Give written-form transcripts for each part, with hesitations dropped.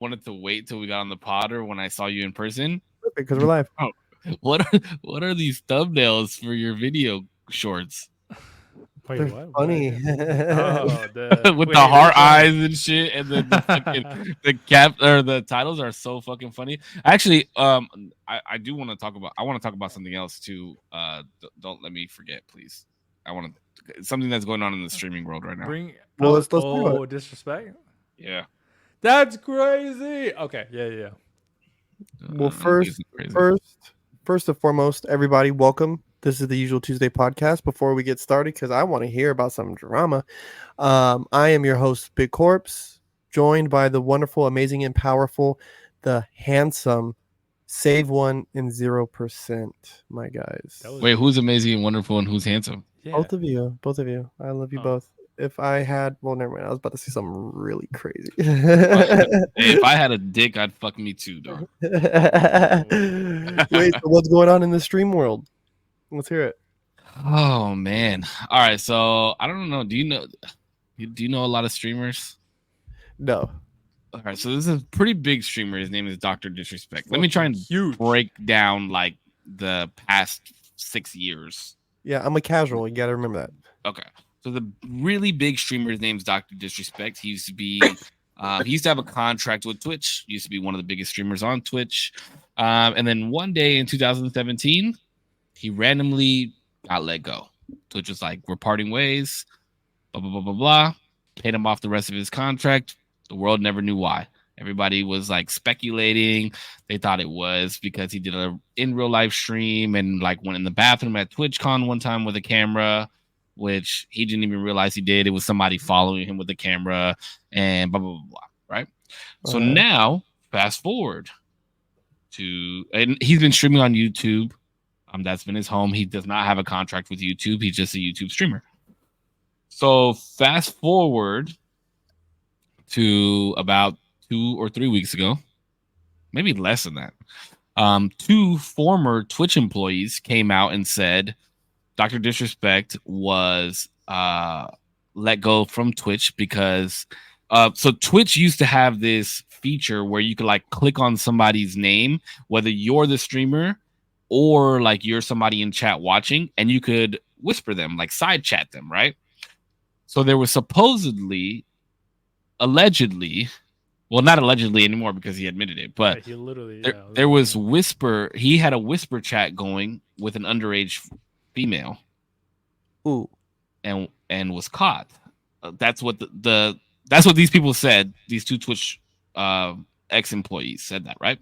wanted to wait till we got on the pod or when I saw you in person. Because we're live. Oh, what are these thumbnails for your video shorts? Wait, They're what? funny. With the heart eyes and shit, and then the fucking the cap or the titles are so fucking funny. Actually, I do want to talk about. I want to talk about something else too. Don't let me forget, please. I want to something that's going on in the streaming world right now. Let's talk about it. Disrespect. Yeah, That's crazy. Okay, yeah. Well, first and foremost, everybody, welcome. This is the Usual Tuesday podcast. Before we get started, because I want to hear about some drama, I am your host, Big Korpsx, joined by the wonderful, amazing, and powerful, the handsome, Save One and 0%, my guys. Wait, who's amazing and wonderful and who's handsome? Yeah. Both of you. I love you both. If I had, well, never mind. I was about to say something really crazy. Hey, if I had a dick, I'd fuck me too, dog. Wait, so what's going on in the stream world? Let's hear it. Oh man! All right, so I don't know. Do you know a lot of streamers? No. All right, so this is a pretty big streamer. His name is Dr. Disrespect. Let me try and break down like the past 6 years. Yeah, I'm a casual. You got to remember that. Okay. So the really big streamer, his name's Dr. Disrespect. He used to have a contract with Twitch. He used to be one of the biggest streamers on Twitch. And then one day in 2017, he randomly got let go. Twitch was like, we're parting ways, blah, blah, blah, blah, blah. Paid him off the rest of his contract. The world never knew why. Everybody was like speculating. They thought it was because he did a in real life stream and like went in the bathroom at TwitchCon one time with a camera, which he didn't even realize he did. It was somebody following him with the camera and blah, blah, blah, blah, right? So now, fast forward and he's been streaming on YouTube. That's been his home. He does not have a contract with YouTube. He's just a YouTube streamer. So fast forward to about 2 or 3 weeks ago, maybe less than that. 2 former Twitch employees came out and said Dr. Disrespect was let go from Twitch because so Twitch used to have this feature where you could like click on somebody's name, whether you're the streamer or like you're somebody in chat watching, and you could whisper them, like side chat them, right? So there was allegedly, well, not allegedly anymore because he admitted it, but he literally, there was whisper. He had a whisper chat going with an underage female. Ooh, and was caught. That's what that's what these people said. These 2 Twitch ex-employees said that, right?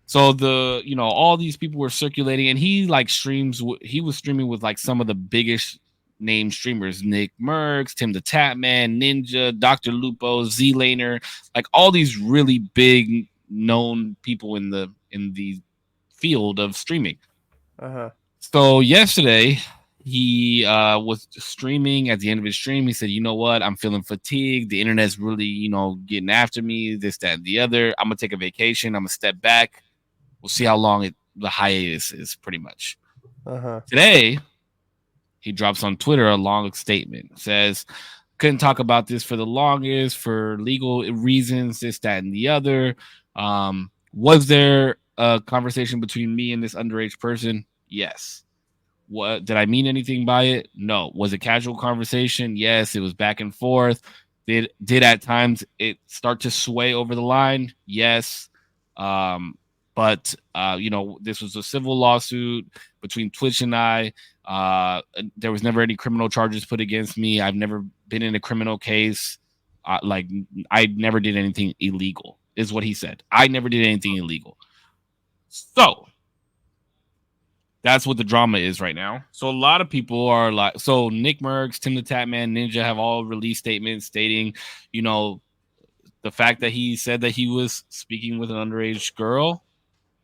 So all these people were circulating, and he like streams. He was streaming with like some of the biggest name streamers: Nick Merckx, Tim the Tatman, Ninja, Dr. Lupo, Z-Laner, like all these really big known people in the field of streaming. So yesterday he was streaming. At the end of his stream, he said, you know what? I'm feeling fatigued. The internet's really, getting after me, this, that, and the other. I'm going to take a vacation. I'm going to step back. We'll see how long the hiatus is, pretty much. Today, he drops on Twitter a long statement. Says, couldn't talk about this for the longest for legal reasons, this, that, and the other. Was there a conversation between me and this underage person? Yes. What did I mean anything by it? No. Was it casual conversation? Yes. It was back and forth. Did at times it start to sway over the line? Yes. But this was a civil lawsuit between Twitch and I. There was never any criminal charges put against me. I've never been in a criminal case. I never did anything illegal, is what he said. I never did anything illegal. So that's what the drama is right now. So a lot of people are like, so Nick Merckx, Tim the Tatman, Ninja have all released statements stating, the fact that he said that he was speaking with an underage girl.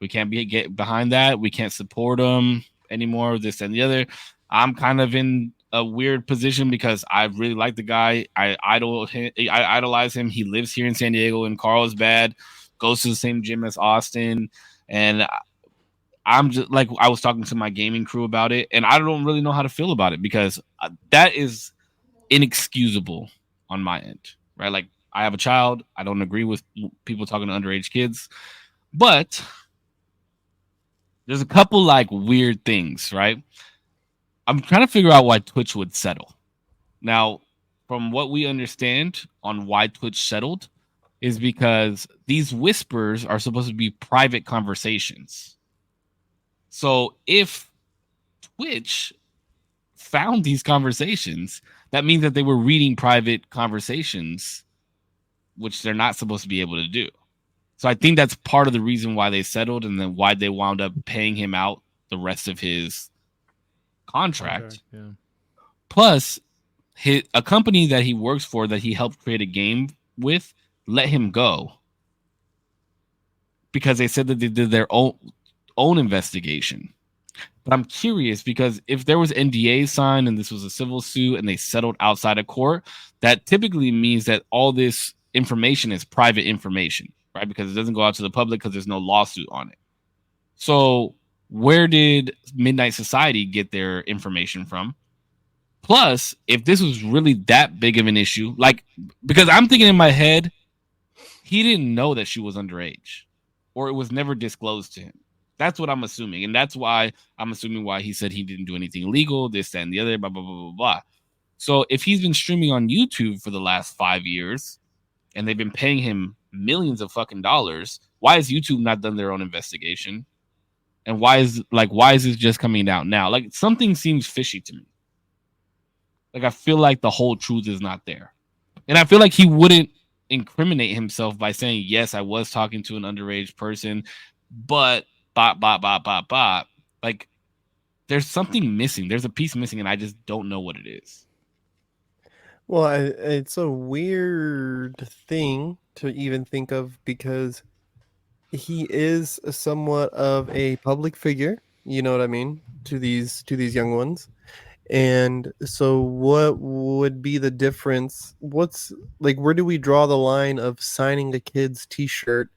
We can't get behind that. We can't support him anymore, this and the other. I'm kind of in a weird position because I really like the guy. I idolize him. He lives here in San Diego in Carlsbad, goes to the same gym as Austin. And I'm just like, I was talking to my gaming crew about it, and I don't really know how to feel about it because that is inexcusable on my end, right? Like, I have a child. I don't agree with people talking to underage kids, but there's a couple like weird things, right? I'm trying to figure out why Twitch would settle. Now, from what we understand on why Twitch settled is because these whispers are supposed to be private conversations. So if Twitch found these conversations, that means that they were reading private conversations, which they're not supposed to be able to do. So I think that's part of the reason why they settled and then why they wound up paying him out the rest of his contract. Yeah. Plus, a company that he works for that he helped create a game with let him go because they said that they did their own investigation. But I'm curious because if there was NDA signed and this was a civil suit and they settled outside of court, that typically means that all this information is private information, right? Because it doesn't go out to the public because there's no lawsuit on it. So where did Midnight Society get their information from? Plus, if this was really that big of an issue, like, because I'm thinking in my head, he didn't know that she was underage or it was never disclosed to him. That's what I'm assuming. And that's why I'm assuming why he said he didn't do anything illegal, this, that, and the other, blah, blah, blah, blah, blah. So if he's been streaming on YouTube for the last 5 years and they've been paying him millions of fucking dollars, why has YouTube not done their own investigation? And why is this just coming out now? Like, something seems fishy to me. Like, I feel like the whole truth is not there. And I feel like he wouldn't incriminate himself by saying, yes, I was talking to an underage person, but like, there's something missing. There's a piece missing, and I just don't know what it is. Well, it's a weird thing to even think of because he is somewhat of a public figure. You know what I mean? To these young ones. And so what would be the difference? What's like, where do we draw the line of signing a kid's t-shirt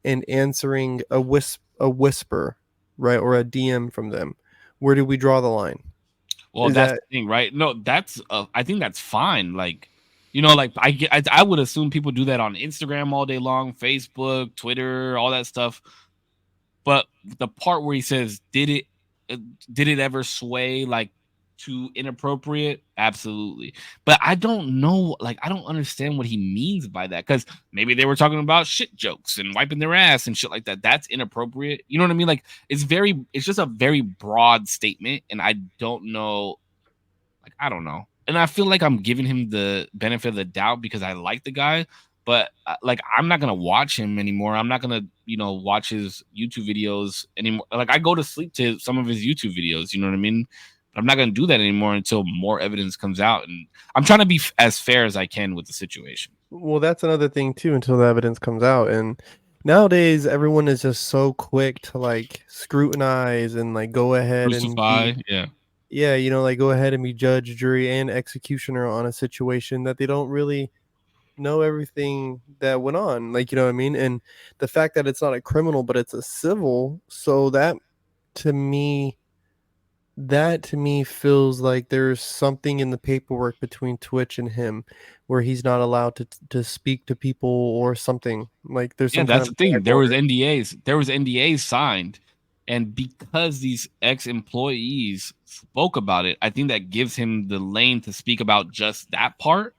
and answering a whisper, right? Or a DM from them? Where do we draw the line? Well, that's the thing, right? No, that's I think that's fine. Like, you know, like I would assume people do that on Instagram all day long, Facebook, Twitter, all that stuff. But the part where he says, did it ever sway like too inappropriate? Absolutely. But I don't know, like, I don't understand what he means by that, because maybe they were talking about shit jokes and wiping their ass and shit like that. That's inappropriate. You know what I mean? Like, it's just a very broad statement, and I don't know. Like, I don't know. And I feel like I'm giving him the benefit of the doubt because I like the guy, but like, I'm not gonna watch him anymore. I'm not gonna, watch his YouTube videos anymore. Like, I go to sleep to some of his YouTube videos. You know what I mean? I'm not going to do that anymore until more evidence comes out. And I'm trying to be as fair as I can with the situation. Well, that's another thing too, until the evidence comes out. And nowadays everyone is just so quick to like scrutinize and like go ahead Crucify, like go ahead and be judge, jury, and executioner on a situation that they don't really know everything that went on. Like, you know what I mean? And the fact that it's not a criminal, but it's a civil, so that to me feels like there's something in the paperwork between Twitch and him where he's not allowed to speak to people or something. Like, there's some that's the thing. There was NDAs signed, and because these ex-employees spoke about it, I think that gives him the lane to speak about just that part.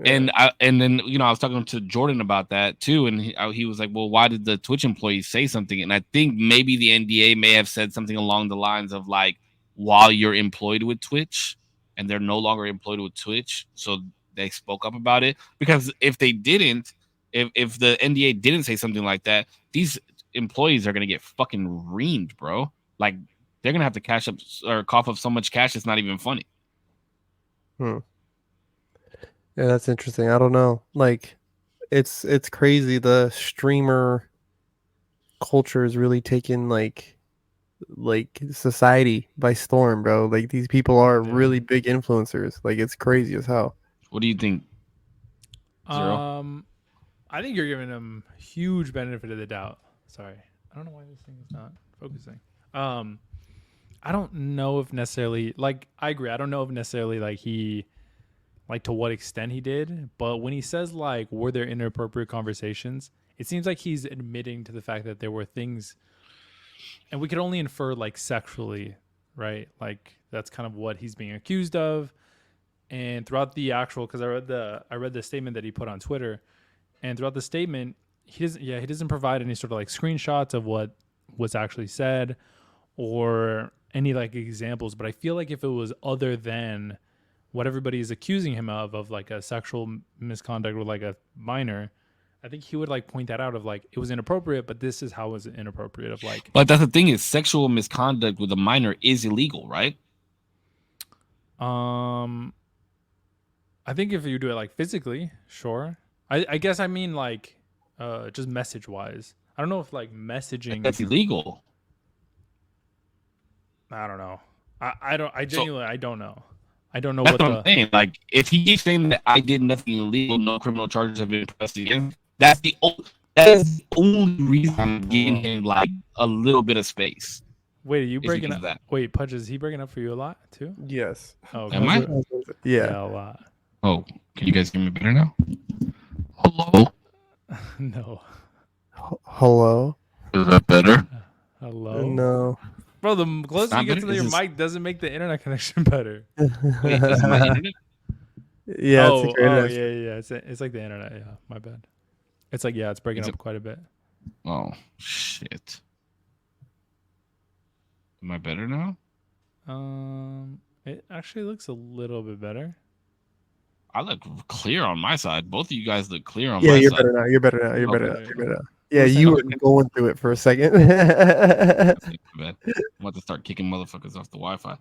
Yeah. And then I was talking to Jordan about that too, and he was like, well, why did the Twitch employees say something? And I think maybe the NDA may have said something along the lines of like, while you're employed with Twitch, and they're no longer employed with Twitch, so they spoke up about it. Because if they didn't, if the NDA didn't say something like that, these employees are gonna get fucking reamed, bro. Like, they're gonna have to cash up or cough up so much cash it's not even funny. Yeah, that's interesting. I don't know. Like, it's crazy. The streamer culture is really taking like society by storm, bro. Like, these people are really big influencers. Like, it's crazy as hell. What do you think, Zero? I think you're giving them huge benefit of the doubt. Sorry, I don't know why this thing is not focusing. I don't know if necessarily, like, I agree. I don't know if necessarily like he like to what extent he did. But when he says like, were there inappropriate conversations, it seems like he's admitting to the fact that there were things, and we could only infer like sexually, right? Like that's kind of what he's being accused of. And throughout the actual, because I read the statement that he put on Twitter, and throughout the statement, he doesn't provide any sort of like screenshots of what was actually said or any like examples. But I feel like if it was other than what everybody is accusing him of like a sexual misconduct with like a minor, I think he would like point that out of like, it was inappropriate, but this is how it was inappropriate of like. But that's the thing, is sexual misconduct with a minor is illegal, right? I think if you do it like physically, sure. I guess I mean like just message wise. I don't know if like messaging that's illegal. I don't know. I genuinely don't know. I don't know that's what I'm saying. Like if he keeps saying that I did nothing illegal, no criminal charges have been pressed against, that is the only reason I'm giving him like a little bit of space. Wait, are you breaking up? Wait, Pudge, is he breaking up for you a lot too? Yes. Oh, okay. Am I? Yeah, a lot. Oh, can you guys hear me better now? Hello? No. Hello? Is that better? Hello? No. Bro, the closer you get to your mic doesn't make the internet connection better. Wait, is my internet? Yeah. Yeah. It's like the internet. Yeah, my bad. It's like, yeah, it's breaking up quite a bit. Oh, shit. Am I better now? It actually looks a little bit better. I look clear on my side. Both of you guys look clear on my side. Yeah, you're better now. You're better now. Yeah, you were going through it for a second. I'm about to start kicking motherfuckers off the Wi-Fi.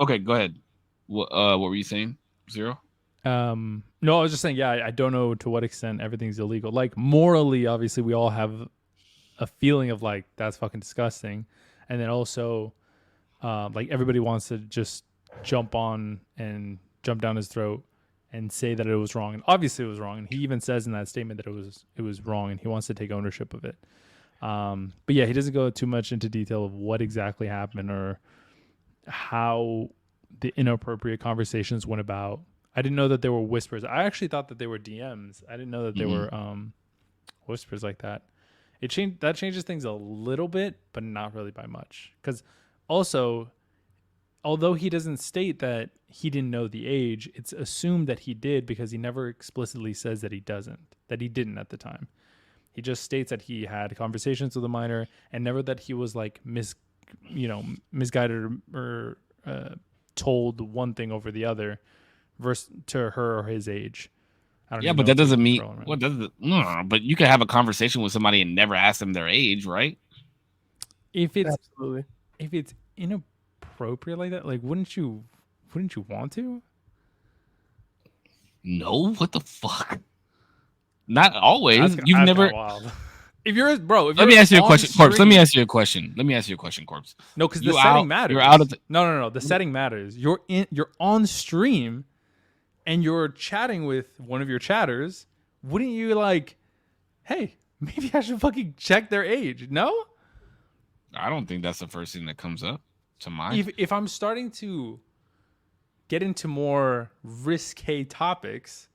Okay, go ahead. What were you saying, Zero? No, I was just saying, yeah, I don't know to what extent everything's illegal. Like morally, obviously, we all have a feeling of like that's fucking disgusting, and then also, like everybody wants to just jump on and jump down his throat and say that it was wrong, and obviously it was wrong. And he even says in that statement that it was wrong, and he wants to take ownership of it. But yeah, he doesn't go too much into detail of what exactly happened or how the inappropriate conversations went about. I didn't know that there were whispers. I actually thought that they were DMs. I didn't know that they were whispers like that. That changes things a little bit, but not really by much. Because also, although he doesn't state that he didn't know the age, it's assumed that he did because he never explicitly says that he didn't at the time. He just states that he had conversations with a minor and never that he was like misguided or told one thing over the other versus to her or his age. Yeah, but that doesn't mean what does it? No, but you could have a conversation with somebody and never ask them their age, right? If it's inappropriate like that, like wouldn't you want to? No, what the fuck? Not always. You've never. If you're let me ask you a question, Korpsx. Let me ask you a question, Korpsx. No, because the setting matters. You're out of no. The setting matters. You're on stream, and you're chatting with one of your chatters. Wouldn't you like, hey, maybe I should fucking check their age? No. I don't think that's the first thing that comes up to mind. If I'm starting to get into more risque topics.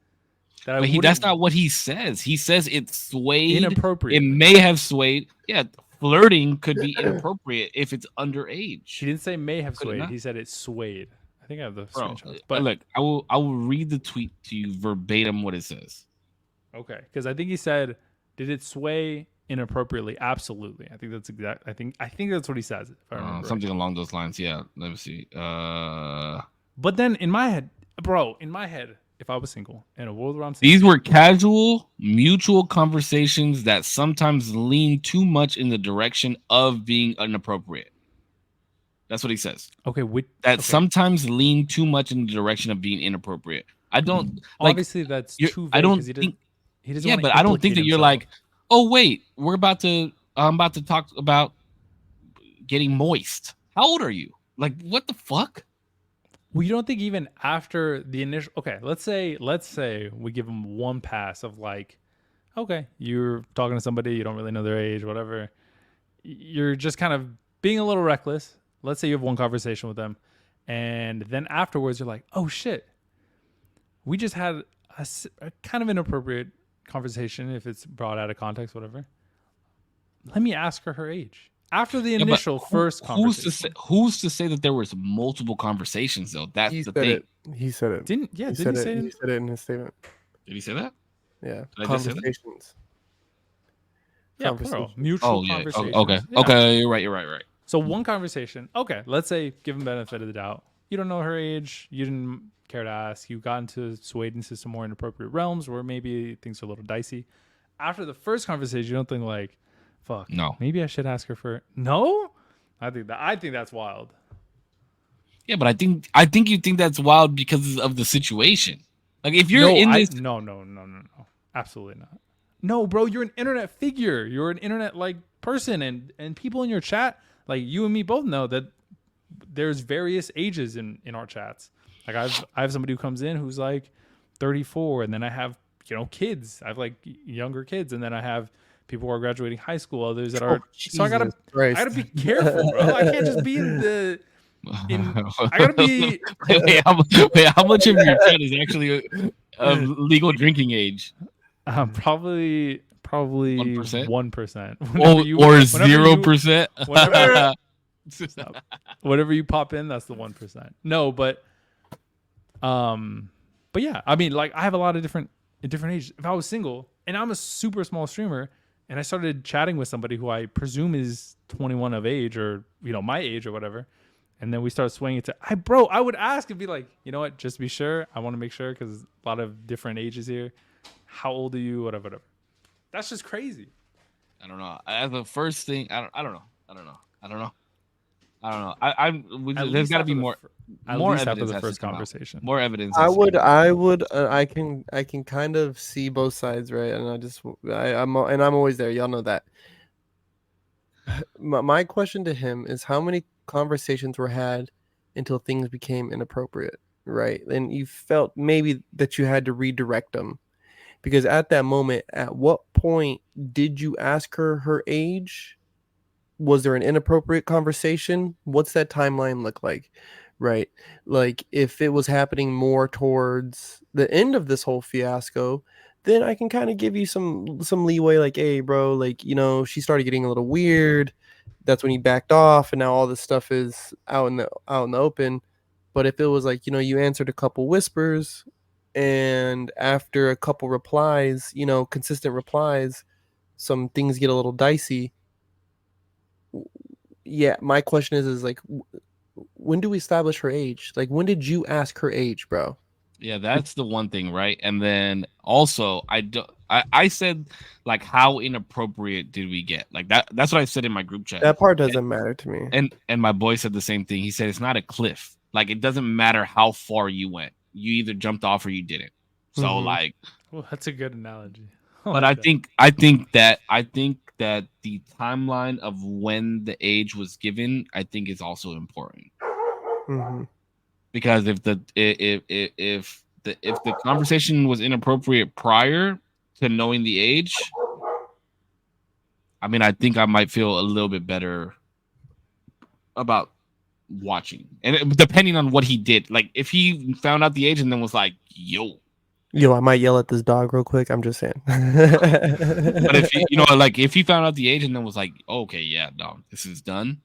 That's not what he says. He says it's swayed. Inappropriate. It may have swayed. Yeah, flirting could be inappropriate if it's underage. He didn't say may have swayed. He said it swayed. I think I have the screenshots. But look, I will read the tweet to you verbatim what it says. Okay, because I think he said, "Did it sway inappropriately?" Absolutely. I think that's exact. I think that's what he says. If I remember something along those lines. Yeah. Let me see. But then in my head, if I was single in a world where I'm single, these were casual, mutual conversations that sometimes lean too much in the direction of being inappropriate. That's what he says. Okay, sometimes lean too much in the direction of being inappropriate. I don't obviously that's too vague. I don't think he doesn't. Yeah, but I don't think that you're like, oh wait, I'm about to talk about getting moist. How old are you? Like, what the fuck? Well, you don't think even after the initial... Okay, let's say we give them one pass of like, okay, you're talking to somebody, you don't really know their age, whatever. You're just kind of being a little reckless. Let's say you have one conversation with them, and then afterwards you're like, oh shit, we just had a kind of inappropriate conversation if it's brought out of context, whatever. Let me ask her age after the initial first conversation. Who's to say that there was multiple conversations though? That's the thing. He said it. Didn't he said it in his statement. Did he say that? Yeah. Did I just say that? Conversations. Yeah, plural. Mutual conversations. Okay. Yeah. Okay. You're right. So one conversation. Okay, let's say give him benefit of the doubt. You don't know her age. You didn't care to ask. You got swayed into some more inappropriate realms where maybe things are a little dicey. After the first conversation, you don't think like, "Fuck, no, maybe I should ask her for." No, I think that's wild. Yeah, but I think you think that's wild because of the situation. Like if you're no, absolutely not. No, bro, you're an internet figure. You're an internet like person, and people in your chat, like you and me both know that there's various ages in our chats. Like I have somebody who comes in who's like 34, and then I have kids. I have like younger kids, and then I have people who are graduating high school. Others that are. So I gotta be careful, bro. I can't just be in the. I gotta be. Wait, how much of your chat is actually of legal drinking age? Probably 1%. Or 0%. Whatever you pop in, that's the 1%. No, but yeah, I mean, like I have a lot of different ages. If I was single and I'm a super small streamer and I started chatting with somebody who I presume is 21 of age or my age or whatever, and then we start swinging it to I would ask and be like, you know what, just to be sure, I want to make sure because a lot of different ages here. How old are you? Whatever. That's just crazy. I don't know. As the first thing, I don't know. There's got to be more evidence after the first conversation. More evidence. I can kind of see both sides, right? And I'm always there. Y'all know that. My question to him is how many conversations were had until things became inappropriate, right? And you felt maybe that you had to redirect them. Because at that moment, at what point did you ask her age? Was there an inappropriate conversation? What's that timeline look like? Right? Like if it was happening more towards the end of this whole fiasco, then I can kind of give you some leeway. Like, hey, bro, like, she started getting a little weird. That's when he backed off, and now all this stuff is out in the open. But if it was like, you answered a couple whispers, and after a couple replies, consistent replies, some things get a little dicey. Yeah, my question is like, when do we establish her age? Like, when did you ask her age, bro? Yeah, that's the one thing, right? And then also, I said, like, how inappropriate did we get? Like that's what I said in my group chat. That part doesn't matter to me. And my boy said the same thing. He said it's not a cliff. Like it doesn't matter how far you went. You either jumped off or you didn't. So like, well, that's a good analogy. But I think that the timeline of when the age was given, I think is also important. Mm-hmm. Because if the conversation was inappropriate prior to knowing the age, I mean, I think I might feel a little bit better about watching, and depending on what he did. Like if he found out the age and then was like, yo, I might yell at this dog real quick. I'm just saying. But if if he found out the age and then was like, oh, okay, yeah, no, this is done.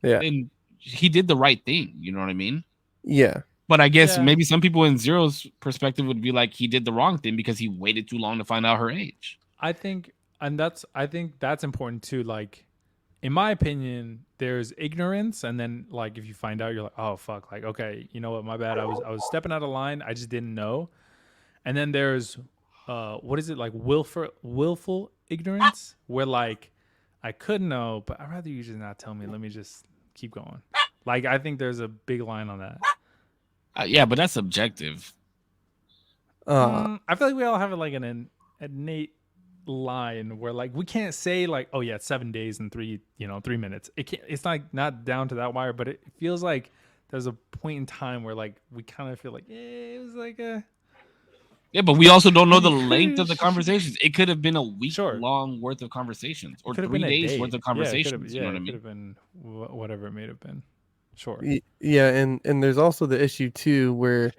Yeah. Then he did the right thing. You know what I mean? Yeah. But I guess maybe some people in Zero's perspective would be like he did the wrong thing because he waited too long to find out her age. I think that's important too. Like, in my opinion, there's ignorance, and then like if you find out, you're like, oh fuck, like okay, you know what, my bad. I was stepping out of line. I just didn't know. And then there's what is it, like willful ignorance, where like I could know, but I'd rather you just not tell me. Let me just keep going. Like I think there's a big line on that. Yeah, but that's subjective. I feel like we all have like an innate line where like we can't say like, oh yeah, it's 7 days and 3 minutes. It's not down to that wire, but it feels like there's a point in time where like we kind of feel like it was like a. Yeah, but we also don't know the length of the conversations. It could have been a week long worth of conversations, or 3 days worth of conversations. You know what I mean? It could have been whatever it may have been. Sure. Yeah, and there's also the issue too where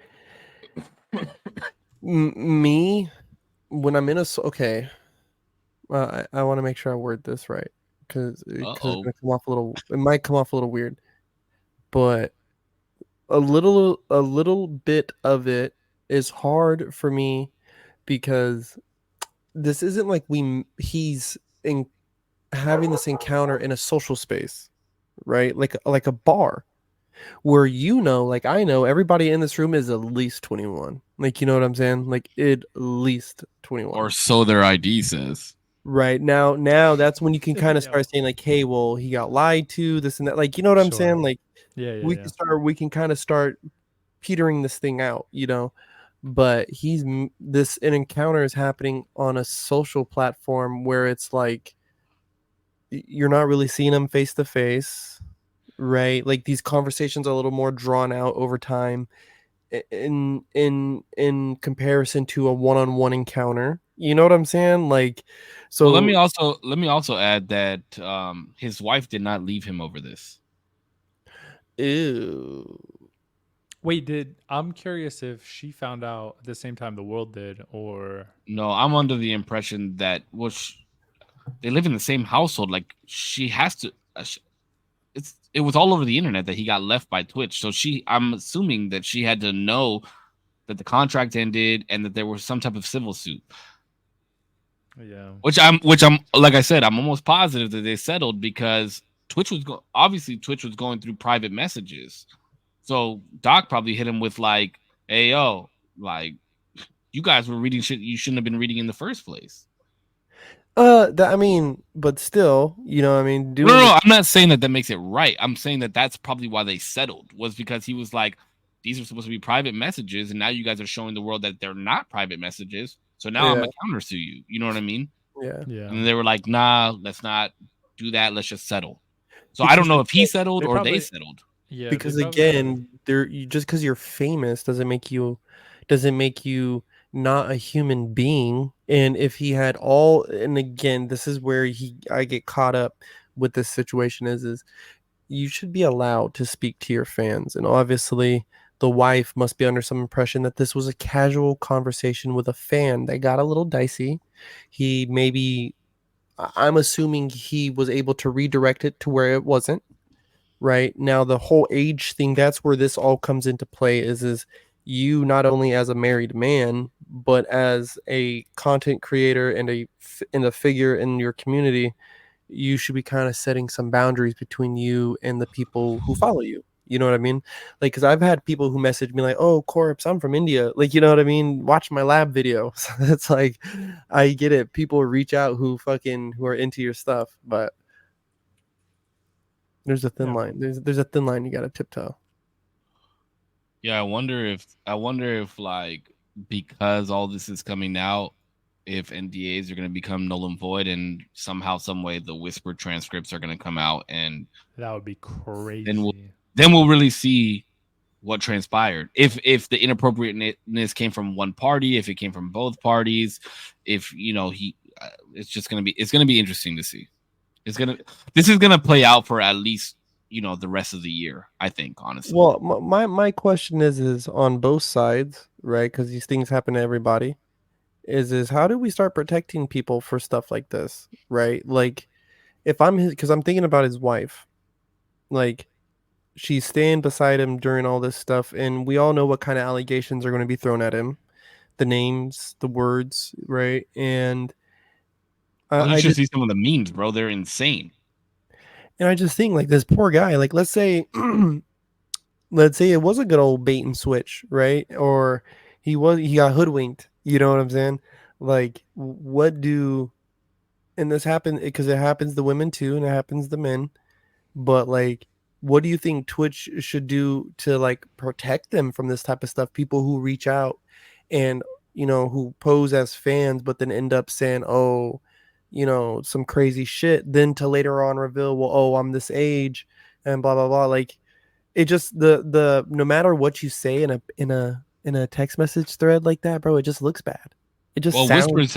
Me, when I'm in a okay, I want to make sure I word this right because it's gonna come off a little. It might come off a little weird, but a little bit of it is hard for me because this isn't like he's in having this encounter in a social space, right? Like a bar where like I know everybody in this room is at least 21. Like you know what I'm saying? Like at least 21. Or so their ID says. Right now that's when you can kind of start saying like, hey, well, he got lied to, this and that. Like, you know what I'm saying? Like we can kind of start petering this thing out, you know. But an encounter is happening on a social platform where it's like you're not really seeing them face to face, right? Like these conversations are a little more drawn out over time in comparison to a one-on-one encounter. You know what I'm saying? Like, so well, let me also add that his wife did not leave him over this. Ew. Wait, I'm curious if she found out at the same time the world did, or no? I'm under the impression that they live in the same household. Like she has to. It was all over the internet that he got left by Twitch. So I'm assuming that she had to know that the contract ended and that there was some type of civil suit. Yeah. Which I'm like I said, I'm almost positive that they settled because Twitch was going through private messages. So Doc probably hit him with like, "Hey yo, like you guys were reading shit you shouldn't have been reading in the first place." I mean, but still, you know, I mean, no, I'm not saying that makes it right. I'm saying that that's probably why they settled, was because he was like, these are supposed to be private messages, and now you guys are showing the world that they're not private messages. So now I'm gonna counter sue you. You know what I mean? Yeah. And they were like, nah, let's not do that. Let's just settle. So I don't know if he settled or they settled. Yeah. Because again, just because you're famous doesn't make you not a human being. And if he had and again, this is where I get caught up with this situation is you should be allowed to speak to your fans. And obviously the wife must be under some impression that this was a casual conversation with a fan that got a little dicey. I'm assuming he was able to redirect it to where it wasn't. Right now, the whole age thing, that's where this all comes into play is you not only as a married man, but as a content creator and a figure in your community, you should be kind of setting some boundaries between you and the people who follow you. You know what I mean? Like, because I've had people who message me like, "Oh, Korpsx, I'm from India." Like, you know what I mean? Watch my lab video. So it's like, I get it. People reach out who are into your stuff, but there's a thin line. There's a thin line you got to tiptoe. Yeah, I wonder if like because all this is coming out, if NDAs are going to become null and void, and somehow, some way, the whispered transcripts are going to come out, and that would be crazy. Then we'll really see what transpired. If the inappropriateness came from one party, if it came from both parties, if it's just going to be interesting to see. This is gonna play out for at least the rest of the year, I think, honestly. Well, my question is on both sides, right? Because these things happen to everybody. Is how do we start protecting people for stuff like this, right? Like, if because I'm thinking about his wife, like she's staying beside him during all this stuff, and we all know what kind of allegations are going to be thrown at him, the names, the words, right? And I just see some of the memes, bro. They're insane. And I just think, like, this poor guy, like, let's say it was a good old bait and switch, right? Or he got hoodwinked. You know what I'm saying? Like, and this happened because it happens to women too, and it happens to men. But like, what do you think Twitch should do to like protect them from this type of stuff? People who reach out and who pose as fans, but then end up saying, "Oh, some crazy shit," then to later on reveal, well, oh, I'm this age and blah blah blah. Like, it just the no matter what you say in a text message thread like that, bro, it just looks bad. It just whispers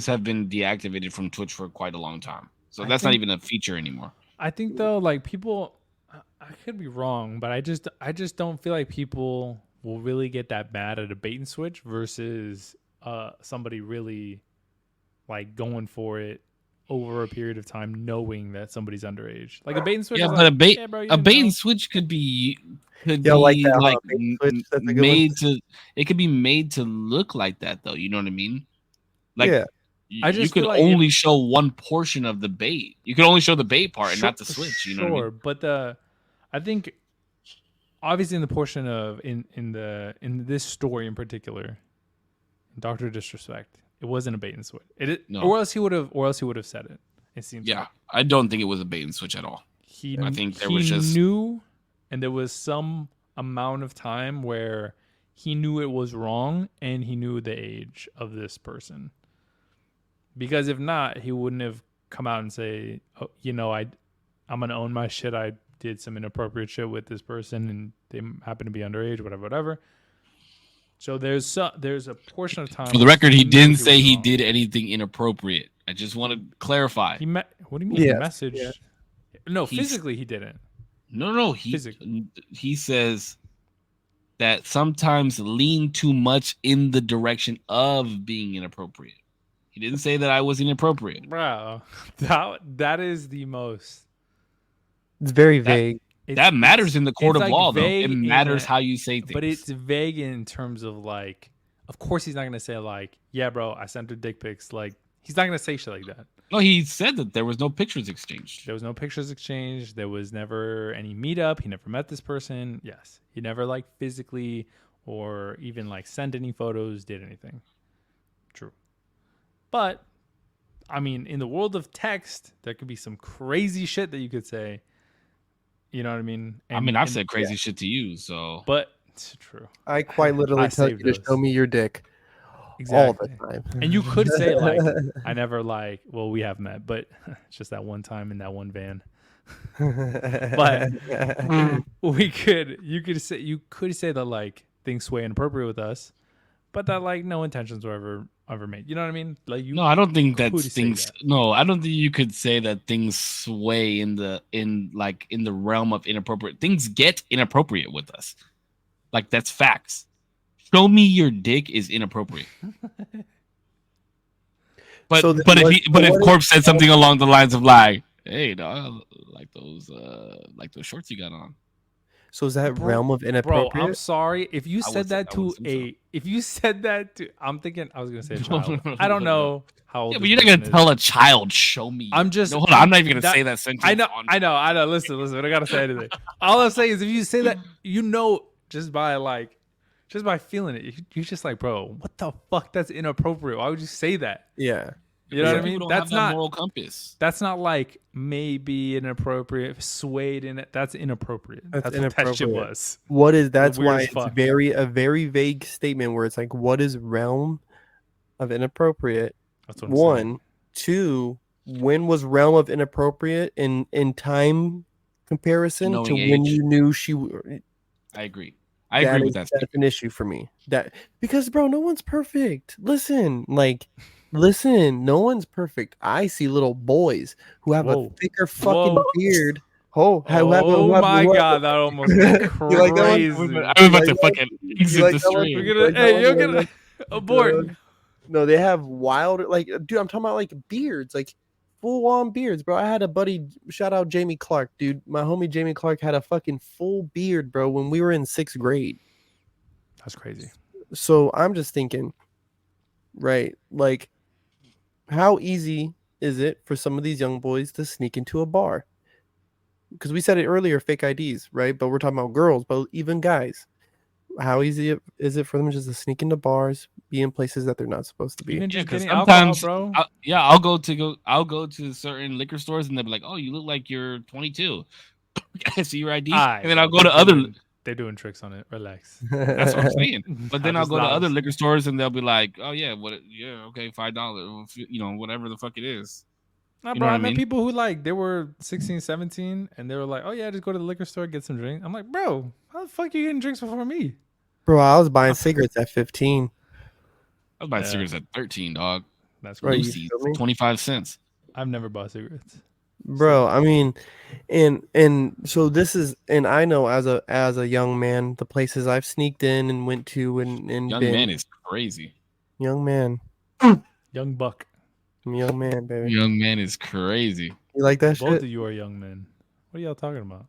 have been deactivated from Twitch for quite a long time, so that's not even a feature anymore. I think though, like, people, I could be wrong, but I just don't feel like people will really get that bad at a bait and switch versus somebody really like going for it over a period of time, knowing that somebody's underage. Like a bait and switch. Yeah, is but like, a bait and switch could be like made to. It could be made to look like that, though. You know what I mean? Like, yeah. You could like only show one portion of the bait. You could only show the bait part and not the switch. You know what I mean? But I think obviously in the portion of in this story in particular, Dr. Disrespect, it wasn't a bait and switch. No. Or else he would have said it. It seems. Yeah, like. I don't think it was a bait and switch at all. I think there was just knew, and there was some amount of time where he knew it was wrong, and he knew the age of this person. Because if not, he wouldn't have come out and say, oh, I'm gonna own my shit. I did some inappropriate shit with this person, and they happen to be underage, whatever. So there's a portion of time. For the record, he didn't say he did anything inappropriate. I just want to clarify. What do you mean? Yes, message? Yeah. No, physically he didn't. No. He says that sometimes lean too much in the direction of being inappropriate. He didn't say that I was inappropriate. Bro, that is the most. It's very vague. That matters in the court of law, though. It matters how you say things. But it's vague in terms of like, of course he's not going to say like, yeah, bro, I sent her dick pics. Like, he's not going to say shit like that. No, he said that there was no pictures exchanged. There was no pictures exchanged. There was never any meetup. He never met this person. Yes. He never like physically or even like sent any photos, did anything. True. But, I mean, in the world of text, there could be some crazy shit that you could say. You know what I mean? I've said crazy shit to you, so. But it's true. I quite literally tell you to show me your dick exactly. all the time. And you could say like, I never like, well, we have met, but it's just that one time in that one van. But you could say that like things sway inappropriate with us, but that like no intentions were ever made. You know what I mean? Like no, I don't think that things. No, I don't think you could say that things sway in the realm of inappropriate. Things get inappropriate with us. Like that's facts. Show me your dick is inappropriate. But if Korpsx said something along the lines of like, hey, dog, like those shorts you got on. So is that realm of inappropriate? Bro, I'm sorry. If you said that to I'm thinking I was gonna say a child. I don't know how old. Yeah, but you're not gonna tell a child, show me. I'm just hold on, I'm not even gonna say that sentence. I know. Listen, I don't gotta say anything. All I'm saying is if you say that, just by feeling it, you're just like, bro, what the fuck? That's inappropriate. Why would you say that? Yeah. You know what I mean? That's not moral compass. That's not like maybe inappropriate, swayed in it. That's inappropriate. That's inappropriate. What that shit was. What is? That's why it's a very vague statement where it's like, what is realm of inappropriate? That's what I'm saying. 2, when was realm of inappropriate in time comparison to when you knew she? I agree. I agree with that. That's an issue for me. Because bro, no one's perfect. Listen, no one's perfect. I see little boys who have a thicker fucking beard. My God, that almost went crazy. I'm about to fucking exit the stream. You're gonna abort. No, they have wild, like, dude, I'm talking about like beards, like full on beards, bro. I had a buddy, shout out Jamie Clark, dude. My homie Jamie Clark had a fucking full beard, bro, when we were in 6th grade. That's crazy. So I'm just thinking, right, like, how easy is it for some of these young boys to sneak into a bar? Because we said it earlier, fake IDs, right? But we're talking about girls, but even guys. How easy is it for them just to sneak into bars, be in places that they're not supposed to be? Even just getting sometimes, alcohol, bro. I'll go to certain liquor stores and they'll be like, "Oh, you look like you're 22." I see your ID, and then I'll go to other. They're doing tricks on it. Relax. That's what I'm saying. But then I'll go to other liquor stores and they'll be like, "Oh yeah, okay, $5, whatever the fuck it is." Nah, bro, I met people who like they were 16, 17, and they were like, "Oh yeah, just go to the liquor store, get some drink." I'm like, "Bro, how the fuck are you getting drinks before me?" Bro, I was buying cigarettes at 15. I was buying cigarettes at 13, dog. That's right. 25 cents. I've never bought cigarettes. bro. I mean, and so this is, and I know as a young man, the places I've sneaked in and went to and Young been. man is crazy. Young man, Young buck. young man, baby. Young man is crazy. You like that Both shit? of you are young men. What are y'all talking about?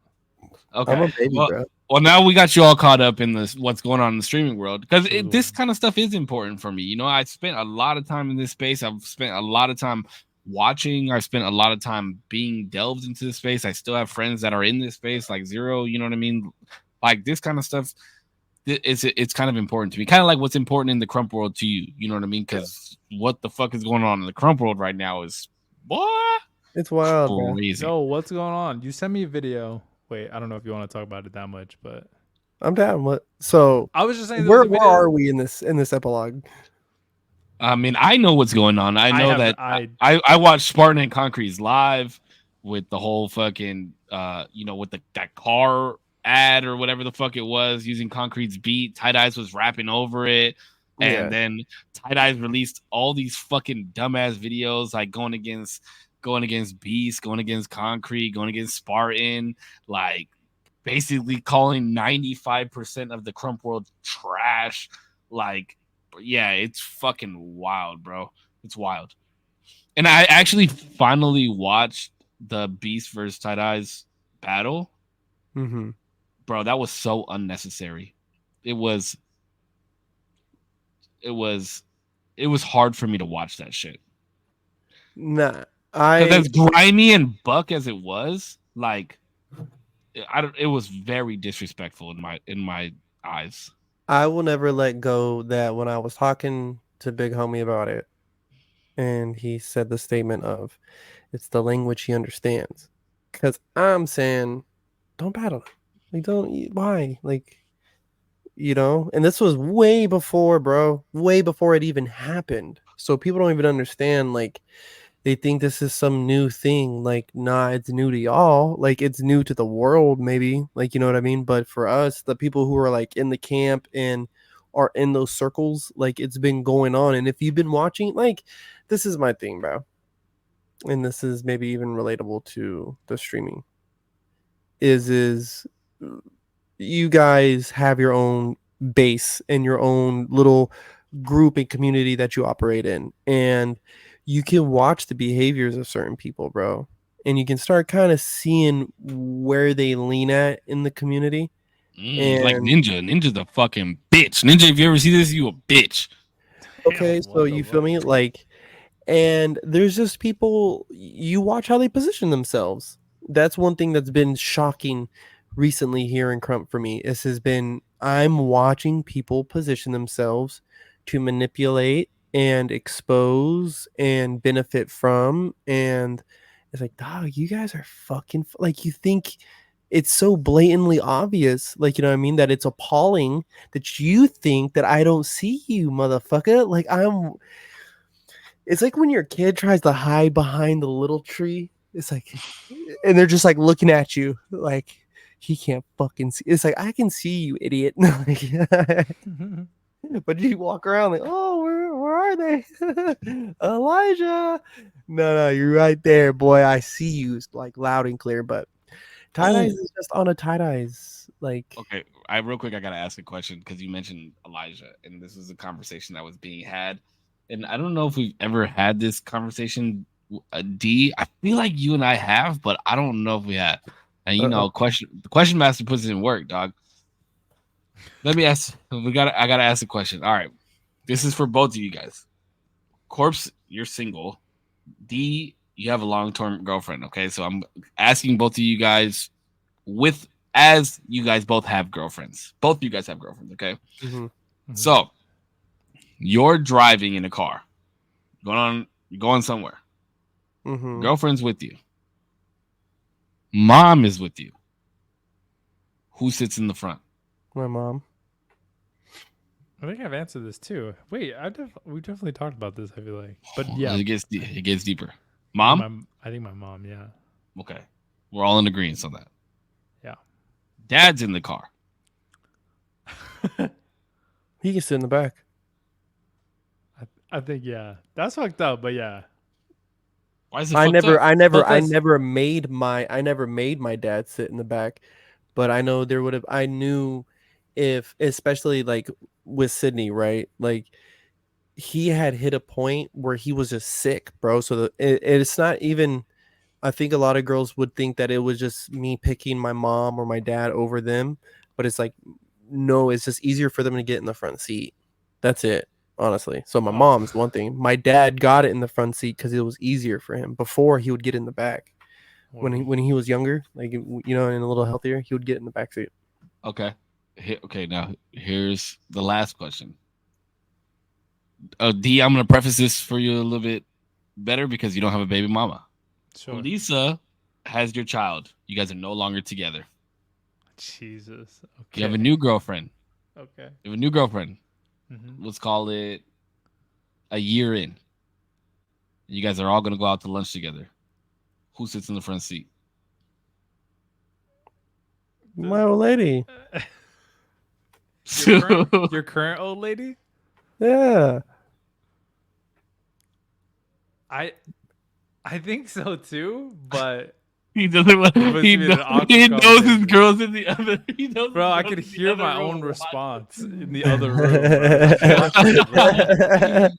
Okay. I'm a baby, bro. Well, now we got you all caught up in this what's going on in the streaming world because this kind of stuff is important for me. You know, I spent a lot of time in this space. I've spent a lot of time watching. I've spent a lot of time being delved into this space. I still have friends that are in this space, like Zero. You know what I mean? Like this kind of stuff. It's kind of important to me. Kind of like what's important in the Crump world to you. You know what I mean? Because what the fuck is going on in the Crump world right now is what? It's wild, bro. Crazy. So what's going on? You sent me a video. Wait, I don't know if you want to talk about it that much, but I'm down. What? So I was just saying. where are we in this epilogue? I mean, I know what's going on. I know that I watched Spartan and Concrete's live with the whole fucking with that car ad or whatever the fuck it was using Concrete's beat. Tight Eyes was rapping over it. And then Tight Eyes released all these fucking dumbass videos like going against Beast, going against Concrete, going against Spartan, like basically calling 95% of the Crump world trash. Like, yeah, it's fucking wild, bro. It's wild. And I actually finally watched the Beast versus Tight Eyes battle. Mm-hmm. Bro, that was so unnecessary. It was hard for me to watch that shit. Nah. As grimy and buck as it was, like it was very disrespectful in my eyes. I will never let go that when I was talking to Big Homie about it, and he said the statement of, "It's the language he understands," because I'm saying, don't battle him. Like, don't. Why? Like, and this was way before, bro. Way before it even happened. So people don't even understand, like. They think this is some new thing. Like, nah, it's new to y'all. Like, it's new to the world, maybe. Like, you know what I mean? But for us, the people who are like in the camp and are in those circles, like it's been going on. And if you've been watching, like, this is my thing, bro. And this is maybe even relatable to the streaming. Is you guys have your own base and your own little group and community that you operate in. And you can watch the behaviors of certain people, bro. And you can start kind of seeing where they lean at in the community. And like Ninja's a fucking bitch. Ninja, if you ever see this, you a bitch. Okay, so you feel me? Like, and there's just people, you watch how they position themselves. That's one thing that's been shocking recently here in Crump for me. I'm watching people position themselves to manipulate and expose and benefit from, and it's like, dog, you guys are fucking like, you think it's so blatantly obvious, like, you know what I mean, that it's appalling that you think that I don't see you, motherfucker. Like, it's like when your kid tries to hide behind the little tree, it's like, and they're just like looking at you like he can't fucking see. It's like, I can see you, idiot. But you walk around like, oh, where are they? Elijah. No, you're right there, boy. I see you, like, loud and clear. But Tight Eyes is just on a Tight Eyes. Like, okay, real quick, I gotta ask a question because you mentioned Elijah, and this was a conversation that was being had, and I don't know if we've ever had this conversation. D, I feel like you and I have, but I don't know if we have. And the question master puts it in work, dog. Let me ask. I gotta ask a question. All right, this is for both of you guys. Korpsx, you're single. D, you have a long-term girlfriend. Okay, so I'm asking both of you guys, as you guys both have girlfriends. Both of you guys have girlfriends. Okay, So you're driving in a car, going somewhere. Girlfriend's with you. Mom is with you. Who sits in the front? My mom. I think I've answered this too. Wait, we definitely talked about this, I feel like. But yeah. It gets deeper. Mom? I think my mom, yeah. Okay. We're all in agreement on that. Yeah. Dad's in the car. He can sit in the back. I think, yeah. That's fucked up, but yeah. Why is it I fucked up? I never made my dad sit in the back, but I know there would have. I knew if, especially like with Sydney, right? Like he had hit a point where he was just sick, bro. So it's not even. I think a lot of girls would think that it was just me picking my mom or my dad over them, but it's like, no, it's just easier for them to get in the front seat. That's it, honestly. So my mom's one thing. My dad got it in the front seat because it was easier for him. Before he would get in the back. When he was younger, like and a little healthier, he would get in the back seat. Okay. Okay, now here's the last question. D, I'm gonna preface this for you a little bit better because you don't have a baby mama. Sure. Lisa has your child. You guys are no longer together. Jesus. Okay. You have a new girlfriend. Okay. You have a new girlfriend. Mm-hmm. Let's call it a year in. You guys are all gonna go out to lunch together. Who sits in the front seat? My old lady. Your current old lady? Yeah. I think so too, but he doesn't want. He knows his girls in the other. Bro, I could hear my own response in the other room.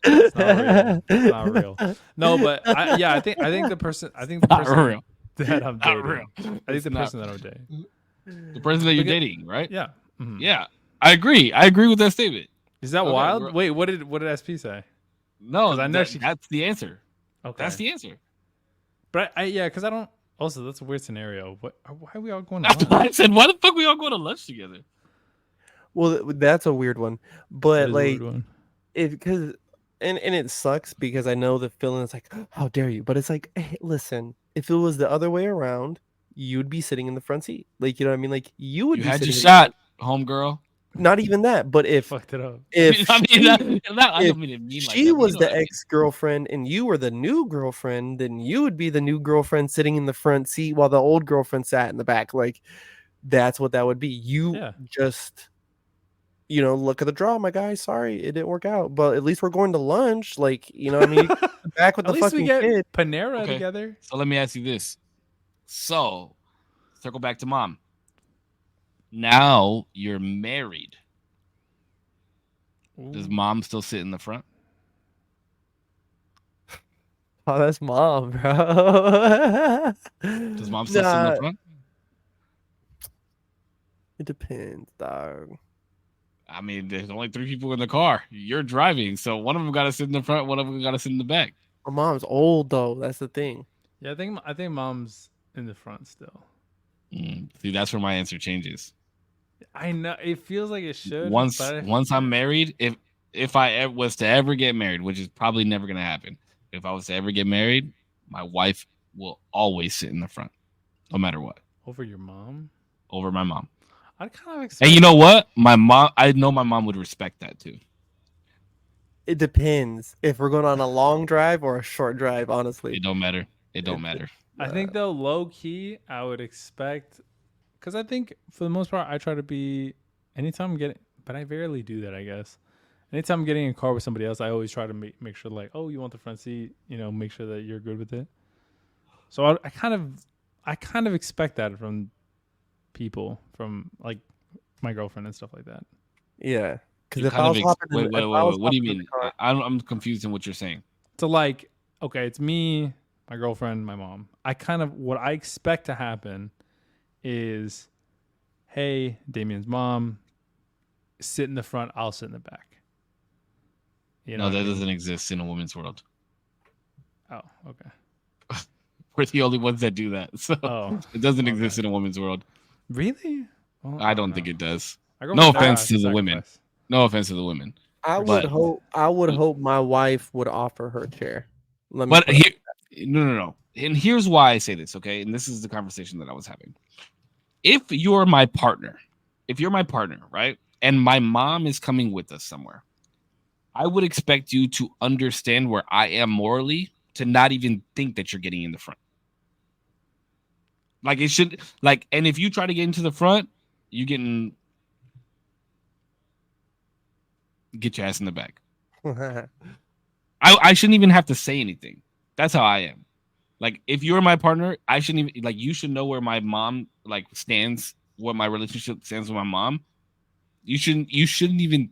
It's not real. No, but I think the person that I'm dating. I think the person that I'm dating. The person that you're dating, right? Yeah. Mm-hmm. Yeah. I agree. I agree with that statement. Is that wild? Wait, what did SP say? No, I know that's the answer. Okay. That's the answer. But because I don't. Also, that's a weird scenario. Why are we all going to lunch? I said, why the fuck we all going to lunch together? Well, that's a weird one. But like, because it sucks because I know the feeling is like, how dare you? But it's like, hey, listen, if it was the other way around, you'd be sitting in the front seat. Like, you know what I mean? Like, you would. You had your shot, homegirl. Not even that, but if fucked it up. If she was the ex-girlfriend and you were the new girlfriend, then you would be the new girlfriend sitting in the front seat while the old girlfriend sat in the back. Like, that's what that would be. You just, look at the draw, my guy. Sorry, it didn't work out, but at least we're going to lunch. Like, I mean, back with the fucking kid. Panera together. So let me ask you this. So, circle back to mom. Now you're married. Ooh. Does mom still sit in the front? Oh, that's mom, bro. Does mom still sit in the front? It depends, dog. I mean, there's only 3 people in the car. You're driving, so one of them got to sit in the front, one of them got to sit in the back. My mom's old, though. That's the thing. Yeah, I think mom's in the front still. See, that's where my answer changes. I know it feels like it should. Once I'm married, if I was to ever get married, which is probably never going to happen, if I was to ever get married, my wife will always sit in the front, no matter what. Over your mom? Over my mom. I kind of expect. And you know what? I know my mom would respect that too. It depends if we're going on a long drive or a short drive. Honestly, it don't matter. It don't matter. I think though, low key, I would expect. Because I think for the most part, I try to be anytime I'm getting, but I rarely do that, I guess. Anytime I'm getting in a car with somebody else, I always try to make sure, like, oh, you want the front seat, make sure that you're good with it. So I kind of expect that from people, from like my girlfriend and stuff like that. Yeah. Because if I was wait, what do you mean? I'm confused in what you're saying. So like, okay, it's me, my girlfriend, my mom. What I expect to happen is, hey, Damien's mom, sit in the front, I'll sit in the back. No, that doesn't exist in a woman's world. Oh, okay. We're the only ones that do that. So it doesn't exist in a woman's world. Really? Well, I don't think it does. No offense to the women. No offense to the women. I would hope my wife would offer her chair. No. And here's why I say this, okay? And this is the conversation that I was having. If you're my partner, right? And my mom is coming with us somewhere, I would expect you to understand where I am morally to not even think that you're getting in the front. Like it should, and if you try to get into the front, you get your ass in the back. I shouldn't even have to say anything. That's how I am. Like, if you're my partner, I shouldn't even, like, you should know where my mom, like, stands, what my relationship stands with my mom. You shouldn't even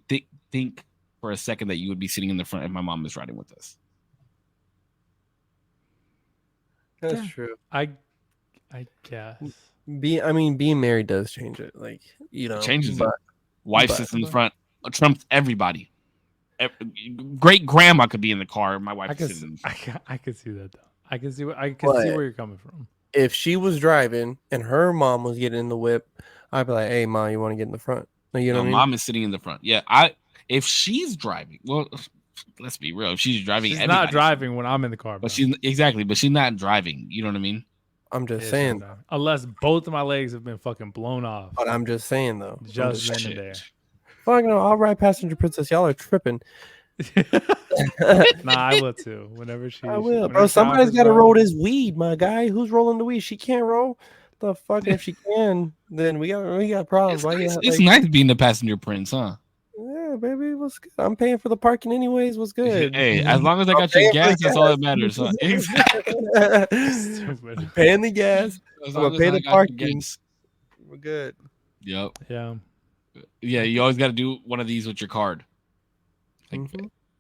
think for a second that you would be sitting in the front if my mom is riding with us. That's true. I guess. Being married does change it. Like, It changes it. Wife sits in the front, trumps everybody. Great grandma could be in the car. My wife could sit in the front. I could see that though. I can see where you're coming from. If she was driving and her mom was getting in the whip, I'd be like, "Hey, mom, you want to get in the front?" Like, you know what I mean? Mom is sitting in the front. Yeah, if she's driving, well, let's be real. If she's driving, she's not driving when I'm in the car. Bro. But she's not driving. You know what I mean? I'm just saying. Unless both of my legs have been fucking blown off. But I'm just saying though. Just then and there. Fuck no, I'll ride passenger princess. Y'all are tripping. Nah, I will too. Whenever I will, bro. Somebody's got to roll this weed, my guy. Who's rolling the weed? She can't roll. The fuck, if she can, then we got problems. It's nice being the passenger prince, huh? Yeah, baby, what's good? I'm paying for the parking anyways. What's good? Hey, as long as I got your gas, that's all that matters. Huh? Exactly. Paying the gas. I'm gonna pay the parking. We're good. Yep. Yeah. Yeah, you always got to do one of these with your card. Like,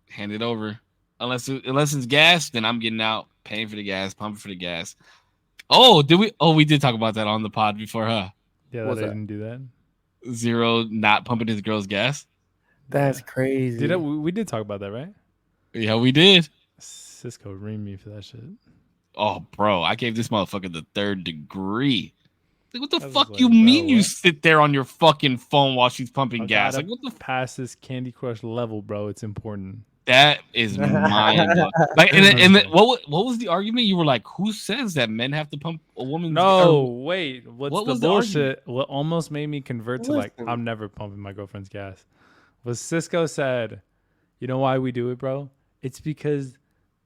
hand it over. Unless it's gas, then I'm getting out, paying for the gas, pumping for the gas. Oh, did we? Oh, we did talk about that on the pod before, huh? Yeah, I didn't do that. Zero not pumping his girl's gas. That's crazy. We did talk about that, right? Yeah, we did. Cisco reamed me for that shit. Oh, bro, I gave this motherfucker the 3rd degree. Like, what the fuck you mean you sit there on your fucking phone while she's pumping gas? Like, what the past this Candy Crush level, bro? It's important. That is mind-blowing. Like, and what was the argument? You were like, who says that men have to pump a woman's? No, wait. What was the bullshit? What almost made me convert to like, I'm never pumping my girlfriend's gas. Was Cisco said, you know why we do it, bro? It's because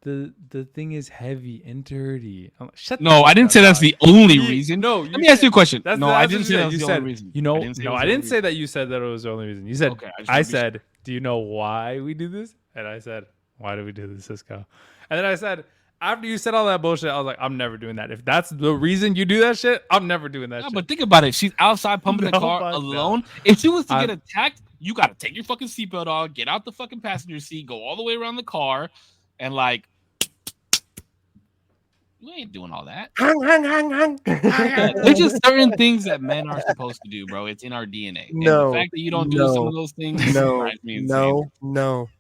the thing is heavy and dirty. I'm like, I didn't say that's the only reason. No, let me ask you a question. I didn't say that's the only reason. You know, I didn't say that you said that it was the only reason. You said, I said, do you know why we do this? And I said, why do we do this, Cisco? And then I said, after you said all that bullshit, I was like, I'm never doing that. If that's the reason you do that shit, I'm never doing that shit. But think about it. She's outside pumping the car alone. No. If she was to get attacked, you got to take your fucking seatbelt off, get out the fucking passenger seat, go all the way around the car, and like, you ain't doing all that. There's just certain things that men are supposed to do, bro. It's in our DNA. No, and the fact that you don't do some of those things. No,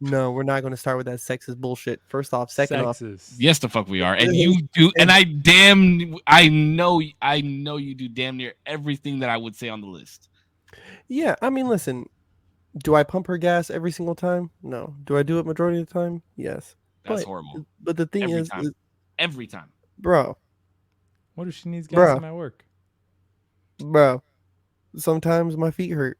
we're not going to start with that sexist bullshit. First off, second off, yes, the fuck we are, and you do, and I know you do damn near everything that I would say on the list. Yeah, I mean, listen, do I pump her gas every single time? No. Do I do it majority of the time? Yes. That's horrible. But the thing every time. Bro. What if she needs gas in my work? Bro. Sometimes my feet hurt.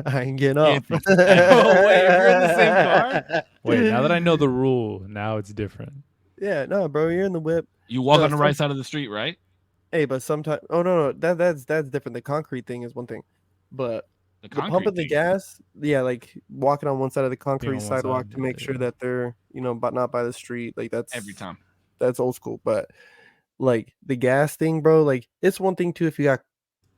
I ain't getting up. Wait, if you're in the same car? Wait, now that I know the rule, now it's different. Yeah, no, bro, you're in the whip. You walk on the right side of the street, right? Hey, but sometimes no, that's different. The concrete thing is one thing. But the pumping the gas, yeah, like walking on one side of the concrete sidewalk to make sure that they're, but not by the street. Like that's every time. That's old school. But like the gas thing, bro, like it's one thing too if you got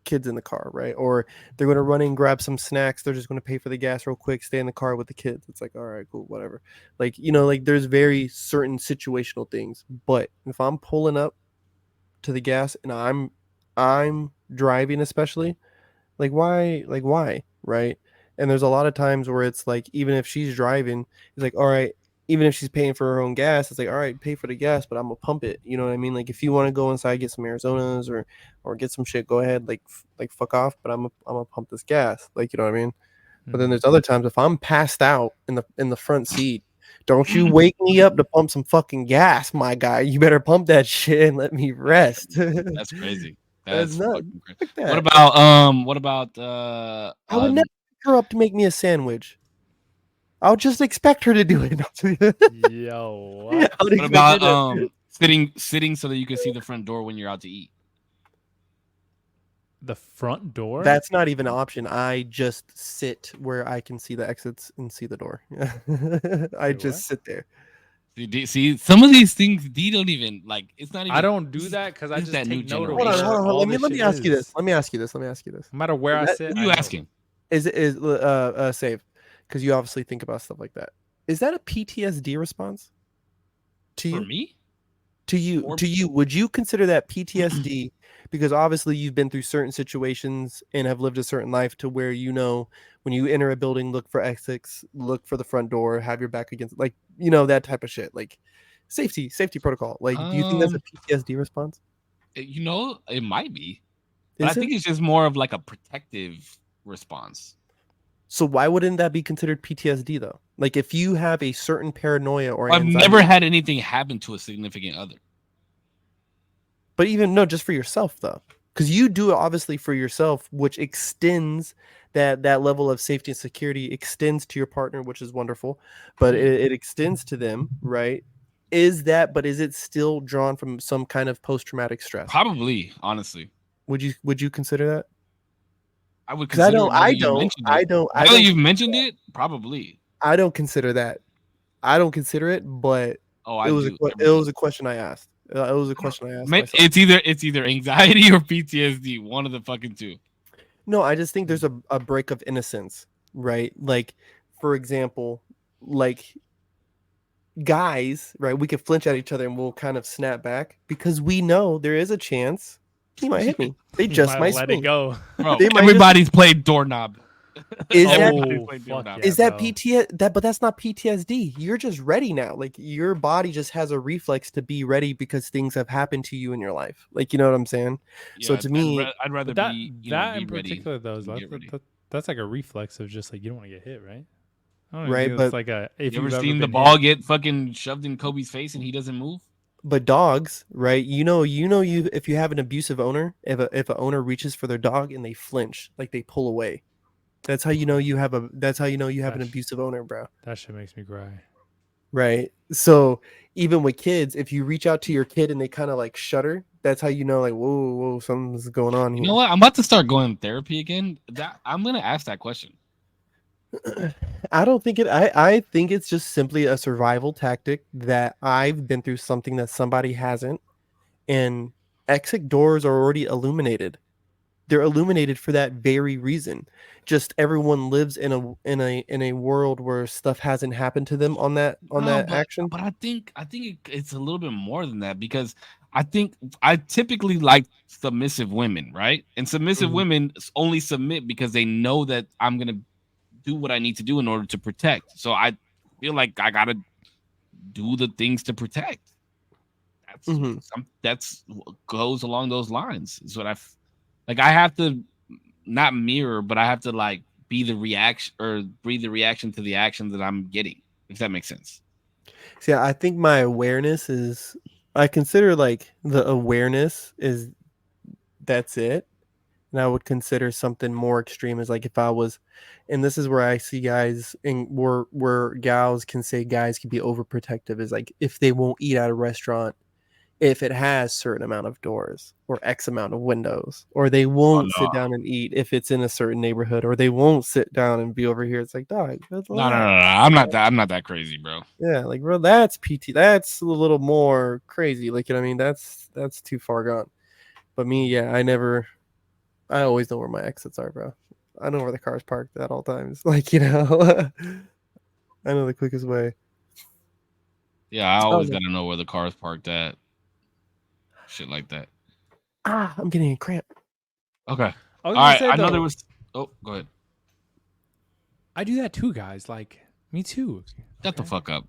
kids in the car, right? Or they're gonna run in, grab some snacks, they're just gonna pay for the gas real quick, stay in the car with the kids. It's like, all right, cool, whatever. Like, like there's very certain situational things. But if I'm pulling up to the gas and I'm driving, especially, like why, right? And there's a lot of times where it's like, even if she's driving, it's like, all right, even if she's paying for her own gas, it's like, all right, pay for the gas, but I'm gonna pump it. You know what I mean? Like if you want to go inside, get some Arizonas or get some shit, go ahead, like fuck off, but I'm gonna pump this gas. Like, you know what I mean? Mm-hmm. But then there's other times if I'm passed out in the front seat, don't you wake me up to pump some fucking gas, my guy. You better pump that shit and let me rest. That's crazy. That's not like that. What about I would never pick her up to make me a sandwich. I'll just expect her to do it. Yo, what about sitting so that you can see the front door when you're out to eat? The front door? That's not even an option. I just sit where I can see the exits and see the door. I just sit there. See, some of these things D don't even like. It's not even. I don't do that because I just take note of Hold on. all Let me ask you this. Let me ask you this. No matter where I sit, What are you asking? Is save? Because you obviously think about stuff like that. Is that a PTSD response? To you? For me? To you, would you consider that PTSD? Because obviously you've been through certain situations and have lived a certain life to where when you enter a building, look for exits, look for the front door, have your back against, like that type of shit, like safety protocol. Like, do you think that's a PTSD response? It might be, but I think it's just more of like a protective response. So why wouldn't that be considered PTSD though? Like if you have a certain paranoia or I've never had anything happen to a significant other. But just for yourself though, because you do it obviously for yourself, which extends that level of safety and security extends to your partner, which is wonderful, but it extends to them, right? Is it still drawn from some kind of post-traumatic stress? Probably, honestly. Would you consider that? I would consider. I don't. Now that you've mentioned it, probably. I don't consider that. I don't consider it, but it was a question I asked. It was a question I asked myself. It's either anxiety or PTSD, one of the fucking two. No, I just think there's a break of innocence, right? Like, for example, like guys, right? We could flinch at each other and we'll kind of snap back because we know there is a chance he might hit me. They just might let it go. Bro, everybody's played doorknob. Is that PTSD? But that's not PTSD. You're just ready now. Like your body just has a reflex to be ready because things have happened to you in your life. Like, you know what I'm saying? Yeah, so to me, I'd rather that be in particular though. That's like a reflex of just like you don't want to get hit, right? Right, but it's like if you've ever seen the ball get fucking shoved in Kobe's face and he doesn't move. But dogs, right? You if you have an abusive owner, if an owner reaches for their dog and they flinch, like they pull away. That's how you know you have an abusive owner, bro. That shit makes me cry. Right. So even with kids, if you reach out to your kid and they kind of like shudder, that's how you know, like, whoa, something's going on here. You know what? I'm about to start going to therapy again. I'm gonna ask that question. I don't think it. I think it's just simply a survival tactic that I've been through something that somebody hasn't, and exit doors are already illuminated. They're illuminated for that very reason. Just everyone lives in a world where stuff hasn't happened to them on that action. But I think it's a little bit more than that because I think I typically like submissive women, right? And submissive women only submit because they know that I'm gonna do what I need to do in order to protect. So I feel like I gotta do the things to protect. That's goes along those lines. Is what I have to not mirror, but I have to like be the reaction or breathe the reaction to the action that I'm getting, if that makes sense. See, I think my awareness is, I consider like the awareness is, that's it. And I would consider something more extreme as like if I was, and this is where I see guys and where gals can say guys can be overprotective is like if they won't eat at a restaurant if it has certain amount of doors or X amount of windows, or they won't sit down and eat if it's in a certain neighborhood, or they won't sit down and be over here. It's like, dog, no. I'm not that crazy, bro. Yeah, like, bro, that's PT. That's a little more crazy. Like, you know what I mean? That's too far gone. But me, yeah, I always know where my exits are, bro. I know where the car's parked at all times. Like, I know the quickest way. Yeah, I always gotta know where the car's parked at. Shit like that. I'm getting a cramp. Okay. All right. I know there was. Oh, go ahead. I do that too, guys. Like me too. Shut the fuck up.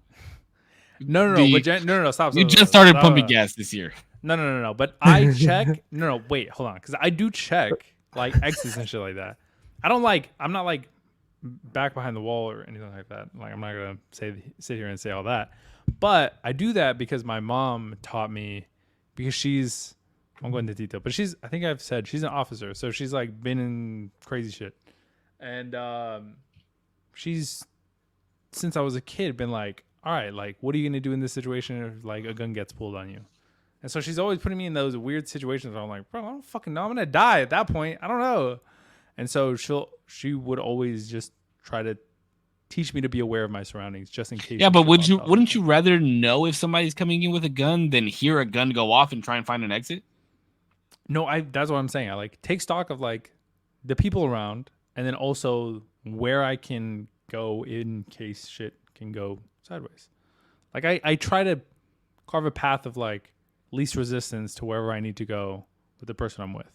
No. Stop. You just started pumping gas this year. No. But I check. No. Wait. Hold on. Because I do check like exits and shit like that. I'm not like back behind the wall or anything like that. Like I'm not gonna sit here and say all that. But I do that because my mom taught me. Because I'm going into detail, but I think I've said she's an officer, so she's like been in crazy shit, and she's since I was a kid been like, all right, like what are you gonna do in this situation if like a gun gets pulled on you? And so she's always putting me in those weird situations where I'm like, bro, I don't fucking know, I'm gonna die at that point, I don't know. And so she would always just try to teach me to be aware of my surroundings just in case. Yeah, but wouldn't you rather know if somebody's coming in with a gun than hear a gun go off and try and find an exit? No, that's what I'm saying. I like take stock of like the people around, and then also where I can go in case shit can go sideways. Like I try to carve a path of like least resistance to wherever I need to go with the person I'm with.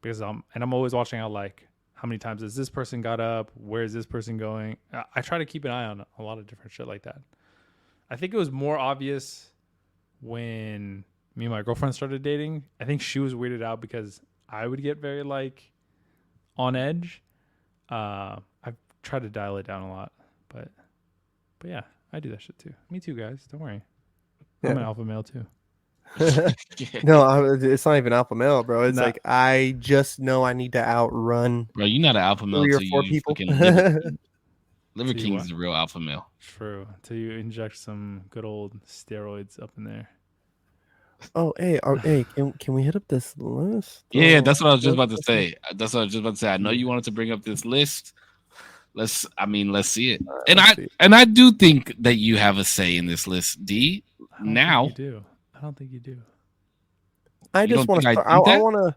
Because I'm always watching out like how many times has this person got up? Where is this person going? I try to keep an eye on a lot of different shit like that. I think it was more obvious when me and my girlfriend started dating. I think she was weirded out because I would get very like on edge. I've tried to dial it down a lot, but yeah, I do that shit too. Me too, guys. Don't worry. Yeah. I'm an alpha male too. No, it's not even alpha male, bro. It's like I just know I need to outrun. Bro, you're not an alpha male. 3 or 4 people. Liver King is the real alpha male. True. Until you inject some good old steroids up in there. Oh, hey, can we hit up this list? Yeah, that's what I was just about to say. I know you wanted to bring up this list. Let's see it. And I do think that you have a say in this list, D. Now, you do. I don't think you do. I just want to. I want to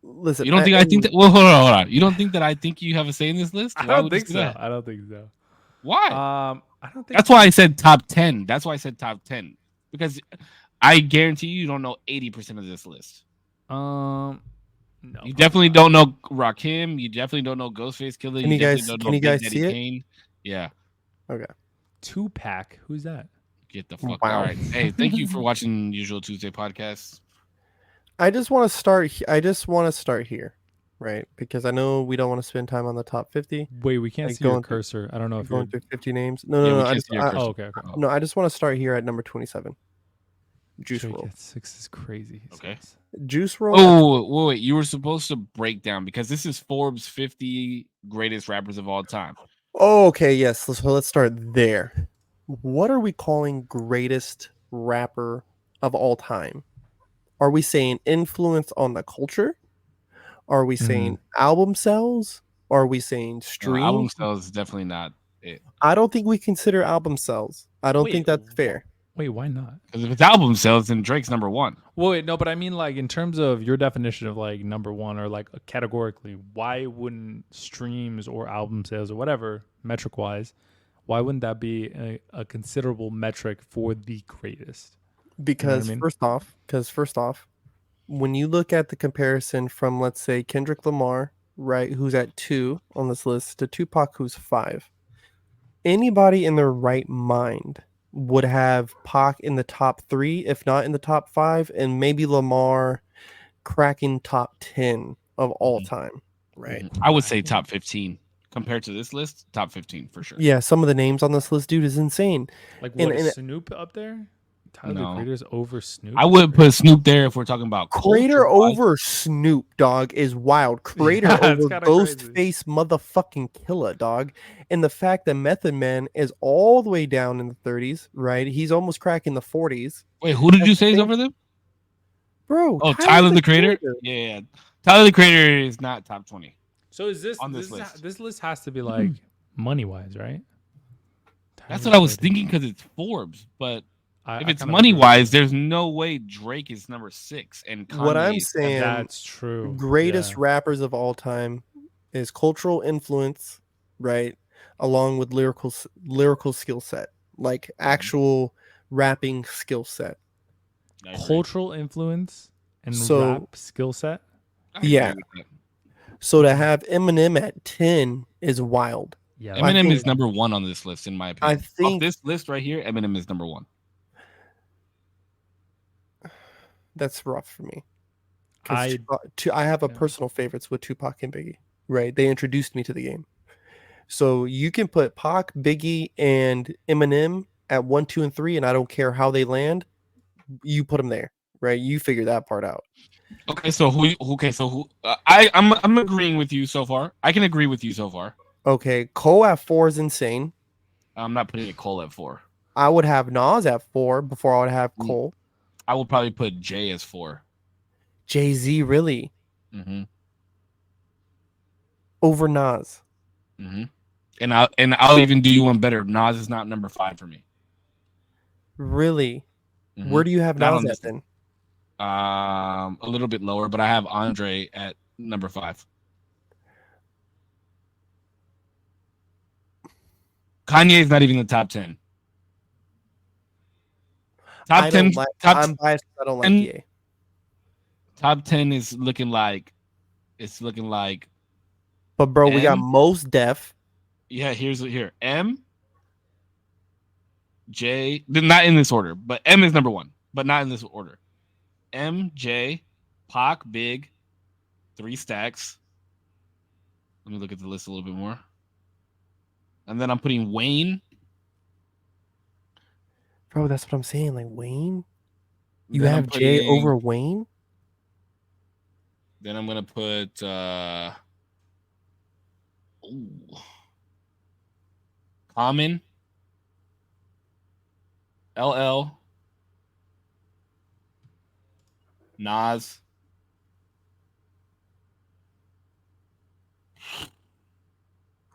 listen. You don't think I think that? Well, hold on. You don't think that I think you have a say in this list? I don't think so. I don't think so. Why? I don't think. That's why I said top 10. That's why I said top 10 because I guarantee you don't know 80% of this list. No. You definitely don't know Rakim. You definitely don't know Ghostface Killer. Can you guys see it? Kane. Yeah. Okay. Tupac. Who's that? Get the fuck out. All right. Hey, thank you for watching Usual Tuesday podcast. I just want to start here, right? Because I know we don't want to spend time on the top 50. Wait, we can't see your cursor. I don't know if you're going through 50 names. No. Okay. No, I just want to start here at number 27. Juice WRLD. 6 is crazy. Okay. Juice WRLD. Oh, wait. You were supposed to break down because this is Forbes 50 greatest rappers of all time. Oh, okay. Yes. So let's start there. What are we calling greatest rapper of all time? Are we saying influence on the culture? Are we saying album sales? Are we saying streams? Album sales is definitely not it. I don't think we consider album sales. I don't think that's fair. Wait, why not? Because if it's album sales, then Drake's number 1. Well, wait, no, but I mean, like, in terms of your definition of like number 1 or like categorically, why wouldn't streams or album sales or whatever metric wise? Why wouldn't that be a considerable metric for the greatest? Because first off, when you look at the comparison from, let's say, Kendrick Lamar, right, who's at 2 on this list, to Tupac, who's 5, anybody in their right mind would have Pac in the top 3, if not in the top 5, and maybe Lamar cracking top 10 of all time, right? I would say top 15. Compared to this list, top 15 for sure. Yeah, some of the names on this list, dude, is insane. Like what, and Snoop up there? Tyler the Creator's over Snoop? I would put Snoop there if we're talking about Creator over Snoop, dog, is wild. Creator over Ghostface motherfucking Killer, dog. And the fact that Method Man is all the way down in the 30s, right? He's almost cracking the 40s. Wait, who did you say is over them? Bro. Oh, Tyler the Creator? Yeah. Tyler the Creator is not top 20. So is this on this list? This list has to be like money wise, right? That's what I was thinking because it's Forbes. But if it's money wise, there's no way Drake is number 6. And Kanye what I'm saying, that's true. Greatest rappers of all time is cultural influence, right? Along with lyrical skill set, like actual rapping skill set. Cultural influence and rap skill set. Yeah. So to have Eminem at 10 is wild. Yeah, Eminem is number 1 on this list, in my opinion. I think off this list right here, Eminem is number 1. That's rough for me. I have a personal favorites with Tupac and Biggie. Right? They introduced me to the game. So you can put Pac, Biggie, and Eminem at 1, 2, and 3, and I don't care how they land. You put them there, right? You figure that part out. Okay, so who? I'm agreeing with you so far. I can agree with you so far. Okay, Cole at 4 is insane. I'm not putting a Cole at 4. I would have Nas at 4 before I would have Cole. I would probably put Jay as 4. Jay-Z, really? Mm-hmm. Over Nas. Mm-hmm. And I'll even do you one better. Nas is not number 5 for me. Really? Mm-hmm. Where do you have Nas at then? A little bit lower, but I have Andre at number 5. Kanye is not even in the top 10. Top 10. I'm biased. I don't like Ye. Top 10 is looking like. It's looking like. But bro, we got Mos Def. Yeah, here. M. J. Not in this order, but M is number 1, but not in this order. M, J, Pac, Big, 3 Stacks. Let me look at the list a little bit more. And then I'm putting Wayne. Bro, that's what I'm saying. Like Wayne? You have Jay over Wayne? Then I'm going to put... Common. LL. Nas.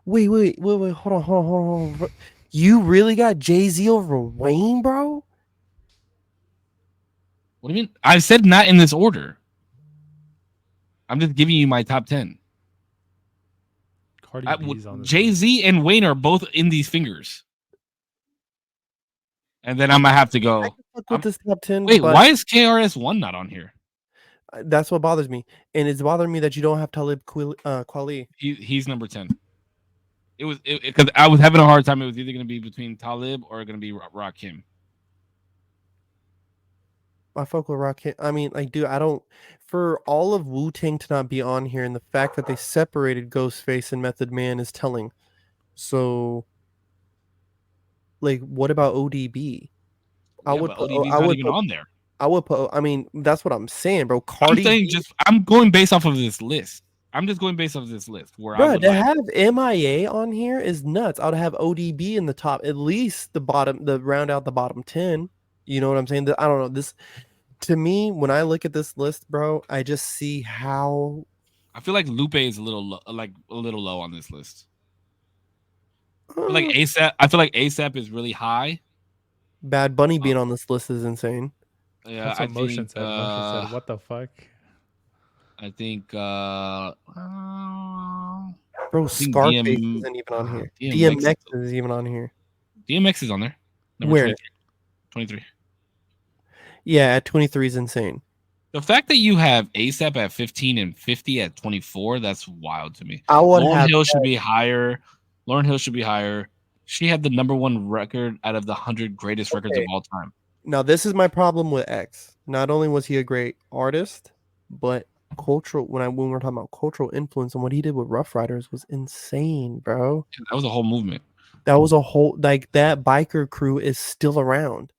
Wait. Hold on. You really got Jay-Z over Wayne, bro? What do you mean? I said not in this order. I'm just giving you my top 10. Cardi B's on this Jay-Z list. And Wayne are both in these fingers. And then I'm going to have to go. This top 10, wait, why is KRS-One not on here? That's what bothers me. And it's bothering me that you don't have Talib Kweli. He's number 10. Because I was having a hard time. It was either going to be between Talib or going to be Rakim. I fuck with Rakim. I mean, like, dude, I don't. For all of Wu-Tang to not be on here, and the fact that they separated Ghostface and Method Man is telling. So, like, what about ODB? ODB's not even on there. I would put. I mean, that's what I'm saying, bro. Cardi. I'm going based off of this list. I'm just going based off of this list. Bro, to have MIA on here is nuts. I would have ODB in the top, at least the round out the bottom 10. You know what I'm saying? I don't know. This, to me, when I look at this list, bro, I just see how. I feel like Lupe is a little low on this list. I feel like ASAP is really high. Bad Bunny being on this list is insane. Yeah, that's what Motion said. Motion said, "What the fuck?" I think, bro, Scarface isn't even on here. DMX isn't even on here. DMX is on there. Where? 23. Yeah, at 23 is insane. The fact that you have ASAP at 15 and 50 at 24, that's wild to me. Lauryn Hill should be higher. Lauryn Hill should be higher. She had the number 1 record out of the 100 greatest records of all time. Now, this is my problem with X. Not only was he a great artist, but cultural. When we're talking about cultural influence and what he did with Rough Riders was insane, bro. That was a whole movement. That was a whole, like, that biker crew is still around.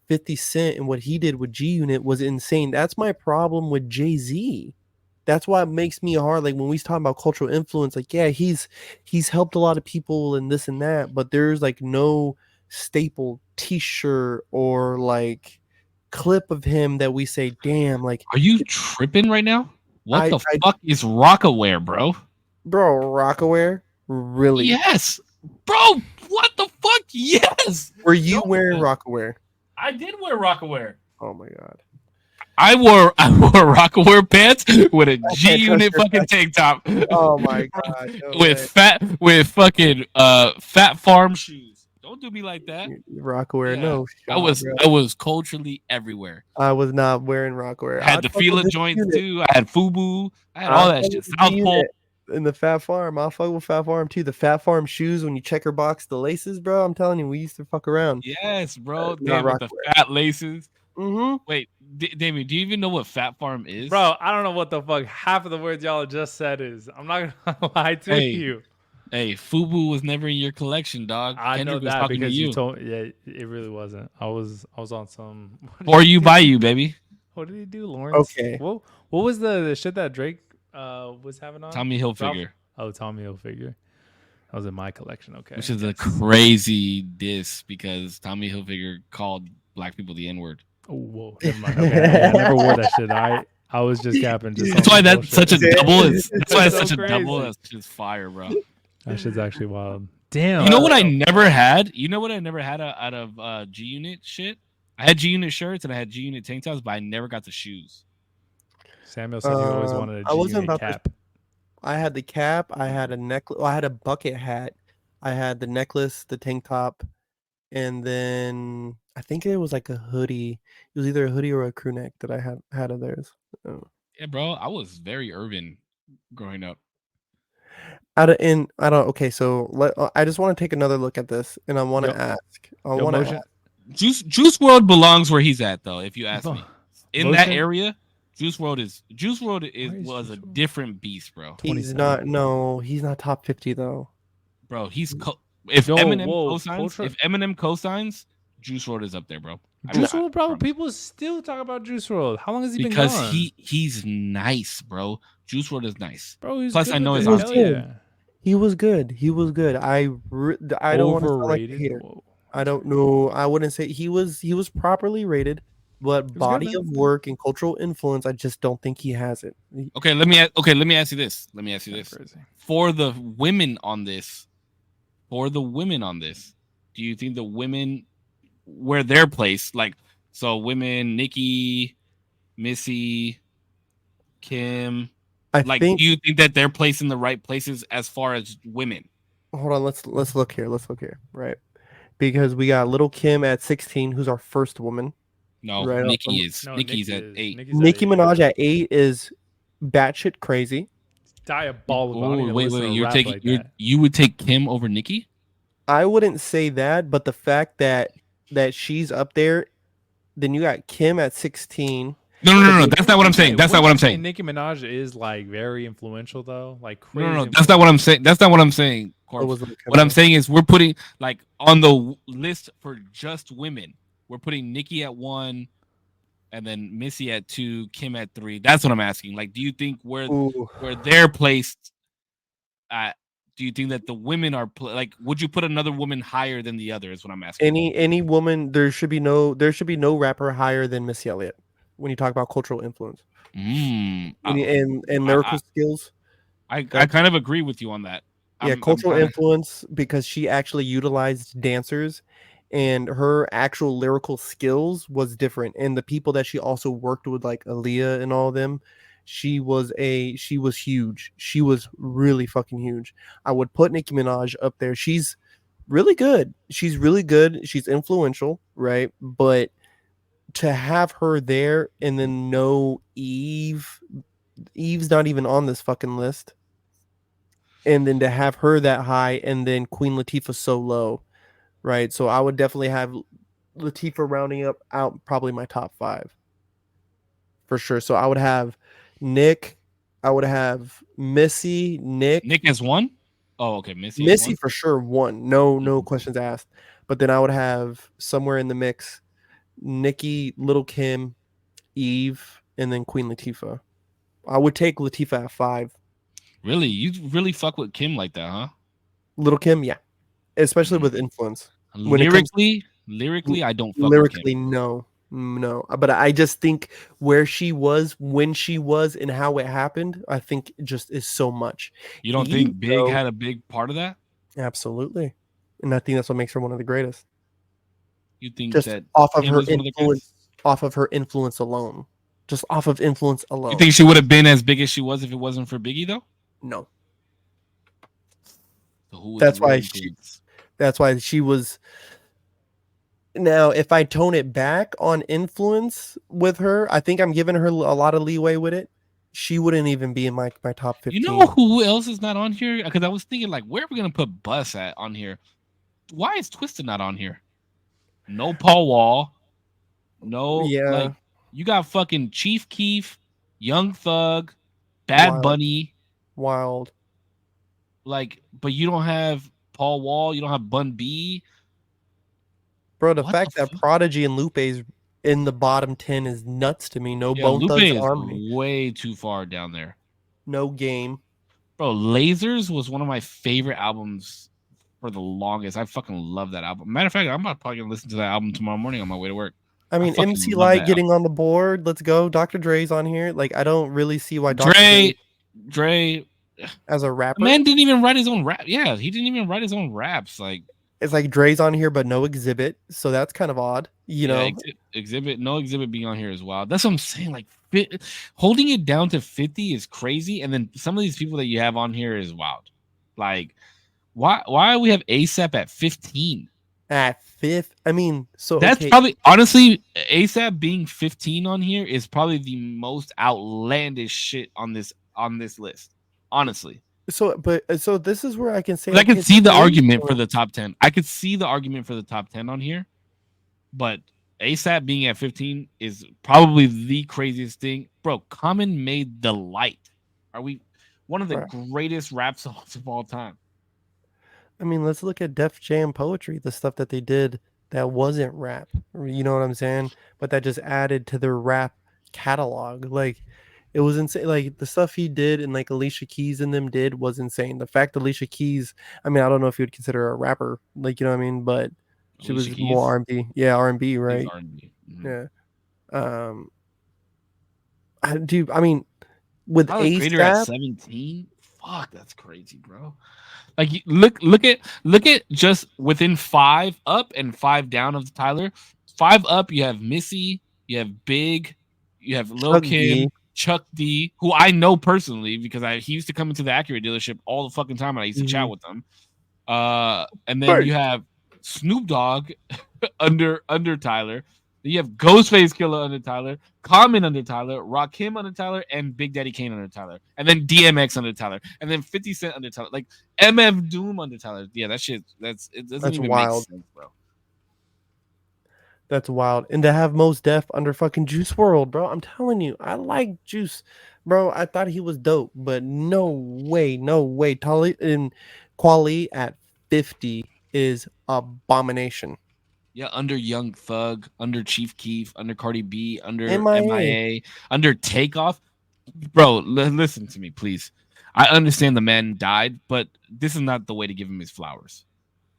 50 Cent and what he did with G Unit was insane. That's my problem with Jay-Z. That's why it makes me hard. Like, when we talk about cultural influence, like, yeah, he's helped a lot of people and this and that, but there's like no staple t-shirt or like clip of him that we say, damn, like, are you tripping right now? What the fuck is Rockaware, bro? Bro, Rockaware? Really? Yes. Bro, what the fuck? Yes. Were you wearing Rockaware? I did wear Rockaware. Oh my god. I wore Rockaware pants with a G Unit fucking tank top. Oh my god. No with fucking Fat Farm shoes. Don't do me like that. Rockaware, no. I was culturally everywhere. I was not wearing Rockaware. I had the Fila joints too. I had FUBU. I had all that shit. South Pole. In the Fat Farm, I'll fuck with Fat Farm too. The Fat Farm shoes, when you checker box the laces, bro, I'm telling you, we used to fuck around. Yes, bro. Damn, with the fat laces. Mm-hmm. Wait, Damien, do you even know what Fat Farm is? Bro, I don't know what the fuck half of the words y'all just said is. I'm not gonna lie to you. Hey, FUBU was never in your collection, dog. I Kendrick know that because you told me. Yeah, it really wasn't. I was on some. For you, by you, baby. What did he do, Lawrence? Okay. What was the shit that Drake was having on? Tommy Hilfiger. Oh, Tommy Hilfiger. That was in my collection. Okay. Which is a crazy diss because Tommy Hilfiger called black people the N-word. Oh, whoa. Never mind. Okay, I never wore that shit. I was just capping. That's why that's such a double. That's why it's such a double. That's just fire, bro. That shit's actually wild. Damn. You know what I never had? You know what I never had out of G Unit shit? I had G Unit shirts and I had G Unit tank tops, but I never got the shoes. Samuel said he always wanted a I wasn't G-Unit about cap. I had the cap. I had a necklace. I had a bucket hat. I had the necklace, the tank top, and then I think it was like a hoodie. It was either a hoodie or a crew neck that I had of theirs. Yeah, bro. I was very urban growing up. I don't. Okay, so I just want to take another look at this, and I want to ask. I want to. Juice World belongs where he's at, though. If you ask me, in that Motion? area, Juice World was a different beast, bro. He's not. No, he's not top 50 though. Bro, if Eminem cosigns, Juice World is up there, bro. Juice World, bro. People still talk about Juice World. How long has he been because gone? he's nice, bro. Juice World is nice, bro. He's Plus, good I know his hell yeah. He was good. He was good. I don't want to sound like a hater. I don't know. I wouldn't say he was properly rated, but body of work and cultural influence, I just don't think he has it. Okay, let me ask you this. For the women on this, do you think the women where they're placed, like so women, Nikki, Missy, Kim, do you think that they're placed in the right places as far as women? Hold on, let's look here. Right. Because we got little Kim at 16, who's our first woman. No, right Nikki's at 8. Nicki Minaj at 8 is batshit crazy. Diabolical. Oh, wait. You would take Kim over Nikki? I wouldn't say that, but the fact that she's up there, then you got Kim at 16. No. That's not what I'm saying. That's not what I'm saying. Nicki Minaj is like very influential though. Like crazy. No. That's not what I'm saying. What I'm saying is we're putting like on the list for just women. We're putting Nikki at 1, and then Missy at 2, Kim at 3. That's what I'm asking. Like, do you think where they're placed? Do you think that the women are would you put another woman higher than the other? Is what I'm asking. Any woman, there should be no rapper higher than Missy Elliott when you talk about cultural influence and lyrical skills. I kind of agree with you on that. Yeah, cultural influence, because she actually utilized dancers, and her actual lyrical skills was different. And the people that she also worked with, like Aaliyah and all of them, she was huge. She was really fucking huge. I would put Nicki Minaj up there. She's really good. She's influential, right? But to have her there and then no Eve's not even on this fucking list. And then to have her that high and then Queen Latifah so low, right? So I would definitely have Latifah rounding out probably my top 5 for sure. So I would have Nick, I would have Missy, Nick as 1. Oh, okay, Missy for sure 1. No questions asked. But then I would have somewhere in the mix Nikki, Little Kim, Eve, and then Queen Latifah. I would take Latifah at 5. Really? You really fuck with Kim like that, huh? Little Kim, yeah. Especially with influence. Lyrically, I don't fuck with Kim. No. But I just think where she was, when she was, and how it happened, I think just is so much. You don't think Big had a big part of that? Absolutely. And I think that's what makes her one of the greatest. You think just that off of her influence alone. Just off of influence alone. You think she would have been as big as she was if it wasn't for Biggie, though? No. So that's why she was. Now, if I tone it back on influence with her, I think I'm giving her a lot of leeway with it. She wouldn't even be in my top 15. You know who else is not on here? Because I was thinking, like, where are we gonna put Bus on here? Why is Twisted not on here? No Paul Wall. No, like you got fucking Chief Keef, Young Thug, Bad Bunny. Wild. Like, but you don't have Paul Wall, you don't have Bun B. Bro, the fact that Prodigy and Lupe is in the bottom 10 is nuts to me. No Bone Lupe Thugs is Army. Way too far down there. No Game. Bro, Lasers was one of my favorite albums for the longest. I fucking love that album. Matter of fact, I'm probably gonna listen to that album tomorrow morning on my way to work. I mean, MC Light getting on the board. Let's go. Dr. Dre's on here. Like, I don't really see why Dre as a rapper. The man didn't even write his own rap. Yeah, he didn't even write his own raps. Like it's like Dre's on here, but no Exhibit, so that's kind of odd. You know, Exhibit, no Exhibit being on here as well. That's what I'm saying. Like holding it down to 50 is crazy, and then some of these people that you have on here is wild. Like, why we have ASAP at 15? At 5th, I mean, so that's probably honestly ASAP being 15 on here is probably the most outlandish shit on this list. Honestly. So this is where I can say I can see the argument for the top 10. I could see the argument for the top 10 on here, but ASAP being at 15 is probably the craziest thing, bro. Common made The Light. Are we one of the greatest rap songs of all time? I mean, let's look at Def Jam Poetry, the stuff that they did that wasn't rap. You know what I'm saying? But that just added to their rap catalog. Like, it was insane. Like, the stuff he did and like Alicia Keys and them did was insane. The fact Alicia Keys, I mean, I don't know if you would consider her a rapper, like, you know what I mean? But she Alicia was Keys? More R&B. Yeah, R&B, right? R&B. Mm-hmm. Yeah. I mean, with ASAP at 17, fuck, that's crazy, bro. Like, look at just within 5 up and 5 down of Tyler. 5 up, you have Missy, you have Big, you have Lil Kim, Chuck D, who I know personally because he used to come into the Acura dealership all the fucking time, and I used to chat with them. And then you have Snoop Dogg under Tyler. Then you have Ghostface Killah under Tyler, Common under Tyler, Rakim under Tyler, and Big Daddy Kane under Tyler. And then DMX under Tyler. And then 50 Cent under Tyler. Like MF Doom under Tyler. Yeah, that shit, it doesn't even wild. Make sense, bro. That's wild. And to have Mos Def under fucking Juice WRLD, bro. I'm telling you, I like Juice. Bro, I thought he was dope, but no way. Talib and Kweli at 50 is abomination. Yeah, under Young Thug, under Chief Keef, under Cardi B, under MIA, under Takeoff. Bro, listen to me, please. I understand the man died, but this is not the way to give him his flowers.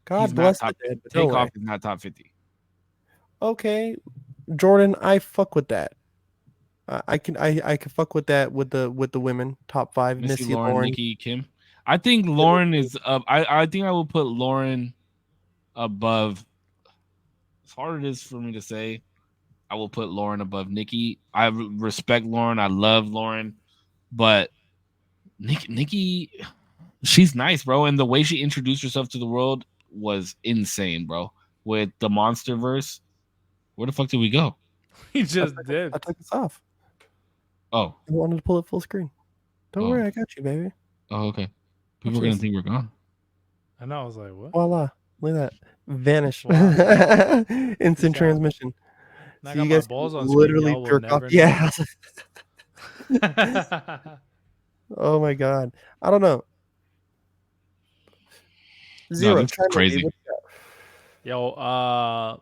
God bless him. Takeoff is not top 50. Okay, Jordan, I fuck with that. I can fuck with that with the women top 5. Missy, Lauren, Nicki, Kim. I think Lauren is up. I think I will put Lauren above. As hard it is for me to say, I will put Lauren above Nicki. I respect Lauren. I love Lauren, but Nicki, she's nice, bro. And the way she introduced herself to the world was insane, bro. With the Monster Verse, where the fuck did we go? We just did. I took this off. Oh, I wanted to pull it full screen. Don't worry, I got you, baby. Oh, okay. People are gonna think we're gone. I know. I was like, what? Voila! Look at that. Vanish. Instant transmission. So you guys balls on literally jerk off. Yeah. Oh my god. I don't know. Zero. No, that's crazy. Yo,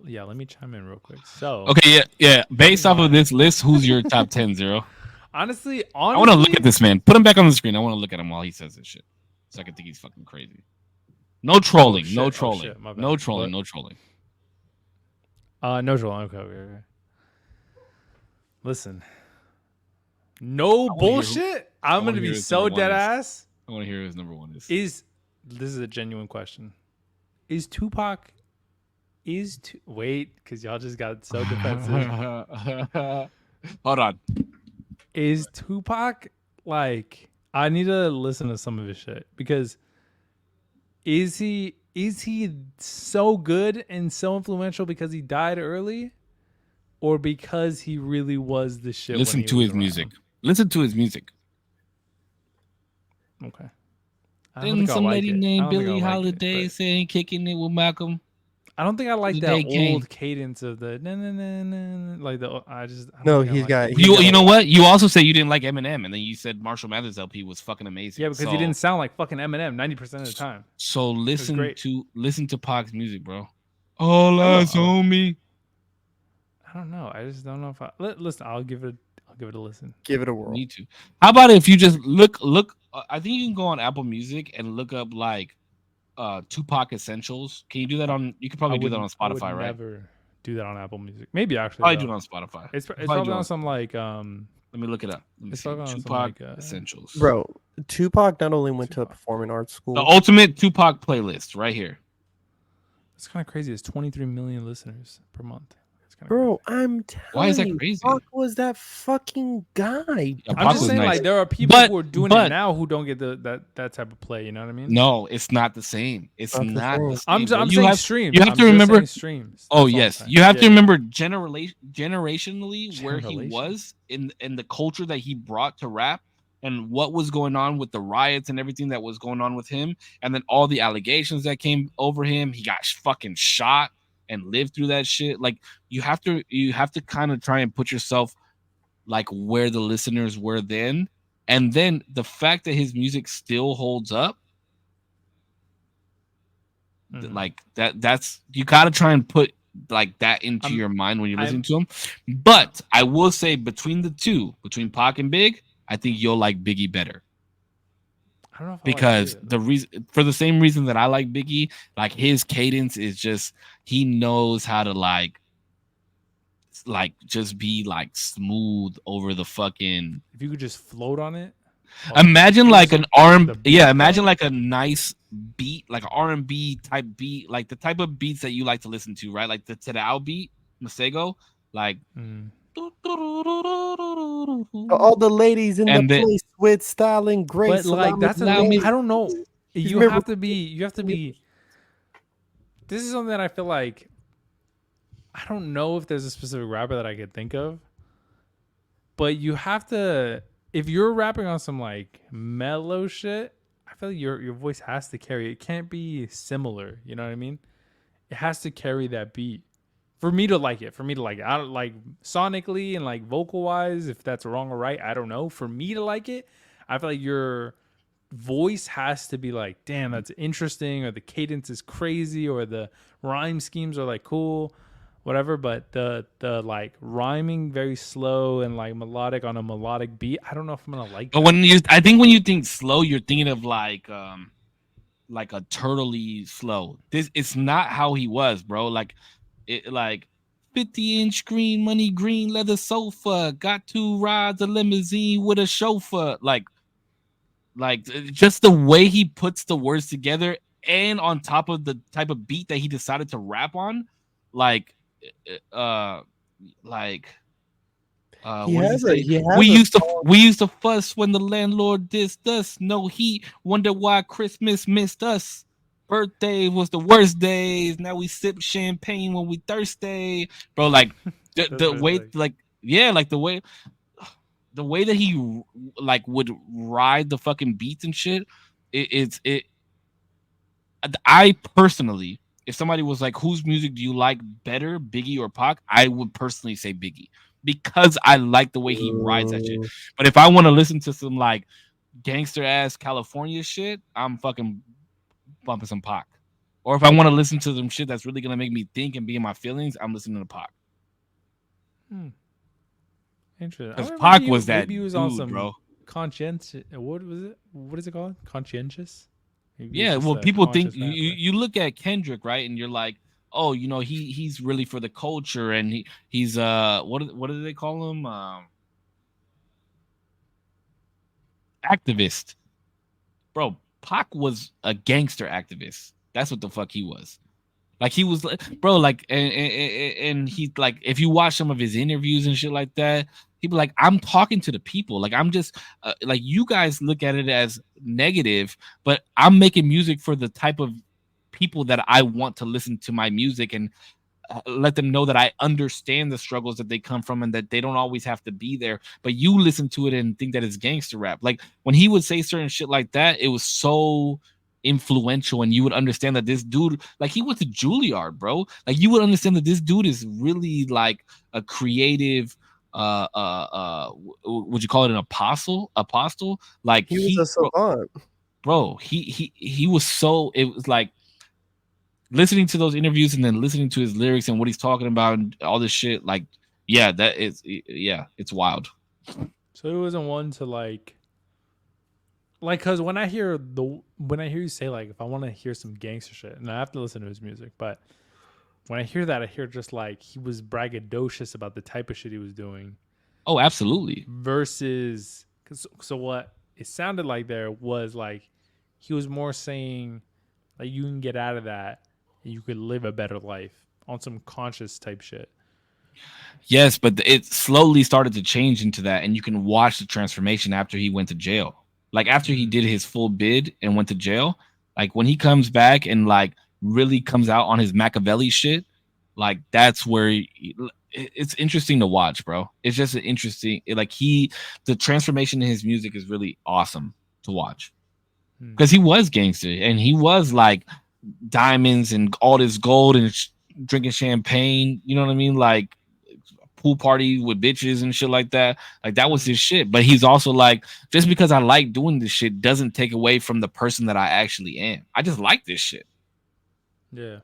yeah, let me chime in real quick. So okay, yeah. Based off of this list, who's your top 10, Zero? Honestly, I want to look at this man. Put him back on the screen. I want to look at him while he says this shit, so I can think he's fucking crazy. No trolling. No trolling. No trolling. No trolling. No trolling. Okay. Listen. No bullshit. I'm gonna be so dead ass. I want to hear who his number 1 is. This is a genuine question. Is Tupac? Wait, because y'all just got so defensive. Hold on. Is Tupac like? I need to listen to some of his shit because. Is he so good and so influential because he died early, or because he really was the shit? Listen to his music. Listen to his music. Okay. Didn't some lady named Billie Holiday saying kicking it with Malcolm? I don't think I like that old cadence of the like the. You know what? You also said you didn't like Eminem, and then you said Marshall Mathers LP was fucking amazing. Yeah, because he didn't sound like fucking Eminem 90% of the time. So listen to Pac's music, bro. All eyes on me. I don't know. I just don't know if I listen. I'll give it a listen. Give it a whirl. Need to. How about if you just look? I think you can go on Apple Music and look up like. Tupac Essentials. Can you do that on? You could probably do that on Spotify, right? Never do that on Apple Music. Maybe actually. Probably do it on Spotify. It's probably on some like. Let me look it up. Tupac Essentials, bro. Tupac not only went to a performing arts school. The ultimate Tupac playlist right here. It's kind of crazy. It's 23 million listeners per month. Bro, I'm telling you, why is that crazy? Pac was that fucking guy. Yeah, I'm just saying, nice. Like, there are people who are doing it now who don't get that type of play. You know what I mean? No, it's not the same. It's not the same. I'm saying streams. You have to remember streams. Oh yes, you have to remember generationally where he was in the culture that he brought to rap. And what was going on with the riots and everything that was going on with him, and then all the allegations that came over him. He got fucking shot and lived through that shit. Like you have to kind of try and put yourself like where the listeners were then, and then the fact that his music still holds up, like that's you got to try and put like that into your mind when you're listening to him. But I will say between the two, between Pac and Big, I think you'll like Biggie better. I don't know if because the reason, for the same reason that I like Biggie, like his cadence is just, he knows how to like just be like smooth over the fucking. If you could just float on it. Imagine like an imagine like a nice beat, like an R&B type beat, like the type of beats that you like to listen to, right? Like the Tadao beat, Masego, like. All the ladies in the place with style and grace. But like that's I don't know. You have to be. This is something that I feel like. I don't know if there's a specific rapper that I could think of. But you have to, if you're rapping on some like mellow shit, I feel like your voice has to carry. It can't be similar. You know what I mean? It has to carry that beat. For me to like it, I don't like sonically and like vocal wise, if that's wrong or right, I don't know. For me to like it, I feel like your voice has to be like, damn, that's interesting, or the cadence is crazy, or the rhyme schemes are like cool, whatever. But the like rhyming very slow and like melodic on a melodic beat, I don't know if I'm gonna like. But I think when you think slow, you're thinking of like a turtley slow. It's not how he was, bro. Like. It like 50-inch screen, money green leather sofa, got 2 rides, a limousine with a chauffeur. Like just the way he puts the words together, and on top of the type of beat that he decided to rap on, we used to fuss when the landlord dissed us. No heat, wonder why Christmas missed us. Birthday was the worst days. Now we sip champagne when we thirsty, bro. Like the way, like the way that he like would ride the fucking beats and shit. I personally, if somebody was like, "Whose music do you like better, Biggie or Pac?" I would personally say Biggie, because I like the way he rides that shit. But if I want to listen to some like gangster ass California shit, I'm fucking bumping some Pac. Or if I want to listen to some shit that's really gonna make me think and be in my feelings, I'm listening to Pac. Interesting. Because Pac was that dude, on some bro. Conscientious. What was it? What is it called? Conscientious. Yeah. Well, people think you look at Kendrick, right, and you're like, oh, you know, he's really for the culture, and he's what do they call him? Activist, bro. Pac was a gangster activist. That's what the fuck he was. Like he was, bro. Like and he like, if you watch some of his interviews and shit like that, he'd be like, I'm talking to the people. Like I'm just like, you guys look at it as negative, but I'm making music for the type of people that I want to listen to my music, and let them know that I understand the struggles that they come from, and that they don't always have to be there. But you listen to it and think that it's gangster rap. Like when he would say certain shit like that, it was so influential, and you would understand that this dude, like, he went to Juilliard, bro. Like you would understand that this dude is really like a creative would you call it an apostle? Like he was a savant, bro. He was so, it was like listening to those interviews and then listening to his lyrics and what he's talking about and all this shit. Like, yeah, it's wild. So it wasn't one to like, because when I hear you say, like, if I want to hear some gangster shit, and I have to listen to his music, but when I hear that, I hear just like he was braggadocious about the type of shit he was doing. Oh, absolutely. Versus, so what it sounded like there was like he was more saying like you can get out of that and you could live a better life on some conscious type shit. Yes, but it slowly started to change into that, and you can watch the transformation after he went to jail. Like after he did his full bid and went to jail, like when he comes back and like really comes out on his Machiavelli shit, like that's where it's interesting to watch, bro. It's just an interesting, like the transformation in his music is really awesome to watch because he was gangster and he was like diamonds and all this gold and drinking champagne. You know what I mean? Like pool party with bitches and shit like that. Like that was his shit. But he's also like, just because I like doing this shit doesn't take away from the person that I actually am. I just like this shit. Yeah.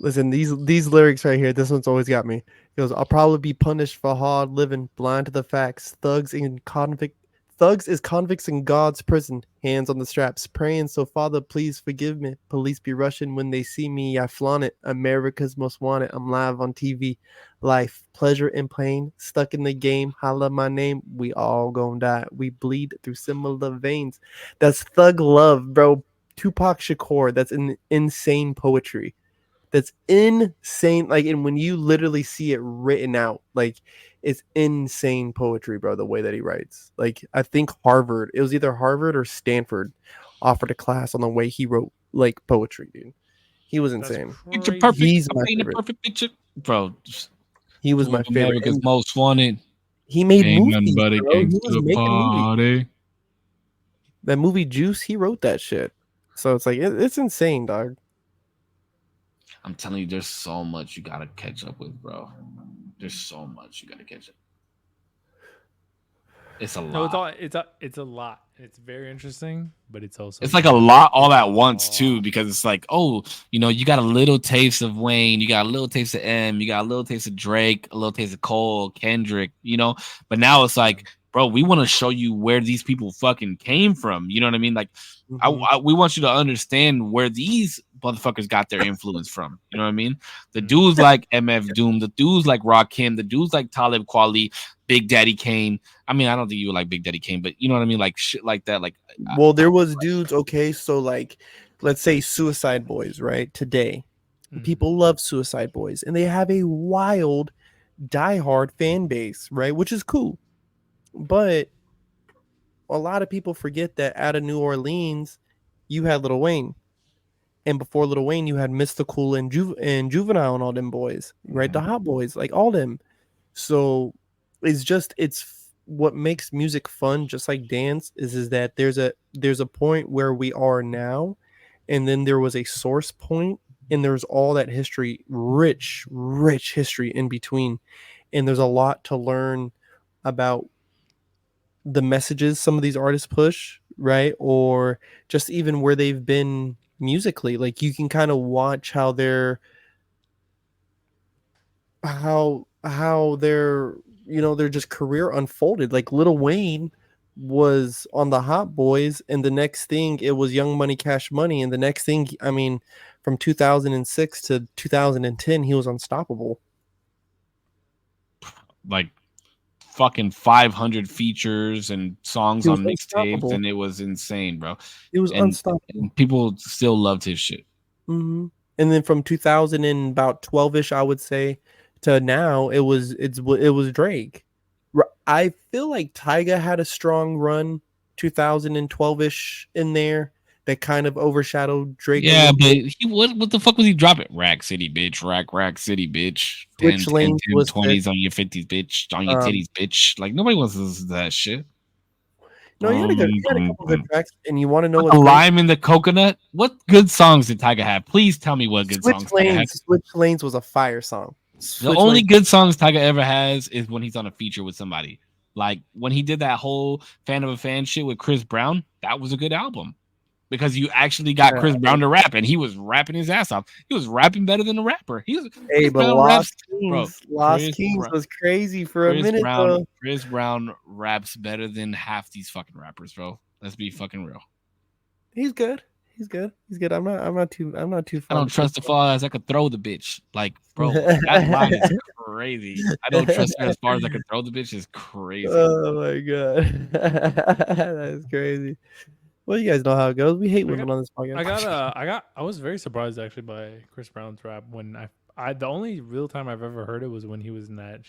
Listen, these lyrics right here, this one's always got me. He goes, I'll probably be punished for hard living, blind to the facts. Thugs is convicts in God's prison, hands on the straps, praying, so Father, please forgive me. Police be rushing when they see me, I flaunt it. America's most wanted, I'm live on TV. Life, pleasure and pain, stuck in the game, holla my name, we all gonna die. We bleed through similar veins. That's thug love, bro. Tupac Shakur, that's insane poetry. That's insane. Like, and when you literally see it written out, like, it's insane poetry, bro, the way that he writes. Like, I think it was either Harvard or Stanford offered a class on the way he wrote, like, poetry, dude. He was insane. He's my favorite. Perfect picture. Bro. He was my favorite. America's most wanted. He made movies, bro. He was making movies. That movie Juice, he wrote that shit. So it's like, it's insane, dog. I'm telling you, there's so much you gotta catch up with, bro. There's so much you gotta catch up. It's a lot. No, it's a lot. It's very interesting, but it's also like a lot all at once too, because it's like, oh, you got a little taste of Wayne, you got a little taste of M, you got a little taste of Drake, a little taste of Cole, Kendrick, but now it's like, bro, we want to show you where these people fucking came from. You know what I mean? Like, we want you to understand where these motherfuckers got their influence from. You know what I mean? The dudes like MF Doom, the dudes like Rakim, the dudes like Talib Kweli, Big Daddy Kane. I mean, I don't think you would like Big Daddy Kane, but you know what I mean? Like shit like that. Like, well, there was dudes. Okay, so like, let's say Suicide Boys, right? Today, people love Suicide Boys, and they have a wild, diehard fan base, right? Which is cool. But a lot of people forget that out of New Orleans, you had Lil Wayne. And before Lil Wayne, you had Mystical and Juvenile and all them boys, right? The Hot Boys, like all them. So it's what makes music fun, just like dance, is that there's a point where we are now, and then there was a source point, and there's all that history, rich history in between. And there's a lot to learn about the messages some of these artists push, right? Or just even where they've been musically. Like, you can kind of watch how their just career unfolded. Like Lil Wayne was on the Hot Boys, and the next thing it was Young Money Cash Money, and the next thing, I mean, from 2006 to 2010 he was unstoppable. Like fucking 500 features and songs on mixtapes, and it was insane, bro. It was unstoppable. And people still loved his shit. Mm-hmm. And then from 2000 and about 12ish, I would say, to now, it was Drake. I feel like Tyga had a strong run 2012ish in there that kind of overshadowed Drake. Yeah, but what the fuck was he dropping? Rack City, bitch. Rack City, bitch. 10 20s on your 50s, bitch. On your titties, bitch. Like, nobody wants to listen to that shit. No, he had a couple good tracks, and you want to know what Lime in the Coconut? What good songs did Tyga have? Please tell me what good songs Tyga had. Switch Lanes was a fire song. The only good songs Tyga ever has is when he's on a feature with somebody. Like, when he did that whole Fan of a Fan shit with Chris Brown, that was a good album. Because you actually got Chris Brown to rap, and he was rapping his ass off. He was rapping better than the rapper. Lost Kings was crazy for a minute, though. Chris Brown raps better than half these fucking rappers, bro. Let's be fucking real. He's good. I'm not too. I don't trust the fall as I could throw the bitch. Like, bro, that line is crazy. I don't trust her as far as I can throw the bitch. Is crazy. Oh my god, that's crazy. Well, you guys know how it goes. We hate women on this podcast. I was very surprised actually by Chris Brown's rap when I the only real time I've ever heard it was when he was in that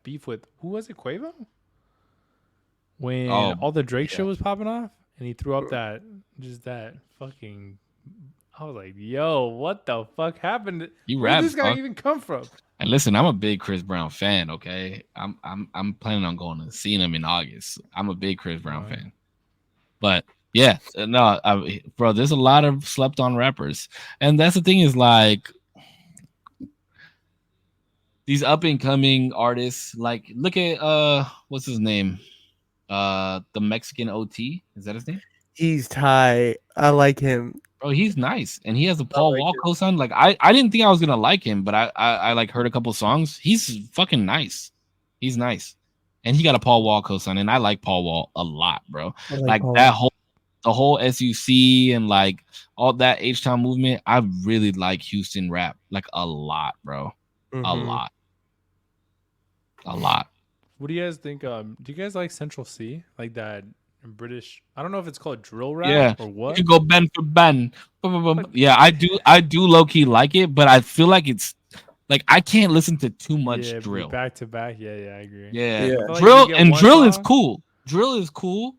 beef with who was it, Quavo? When all the Drake shit was popping off and he threw up that fucking. I was like, yo, what the fuck happened? Where did this guy even come from? And listen, I'm a big Chris Brown fan. Okay, I'm planning on going to see him in August. I'm a big Chris Brown fan. But yeah, no, bro, there's a lot of slept on rappers, and that's the thing is like these up and coming artists. Like, look at what's his name? The Mexican OT, is that his name? He's tight. I like him. Bro, he's nice, and he has a Paul Wall cosign. Like, I didn't think I was gonna like him, but I like heard a couple songs. He's fucking nice. He's nice, and he got a Paul Wall cosign, and I like Paul Wall a lot, bro. Like the whole SUC and like all that H-Town movement. I really like Houston rap, like a lot, bro. A lot. What do you guys think? Do you guys like Central C, like that? British, I don't know if it's called drill rap or what. You go bend for bend. Yeah, I do low key like it, but I feel like it's like I can't listen to too much drill back to back. Yeah, I agree. Yeah. Drill is cool. Drill is cool,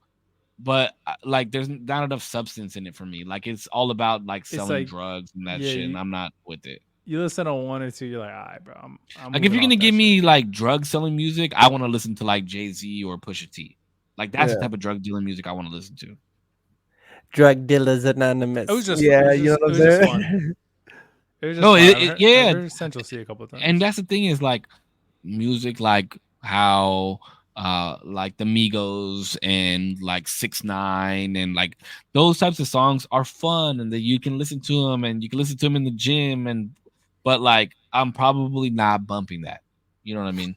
but like there's not enough substance in it for me. Like it's all about like selling drugs and that shit, and I'm not with it. You listen to one or two, you're like, all right, bro. I'm like if you're gonna give me like drug selling music, I want to listen to like Jay-Z or Pusha T. Like that's the type of drug dealing music I want to listen to. Drug Dealers Anonymous. It was just you know what I'm saying? It was just I heard Central C a couple of times. And that's the thing is like music, like how like the Migos and like 6ix9ine and like those types of songs are fun, and that you can listen to them, and you can listen to them in the gym, but like I'm probably not bumping that. You know what I mean?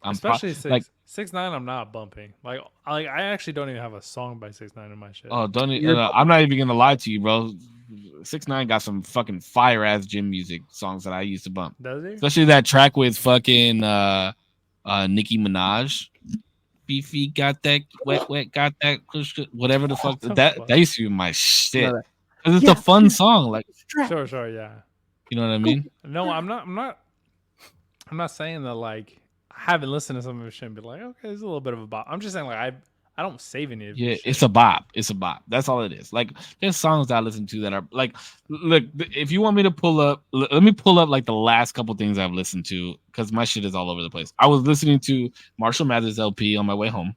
Especially 6ix9ine, I'm not bumping. Like I actually don't even have a song by 6ix9ine in my shit. Oh, I'm not even gonna lie to you, bro. 6ix9ine got some fucking fire ass gym music songs that I used to bump. Does he? Especially that track with fucking Nicki Minaj. Beefy got that wet, got that whatever the fuck. That used to be my shit. Cause it's a fun song. Like sure, yeah. You know what I mean? No, I'm not saying that like I haven't listened to some of his shit and be like, okay, there's a little bit of a bop. I'm just saying like I don't save any of it. It's a bop. It's a bop. That's all it is. Like there's songs that I listen to that are like, look, if you want me to pull up, let me pull up like the last couple things I've listened to, because my shit is all over the place. I was listening to Marshall Mathers LP on my way home.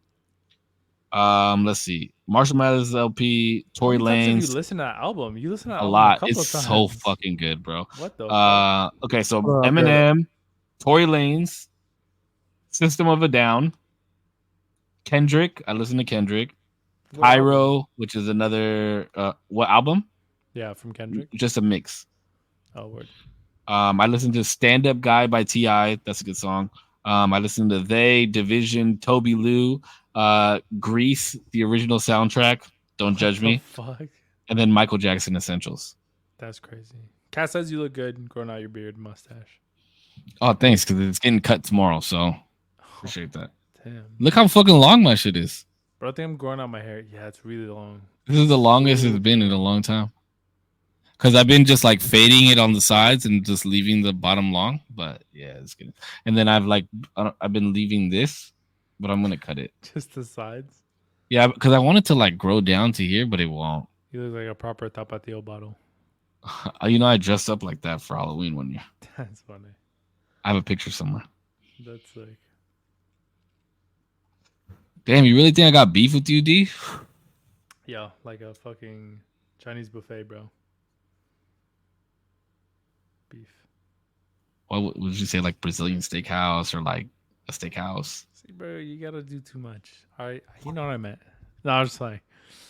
Let's see. Marshall Mathers LP, Tory Lanez. You listen to that album. You listen to that a lot. It's so fucking good, bro. What the fuck? Okay, so Eminem, Tory Lanez, System of a Down, Kendrick. I listen to Kendrick. Pyro, which is another what album? Yeah, from Kendrick. Just a mix. Oh, word. I listened to Stand Up Guy by T.I. That's a good song. I listened to They, Division, Toby Lou, Grease, the original soundtrack. Don't judge me. Fuck. And then Michael Jackson Essentials. That's crazy. Kat says you look good growing out your beard and mustache. Oh, thanks, because it's getting cut tomorrow, so appreciate that. Damn. Look how fucking long my shit is. Bro, I think I'm growing out my hair. Yeah, it's really long. This is the longest it's been in a long time. Because I've been just like fading it on the sides and just leaving the bottom long. But yeah, it's good. And then I've been leaving this, but I'm gonna cut it. Just the sides? Yeah, because I want it to like grow down to here, but it won't. You look like a proper Tapatio bottle. You know, I dressed up like that for Halloween one year. That's funny. I have a picture somewhere. That's like. Damn, you really think I got beef with you, D? Yeah, like a fucking Chinese buffet, bro. Beef. What would you say, like Brazilian steakhouse or like a steakhouse? See, bro, you gotta do too much. All right, you know what I meant. No, I was just like,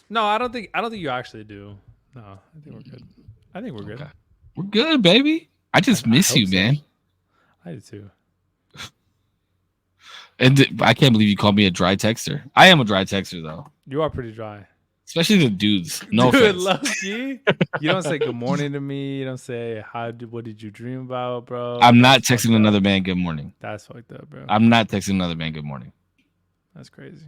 no, I don't think you actually do. No, I think we're good. I think we're good. Okay. We're good, baby. I just miss you, man. I do too. And I can't believe you called me a dry texter. I am a dry texter, though. You are pretty dry. Especially the dudes. No Dude, offense. low-key, you don't say good morning to me. You don't say what did you dream about, bro? I'm not texting another man good morning. That's fucked up, bro. I'm not texting another man good morning. That's crazy.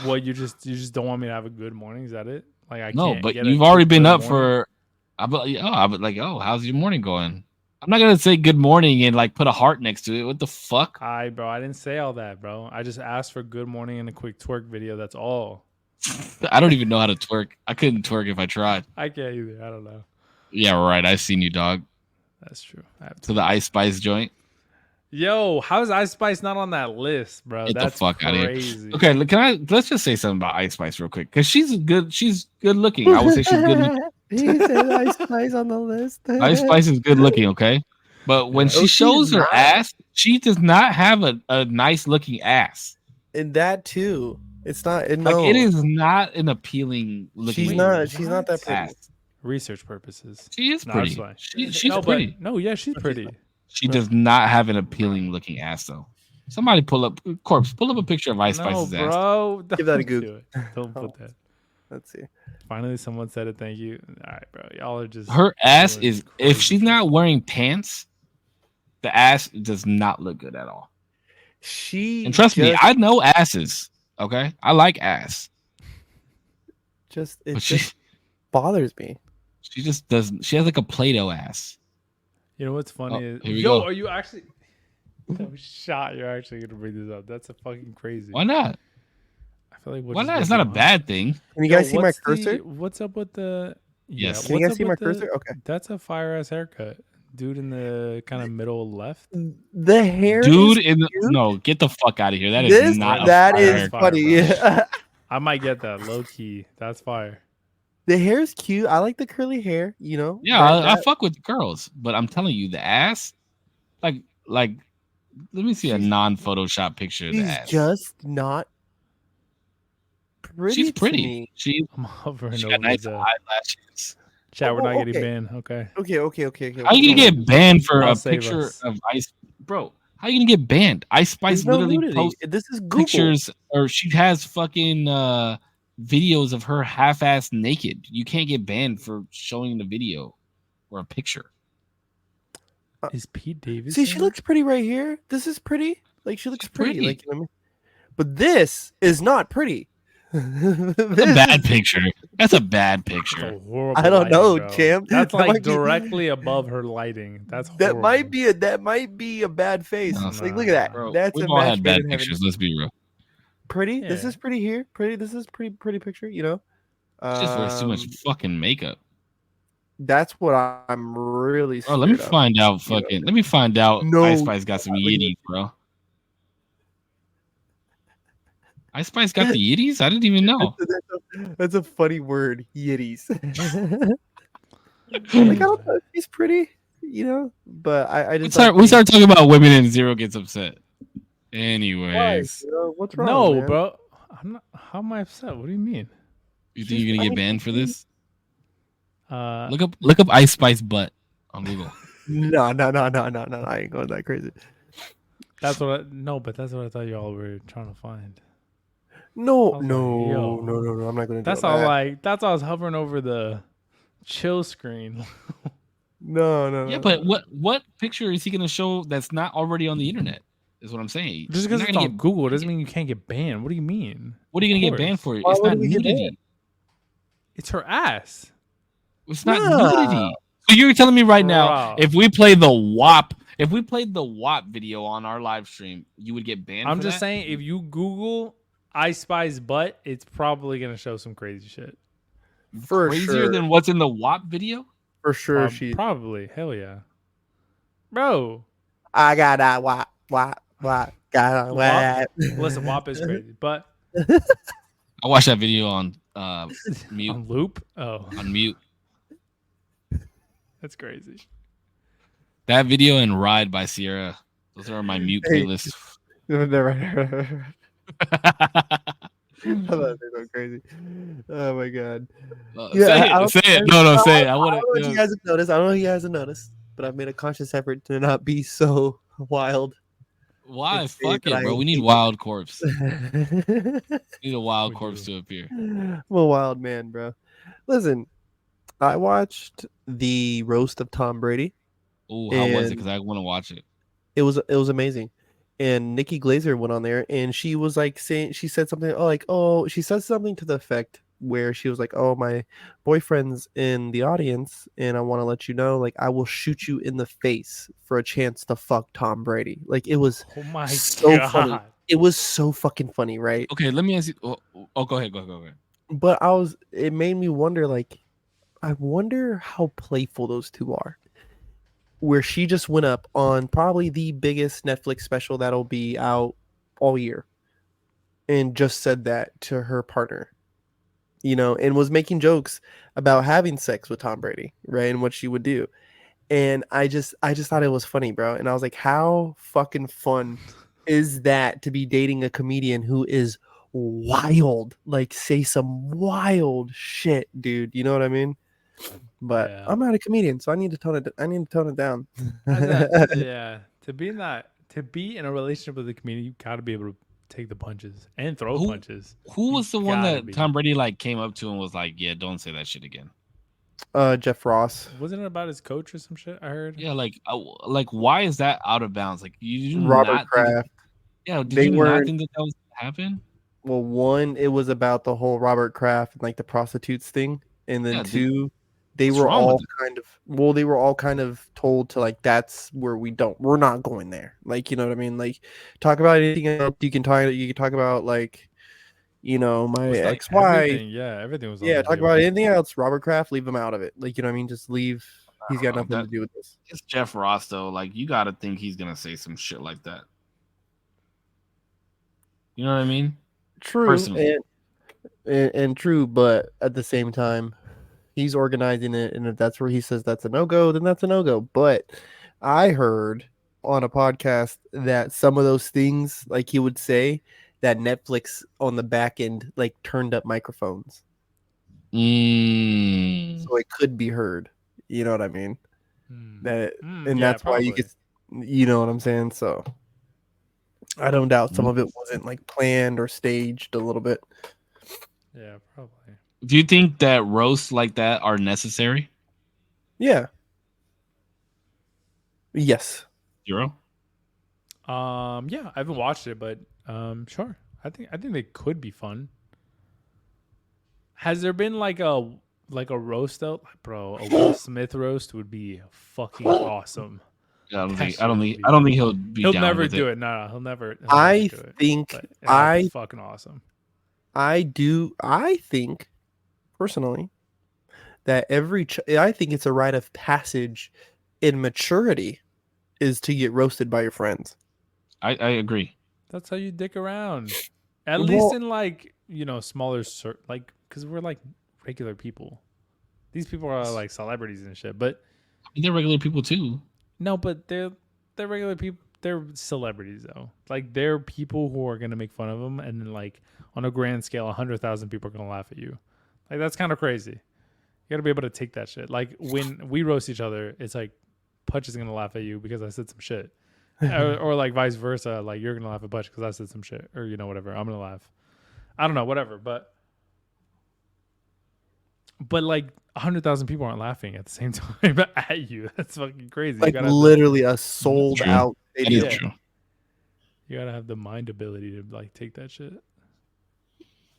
Well, you just don't want me to have a good morning? Is that it? Like I No, can't but get you've already been up for. I would like, oh, how's your morning going? I'm not gonna say good morning and like put a heart next to it. What the fuck? Bro, I didn't say all that, bro. I just asked for good morning and a quick twerk video. That's all. I don't even know how to twerk. I couldn't twerk if I tried. I can't either. I don't know. Yeah, right. I've seen you, dog. That's true. To the Ice Spice joint. Yo, how's Ice Spice not on that list, bro? Get That's the fuck out of crazy. here. Okay, let's just say something about Ice Spice real quick, because she's good looking. I would say she's good looking. He said Ice Spice on the list. Ice Spice is good looking, okay? But when she shows her ass, she does not have a nice looking ass. And that too. It's not It is not an appealing looking. She's not that pretty. Ass. Research purposes. She is pretty. She's pretty. Yeah, she's pretty. She does not have an appealing looking ass though. Somebody pull up a picture of Ice Spice's ass. Bro, give that a Google. Don't put that. Let's see. Finally, someone said it. Thank you. All right, bro. Y'all are just. Her ass is. If she's not wearing pants, the ass does not look good at all. And trust me, I know asses. Okay, I like ass. Just bothers me. She just doesn't. She has like a Play-Doh ass. You know what's funny is, go. Are you actually? I'm shot. You're actually gonna bring this up. That's a fucking crazy. Why not? I feel like why not? It's not a bad thing. Can you guys see my cursor? What's up with the? Yes. Can you guys see my cursor? Okay. That's a fire ass haircut, dude. In the kind of middle left. The hair. Dude in the no. Get the fuck out of here. That is not. That is funny. I might get that low key. That's fire. The hair is cute. I like the curly hair. You know. Yeah, I fuck with girls, but I'm telling you, the ass, like, let me see a non-Photoshop picture of the ass. She's just not pretty. She's pretty. I'm hovering she over got nice eyelashes. Chat, we're not getting banned. Okay. Okay. How you gonna get banned for a picture of Ice, bro? How you gonna get banned? Ice Spice literally posts this is Google. pictures, or she has fucking videos of her half-ass naked. You can't get banned for showing the video or a picture. Is Pete Davis? See, she looks pretty right here. This is pretty. Like she looks pretty. Like, you know, but this is not pretty. That's a bad picture. That's a bad picture. I don't know, champ. That's like directly above her lighting. That's horrible. That might be a bad face. Like, look at that. Bro, that's we've a all had bad pictures. Let's be real. Pretty. Yeah. This is pretty here. Pretty. This is pretty picture. You know. She just wears too much fucking makeup. That's what I'm really. Bro, let me find out. Fucking. Let me find out. No, Ice Spice got some yitties, bro. Ice Spice got the yitties? I didn't even know. That's a funny word, yitties. Like, I don't know if he's pretty, you know, but I just we start talking about women and Zero gets upset. Anyways, what's wrong? No, man? bro. I'm not. How am I upset? What do you mean? You think you're gonna get banned for this? Look up Ice Spice butt on Google. No. I ain't going that crazy. That's what but that's what I thought y'all were trying to find. No. I'm not gonna. That's all. That's all. I was hovering over the chill screen. No. Yeah, but what picture is he gonna show that's not already on the internet? Is what I'm saying. Just because it's on Google doesn't mean you can't get banned. What do you mean? What are you gonna get banned for? It's not nudity. It's her ass. It's not nudity. So you're telling me right now, if we play the WAP, video on our live stream, you would get banned? I'm just saying, if you Google Ice Spice butt, it's probably gonna show some crazy shit. For crazier than what's in the WAP video? For sure, probably. Hell yeah, bro. I got that WAP. Got WAP. Listen, WAP is crazy, but I watched that video on mute. On loop? Oh, on mute. That's crazy. That video and Ride by Sierra. Those are my mute playlists. Go crazy. Oh my god. Say it. No, say it. I want to. You guys have noticed. I don't know if you guys have noticed, but I've made a conscious effort to not be so wild. Why? and say Fuck that it, bro. I We need hate wild corpse. them. We need a wild We corpse do. to appear. I'm a wild man, bro. Listen, I watched the roast of Tom Brady, Oh, how was it? and Because I want to watch it. it was amazing. And Nikki Glazer went on there, and she was like saying, she said something, she said something to the effect where she was like, "Oh, my boyfriend's in the audience, and I want to let you know, like, I will shoot you in the face for a chance to fuck Tom Brady." Like, it was Oh my so funny. god. It was so fucking funny, right? Okay, let me ask you. Go ahead. Go ahead. But it made me wonder, like, I wonder how playful those two are. Where she just went up on probably the biggest Netflix special that'll be out all year and just said that to her partner, and was making jokes about having sex with Tom Brady, right? And what she would do. And I just thought it was funny, bro. And I was like, how fucking fun is that to be dating a comedian who is wild, like say some wild shit, dude. You know what I mean? But Yeah. I'm not a comedian, so I need to tone it down. Yeah. To be in a relationship with a comedian, you gotta be able to take the punches and throw Who punches. who You was the one gotta that be. Tom Brady like came up to and was like, "Yeah, don't say that shit again." Jeff Ross, Wasn't it about his coach or some shit? I heard. Yeah, like why is that out of bounds? Like, you do Robert not think? Kraft. Yeah, did They you not weren't think that was gonna happen? well. One, it was about the whole Robert Kraft and like the prostitutes thing, and then Yeah, dude, two, they what's were wrong with all it? they were all kind of told to like that's where we're not going there. Like, you know what I mean? Like, talk about anything else. You can talk about like my What's like ex-wife. Everything was on Yeah, the talk table. about anything else. Robert Kraft, leave him out of it. Like, you know what I mean? Just leave. He's got nothing that? to do with this. It's Jeff Ross though. Like, you got to think he's gonna say some shit like that. You know what I mean? True, Personally, and true, but at the same time, he's organizing it, and if that's where he says that's a no-go, then that's a no-go. But I heard on a podcast that some of those things, like he would say, that Netflix on the back end like turned up microphones, so it could be heard. You know what I mean? That, and Yeah, that's why you probably. get, you know what I'm saying? So I don't doubt some of it wasn't like planned or staged a little bit. Yeah, probably. do you think that roasts like that are necessary? Yeah. Yes. Zero. Yeah, I haven't watched it, but sure. I think they could be fun. Has there been like a roast though? Bro, a Will Smith roast would be fucking awesome. Yeah, That I don't shit think would I don't think he'll be He'll down never with do it. it. No, he'll never I do it. think But that'd be fucking awesome. I think personally that I think it's a rite of passage in maturity is to get roasted by your friends. I agree. That's how you dick around. At Well- least in like, smaller like cuz we're like regular people. These people are like celebrities and shit, but I mean, they're regular people too. no, but they're regular people. They're celebrities though. Like they're people who are gonna make fun of them, and then like on a grand scale, 100,000 people are gonna laugh at you. Like that's kind of crazy. You gotta be able to take that shit. Like when we roast each other, it's like Putch is gonna laugh at you because I said some shit, or like vice versa. Like you're gonna laugh at Putch because I said some shit, or whatever. I'm gonna laugh. I don't know, whatever. But like 100,000 people aren't laughing at the same time at you. That's fucking crazy. Like literally a sold out stadium. stadium. True. You gotta have the mind ability to like take that shit.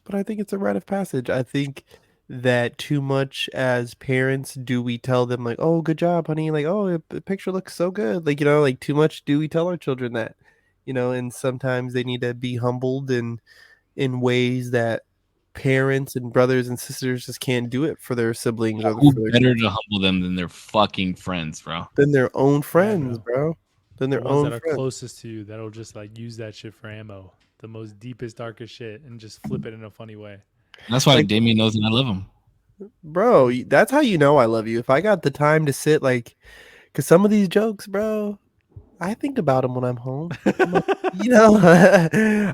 But I think it's a rite of passage. I think that too much as parents do we tell them like, "Oh, good job, honey." Like, "Oh, the picture looks so good." Like, like too much do we tell our children that? And sometimes they need to be humbled in ways that parents and brothers and sisters just can't do it for their siblings or Who for their better to humble them than their fucking friends, bro? than their own friends, bro. Than The their ones own that are friends. closest to you that'll just like use that shit for ammo. The most deepest, darkest shit and just flip it in a funny way. And that's why Like- Damien knows that I love him. Bro, that's how you know I love you. If I got the time to sit like, because some of these jokes, bro, I think about them when I'm home. I'm like,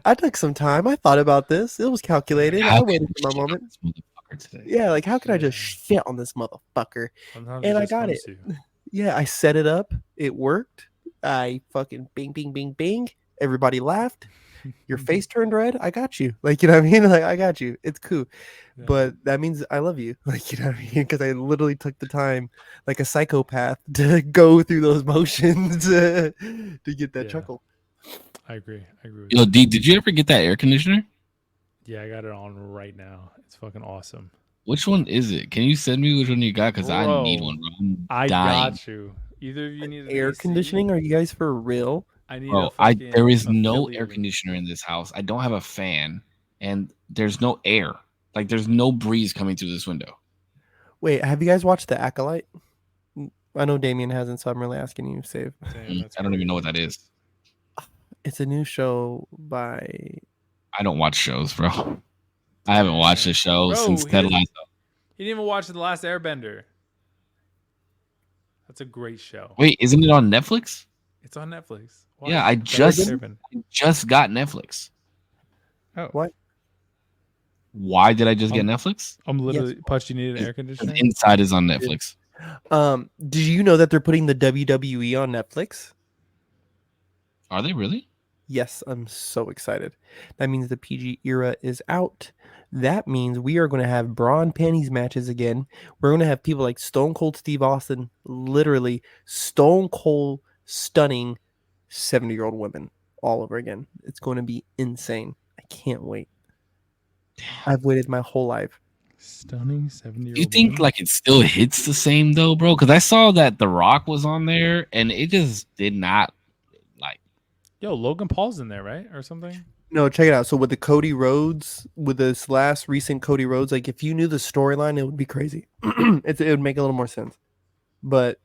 I took some time. I thought about this. It was calculated. I waited for my moment. This motherfucker today. Yeah, like how could I just shit on this motherfucker? Sometimes And I just got comes it. to you. Yeah, I set it up. It worked. I fucking bing, bing, bing, bing. Everybody laughed. Your face turned red. I got you. Like, you know what I mean? Like, I got you. It's cool. Yeah. But that means I love you. Like, you know what I mean? Because I literally took the time, like a psychopath, to go through those motions to get that chuckle. I agree. With Yo, D, did you ever get that air conditioner? Yeah, I got it on right now. It's fucking awesome. Which one is it? Can you send me which one you got? Because I need one, bro. I'm dying. Got you. Either of you need an air AC? conditioning? Are you guys for real? I need Bro, there is no air conditioner in this house. I don't have a fan, and there's no air. Like, there's no breeze coming through this window. Wait, have you guys watched The Acolyte? I know Damien hasn't, so I'm really asking you, Save. I don't even know what that is. It's a new show by... I don't watch shows, bro. I haven't watched a show since Ted Lasso. He didn't even watch The Last Airbender. That's a great show. Wait, isn't it on Netflix? It's on Netflix. Why? Yeah, I just got Netflix. Oh, what? Why did I just get Netflix? I'm literally Putch. You need an air conditioner. Inside is on Netflix. Do you know that they're putting the WWE on Netflix? Are they really? Yes, I'm so excited. That means the PG era is out. That means we are going to have bra and panties matches again. We're going to have people like Stone Cold Steve Austin, literally Stone Cold stunning 70-year-old women all over again. It's going to be insane. I can't wait. I've waited my whole life. Stunning 70-year-old. You think women? Like it still hits the same though, bro? Because I saw that The Rock was on there, and it just did not like. Yo, Logan Paul's in there, right, or something? No, check it out. So with the Cody Rhodes, with this last recent Cody Rhodes, like if you knew the storyline, it would be crazy. It would make a little more sense. But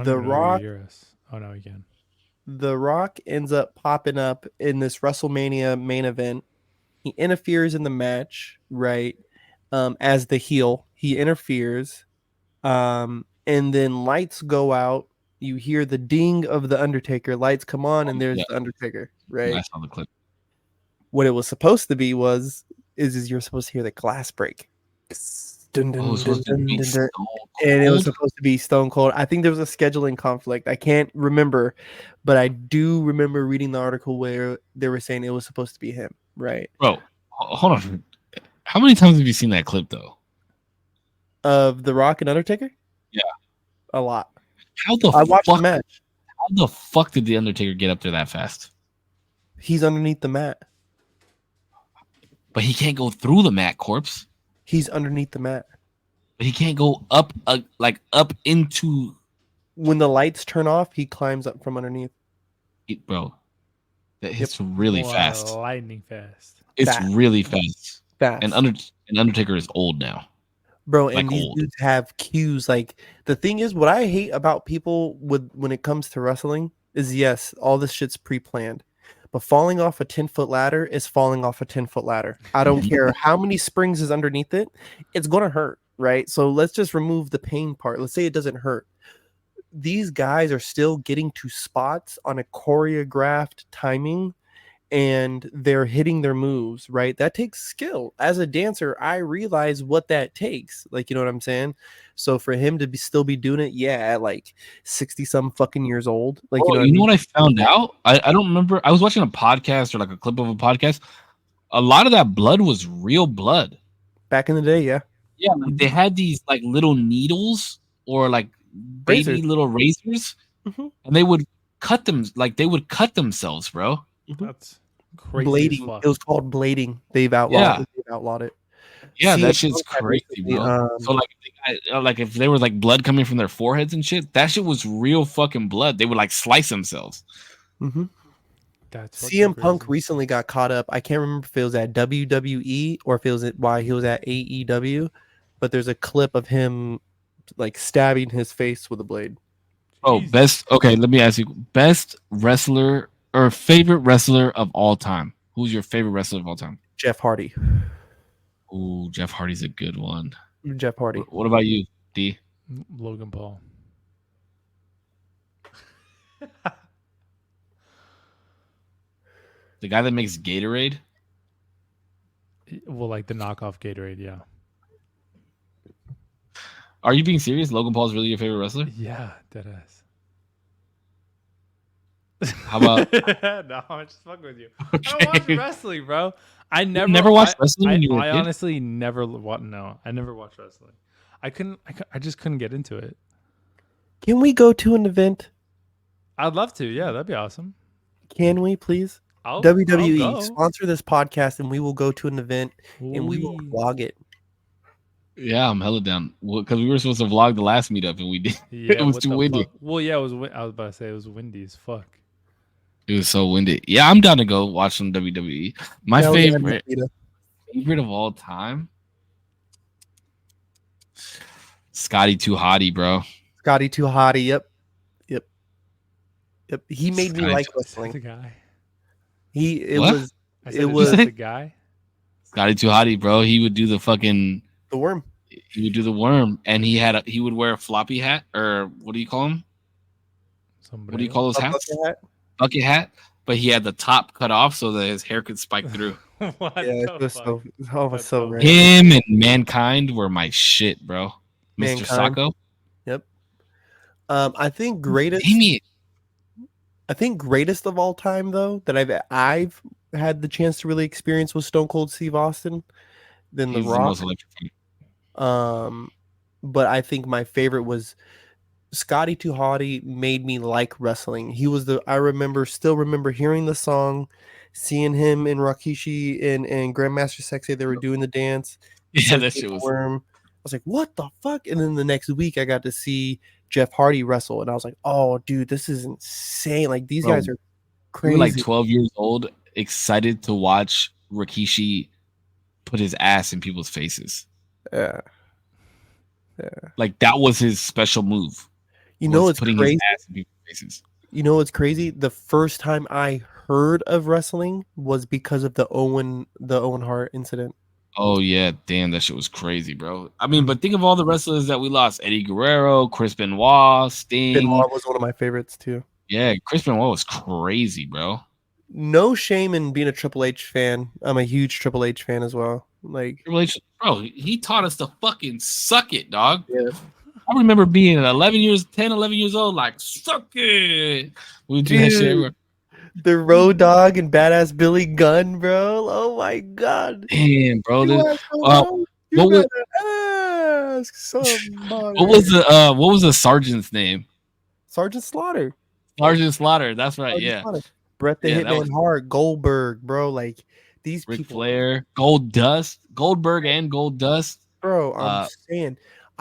The Rock. Oh no, you can. The Rock ends up popping up in this WrestleMania main event. He interferes in the match, right? As the heel, he interferes, and then lights go out. You hear the ding of the Undertaker. Lights come on, and there's the Undertaker, right? I saw the clip. What it was supposed to be is you're supposed to hear the glass break. Dun, dun, dun, dun, dun, dun, and it was supposed to be Stone Cold. I think there was a scheduling conflict. I can't remember, but I do remember reading the article where they were saying it was supposed to be him, right? Bro, hold on. How many times have you seen that clip though? Of The Rock and Undertaker? Yeah, a lot. I watched the match. How the fuck did the Undertaker get up there that fast? He's underneath the mat. But he can't go through the mat, Corpse. He's underneath the mat. But he can't go up, up into. When the lights turn off, he climbs up from underneath. Bro, it's really fast. Lightning fast. It's really fast. Fast. And Undertaker is old now. Bro, and these dudes have cues. Like, the thing is, what I hate about people when it comes to wrestling is, yes, all this shit's pre-planned. But falling off a 10-foot ladder is falling off a 10-foot ladder. I don't care how many springs is underneath it. It's going to hurt, right? So let's just remove the pain part. Let's say it doesn't hurt. These guys are still getting to spots on a choreographed timing, and they're hitting their moves, right? That takes skill. As a dancer, I realize what that takes. Like, you know what I'm saying? So for him to still be doing it, at like 60-some fucking years old. Like, you know what I found out? I don't remember. I was watching a podcast or like a clip of a podcast. A lot of that blood was real blood. Back in the day, yeah. Yeah, like they had these like little needles or like baby little razors, and they would cut them. Like they would cut themselves, bro. That's crazy. Blading. It was called blading. They've outlawed it. They've outlawed it. Yeah, that shit's crazy, bro. So like if they were like blood coming from their foreheads and shit, that shit was real fucking blood. They would like slice themselves. Mm-hmm. That's CM Punk recently got caught up. I can't remember if it was at WWE or if it was why he was at AEW, but there's a clip of him like stabbing his face with a blade. Oh, let me ask you, best wrestler or favorite wrestler of all time. Who's your favorite wrestler of all time? Jeff Hardy. Ooh, Jeff Hardy's a good one. Jeff Hardy. What about you, D? Logan Paul. The guy that makes Gatorade? Well, like the knockoff Gatorade, yeah. Are you being serious? Logan Paul's really your favorite wrestler? Yeah, deadass. How about? No, I'm just fucking with you. Okay. I don't watch wrestling, bro. I never watched wrestling when you were a I kid? honestly never watched. No, I never watched wrestling. I just couldn't get into it. Can we go to an event? I'd love to. Yeah, that'd be awesome. Can we please? I'll WWE go. sponsor this podcast, and we will go to an event and we will vlog it. Yeah, I'm hella down because we were supposed to vlog the last meetup and we did. Yeah, it was too windy. Fuck? Well, yeah, it was. I was about to say it was windy as fuck. It was so windy. Yeah, I'm down to go watch some WWE. My favorite of all time, Scotty Too Hottie, bro. Scotty Too Hottie. Yep. He made me like wrestling. The guy. It what? was. It was the guy. Scotty Too Hottie, bro. He would do the worm. He would do the worm, and he would wear a floppy hat, or what do you call him? What do you call those hats? Bucket hat. But he had the top cut off so that his hair could spike through. What it was so random. Him and Mankind were my shit, bro. Mr. Sacco. Yep. I think greatest of all time though that I've had the chance to really experience was Stone Cold Steve Austin. Then The Rock. But I think my favorite was Scotty Too Hottie. Made me like wrestling. He was still remember hearing the song, seeing him in Rikishi and Grandmaster Sexay. They were doing the dance. Yeah, that shit was worm. I was like, what the fuck? And then the next week I got to see Jeff Hardy wrestle, and I was like, oh, dude, this is insane. Like, these guys are crazy. We were like 12 years old, excited to watch Rikishi put his ass in people's faces. Yeah. Like, that was his special move. You know what's putting crazy? His ass in people's faces. You know what's crazy? The first time I heard of wrestling was because of the Owen Hart incident. Oh yeah, damn, that shit was crazy, bro. I mean, but think of all the wrestlers that we lost: Eddie Guerrero, Chris Benoit, Sting. Benoit was one of my favorites too. Yeah, Chris Benoit was crazy, bro. No shame in being a Triple H fan. I'm a huge Triple H fan as well. Like Triple H, bro, he taught us to fucking suck it, dog. Yeah. I remember being 11 years old, like, suck it. We do that shit. The Road Dogg and Badass Billy Gunn, bro. Oh my god. Damn, bro. You gotta ask somebody. What was the sergeant's name? Sergeant Slaughter. Sergeant Slaughter. That's right. Sergeant yeah. Slaughter. Bret the Hitman Hart, Goldberg, bro. Like these Ric people. Flair, Goldberg and Goldust. Bro, I'm saying,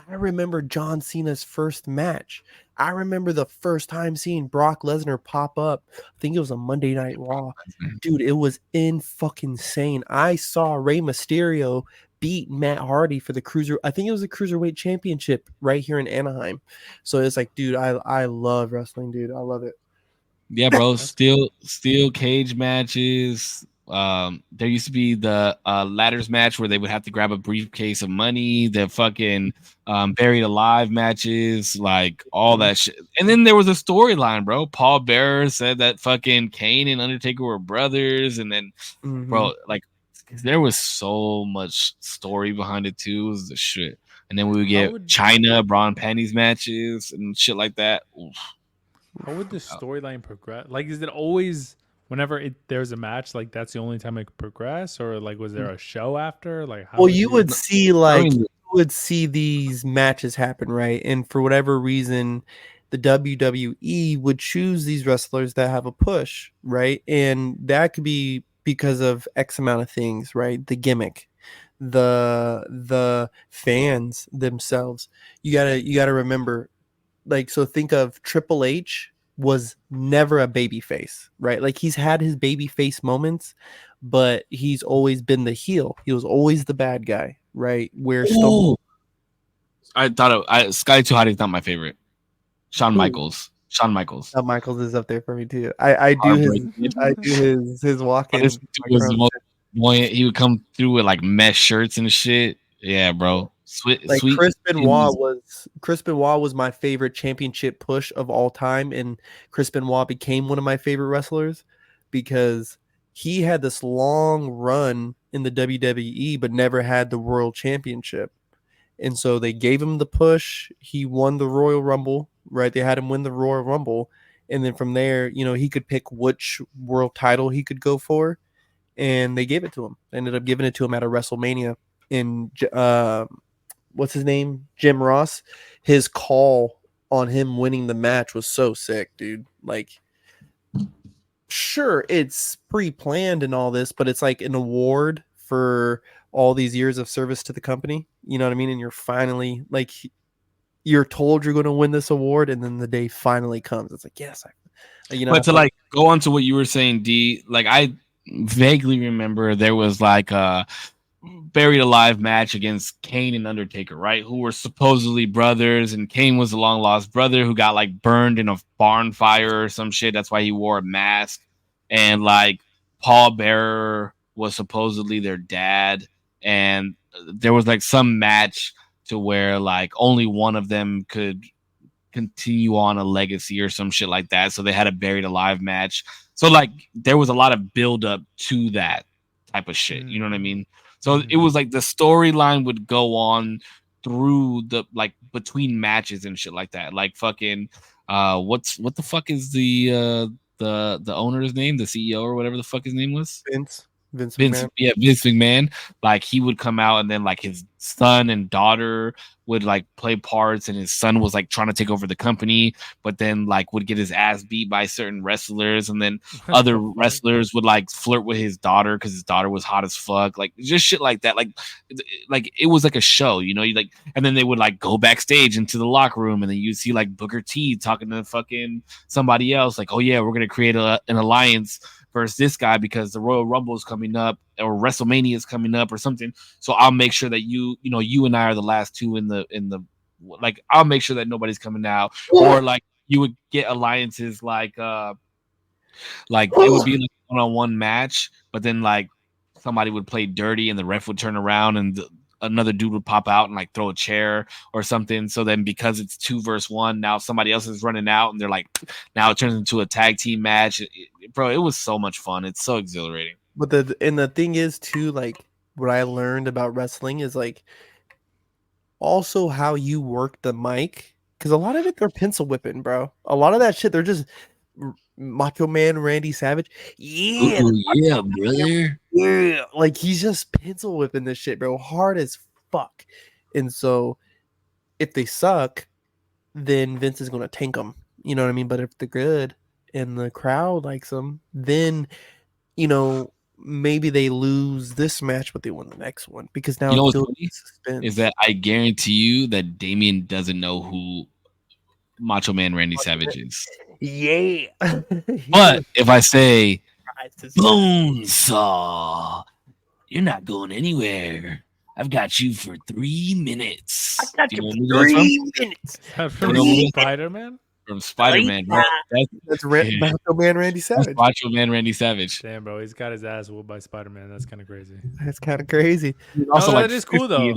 I remember John Cena's first match. I remember the first time seeing Brock Lesnar pop up. I think it was a Monday Night Raw. Dude, it was insane. I saw Rey Mysterio beat Matt Hardy for the Cruiserweight Championship right here in Anaheim. So it's like, dude, I love wrestling, dude. I love it. Yeah, bro. Steel cage matches. There used to be the ladders match where they would have to grab a briefcase of money. The fucking buried alive matches, like all that shit. And then there was a storyline, bro. Paul Bearer said that fucking Kane and Undertaker were brothers, and then, bro, like there was so much story behind it too. It was the shit. And then we would get China bra and panties matches and shit like that. Oof. How would the storyline progress? Like, is it always whenever there's a match, like that's the only time it could progress, or like was there a show after? Like, how you would see these matches happen, right? And for whatever reason, the WWE would choose these wrestlers that have a push, right? And that could be because of X amount of things, right? The gimmick, the fans themselves. You gotta remember, like, so think of Triple H was never a baby face, right? Like he's had his baby face moments, but he's always been the heel. He was always the bad guy, right? Where I thought Sky Too Hot is not my favorite. Shawn Michaels. Shawn Michaels is up there for me too. I do his walk in. He would come through with like mesh shirts and shit. Yeah, bro. Chris Benoit was my favorite championship push of all time, and Chris Benoit became one of my favorite wrestlers because he had this long run in the WWE but never had the World Championship. And so they gave him the push. He won the Royal Rumble, right? They had him win the Royal Rumble, and then from there, he could pick which world title he could go for, and they gave it to him. They ended up giving it to him at a WrestleMania. And what's his name? Jim Ross. His call on him winning the match was so sick, dude. Like, sure, it's pre-planned and all this, but it's like an award for all these years of service to the company. You know what I mean? And you're finally like, you're told you're going to win this award, and then the day finally comes. It's like, yes, But to like go on to what you were saying, D, like I vaguely remember there was like a buried alive match against Kane and Undertaker, right? Who were supposedly brothers, and Kane was a long lost brother who got like burned in a barn fire or some shit. That's why he wore a mask. And like Paul Bearer was supposedly their dad, and there was like some match to where like only one of them could continue on a legacy or some shit like that. So they had a buried alive match. So like there was a lot of build up to that type of shit. You know what I mean? So it was like the storyline would go on through the like between matches and shit like that. Like fucking what the fuck is the owner's name, the CEO or whatever the fuck his name was? Vince McMahon. Yeah, Vince McMahon. Like he would come out, and then like his son and daughter would like play parts, and his son was like trying to take over the company, but then like would get his ass beat by certain wrestlers, and then other wrestlers would like flirt with his daughter because his daughter was hot as fuck, like just shit like that. Like it was like a show, you like, and then they would like go backstage into the locker room, and then you see like Booker T talking to fucking somebody else, like, oh yeah, we're gonna create an alliance versus this guy because the Royal Rumble is coming up or WrestleMania is coming up or something. So I'll make sure that you and I are the last two in the like, I'll make sure that nobody's coming out. Or like you would get alliances like it would be like a one-on-one match, but then like somebody would play dirty and the ref would turn around and another dude would pop out and like throw a chair or something. So then because it's 2 versus 1, now somebody else is running out and they're like, now it turns into a tag team match. Bro, it was so much fun. It's so exhilarating. But the thing is too, like what I learned about wrestling is like also how you work the mic, because a lot of it they're pencil whipping, bro. A lot of that shit they're just Macho Man Randy Savage. Yeah, ooh, yeah, brother. Yeah, like he's just pencil whipping this shit, bro, hard as fuck. And so if they suck, then Vince is gonna tank them. You know what I mean? But if they're good and the crowd likes them, then maybe they lose this match, but they win the next one, because now what's funny is that I guarantee you that Damien doesn't know who Macho Man Randy Savage is. Yeah. But if I say Bonesaw, you're not going anywhere. I've got you for 3 minutes. I got you for 3 minutes. From Spider-Man? From Spider-Man, bro. That's Macho Man Randy Savage. That's Macho Man Randy Savage. Damn, bro, he's got his ass whooped by Spider-Man. That's kind of crazy. That's kind of crazy. Also, that is cool though.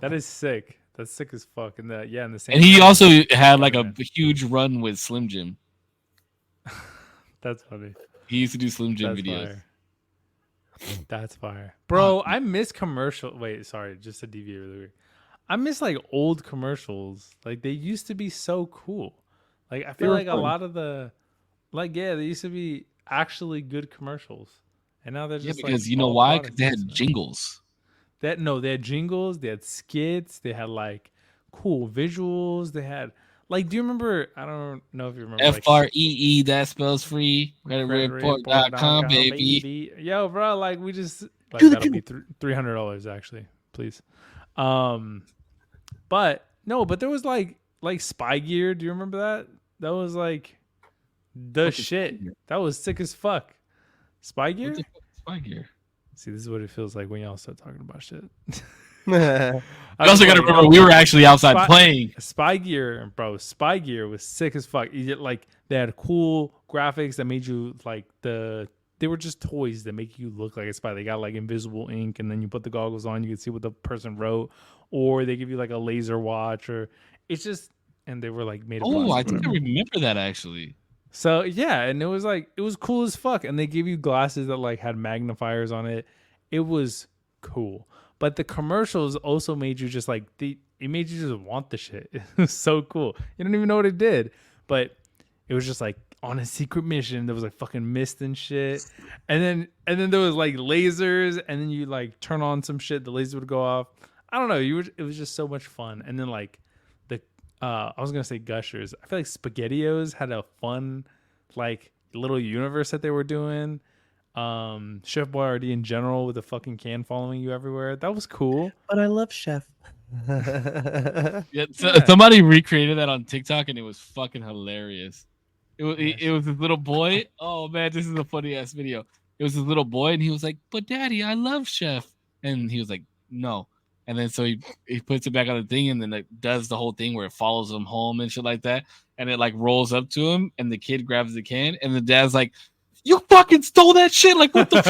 That is sick. That's sick as fuck. In the same. And he also had like a huge run with Slim Jim. That's funny. He used to do Slim Jim videos. Fire. That's fire, bro. I miss commercial. Wait, sorry, just to deviate really weird. I miss like old commercials. Like they used to be so cool. Like I feel like fun. A lot of the, like they used to be actually good commercials, and now they're just because like, you know why? Because they had jingles. They had jingles. They had skits. They had like cool visuals. They had like, do you remember? I don't know if you remember. FREE, that spells free. CreditReport.com, baby. Yo, bro, like we just like that'll be $300 actually, please. But there was like Spy Gear. Do you remember that? That was like the shit. That was sick as fuck. Spy Gear? Spy Gear. See, this is what it feels like when y'all start talking about shit. I also got to remember we were actually outside playing. Spy Gear, bro. Spy Gear was sick as fuck. Like they had cool graphics that made you like they were just toys that make you look like a spy. They got like invisible ink, and then you put the goggles on, you can see what the person wrote, or they give you like a laser watch, or it's just, and they were like made of plastic. Oh, I think I remember that actually. So yeah, and it was cool as fuck, and they gave you glasses that like had magnifiers on it. It was cool, but the commercials also made you just like it made you just want the shit. It was so cool. You don't even know what it did, but it was just like on a secret mission. There was like fucking mist and shit, and then there was like lasers, and then you like turn on some shit, the laser would go off. I don't know. It was just so much fun. And then like the I was gonna say Gushers. I feel like SpaghettiOs had a fun like little universe that they were doing. Chef Boyardee in general with the fucking can following you everywhere. That was cool. But I love Chef. Yeah, somebody recreated that on TikTok and it was fucking hilarious. It was this little boy. Oh man, this is a funny ass video. It was this little boy and he was like, "But daddy, I love Chef." And he was like, "No." And then so he puts it back on the thing and then it does the whole thing where it follows him home and shit like that. And it like rolls up to him and the kid grabs the can and the dad's like, "You fucking stole that shit!" Like what the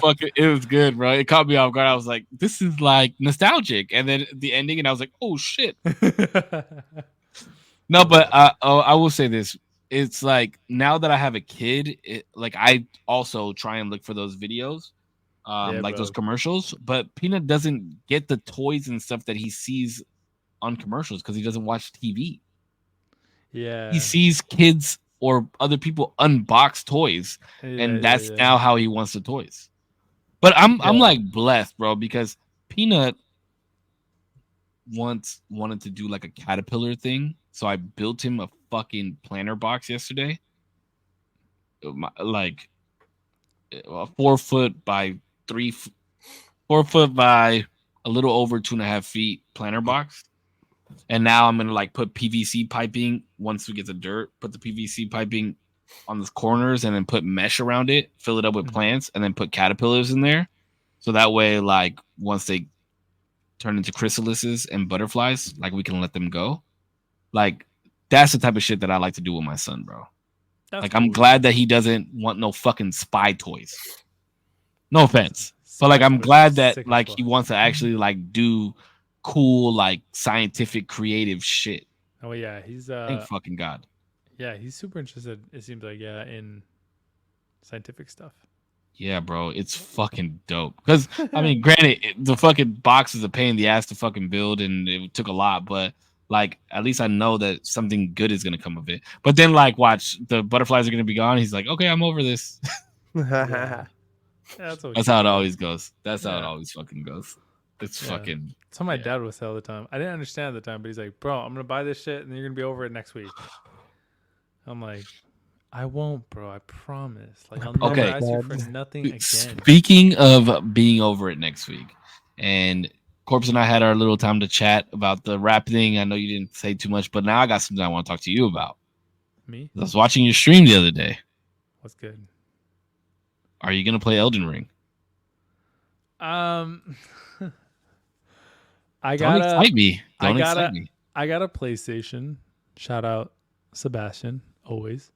fuck? It was good, bro. It caught me off guard. I was like, this is like nostalgic. And then the ending and I was like, oh shit. No, but I will say this. It's like now that I have a kid, like I also try and look for those videos. Like those commercials, but Peanut doesn't get the toys and stuff that he sees on commercials because he doesn't watch TV. Yeah, he sees kids or other people unbox toys, and that's now how he wants the toys. But I'm like blessed, bro, because Peanut once wanted to do like a caterpillar thing, so I built him a fucking planter box yesterday, like 4 foot by 4 foot by a little over 2.5 feet planter box. And now I'm gonna like put PVC piping once we get the dirt, put the PVC piping on the corners and then put mesh around it, fill it up with plants, and then put caterpillars in there. So that way, like once they turn into chrysalises and butterflies, like we can let them go. Like that's the type of shit that I like to do with my son, bro. That's like cool. I'm glad that he doesn't want no fucking spy toys. No offense. But like I'm glad that like he wants to actually like do cool like scientific creative shit. Oh yeah, he's thank fucking God. Yeah, he's super interested, it seems like, in scientific stuff. Yeah, bro, it's fucking dope. Because I mean, granted, the fucking box is a pain in the ass to fucking build and it took a lot, but like at least I know that something good is gonna come of it. But then like watch, the butterflies are gonna be gone. He's like, okay, I'm over this. Yeah, that's how it always goes. That's how it always fucking goes. It's fucking. That's how my dad would say all the time. I didn't understand at the time, but he's like, "Bro, I'm gonna buy this shit, and then you're gonna be over it next week." I'm like, "I won't, bro. I promise. Like, I'll never ask you for nothing again." Speaking of being over it next week, and Korpsx and I had our little time to chat about the rap thing. I know you didn't say too much, but now I got something I want to talk to you about. Me? I was watching your stream the other day. What's good? Are you gonna play Elden Ring? I Don't excite me. I got a PlayStation. Shout out Sebastian, always.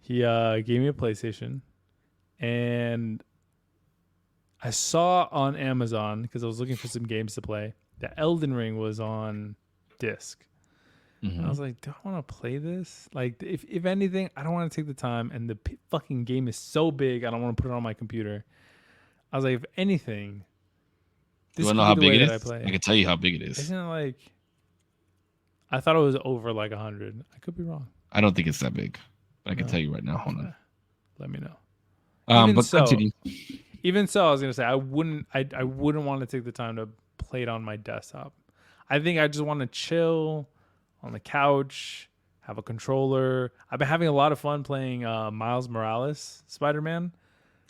He gave me a PlayStation, and I saw on Amazon, because I was looking for some games to play, that Elden Ring was on disc. Mm-hmm. I was like, do I want to play this? Like, if anything, I don't want to take the time, and the fucking game is so big, I don't want to put it on my computer. I was like, if anything, this you want to know how big it is? I can tell you how big it is. Isn't it like, I thought it was over like 100. I could be wrong. I don't think it's that big, but I can tell you right now. Hold on. Let me know. Even so, I was gonna say I wouldn't want to take the time to play it on my desktop. I think I just want to chill on the couch, have a controller. I've been having a lot of fun playing Miles Morales Spider-Man,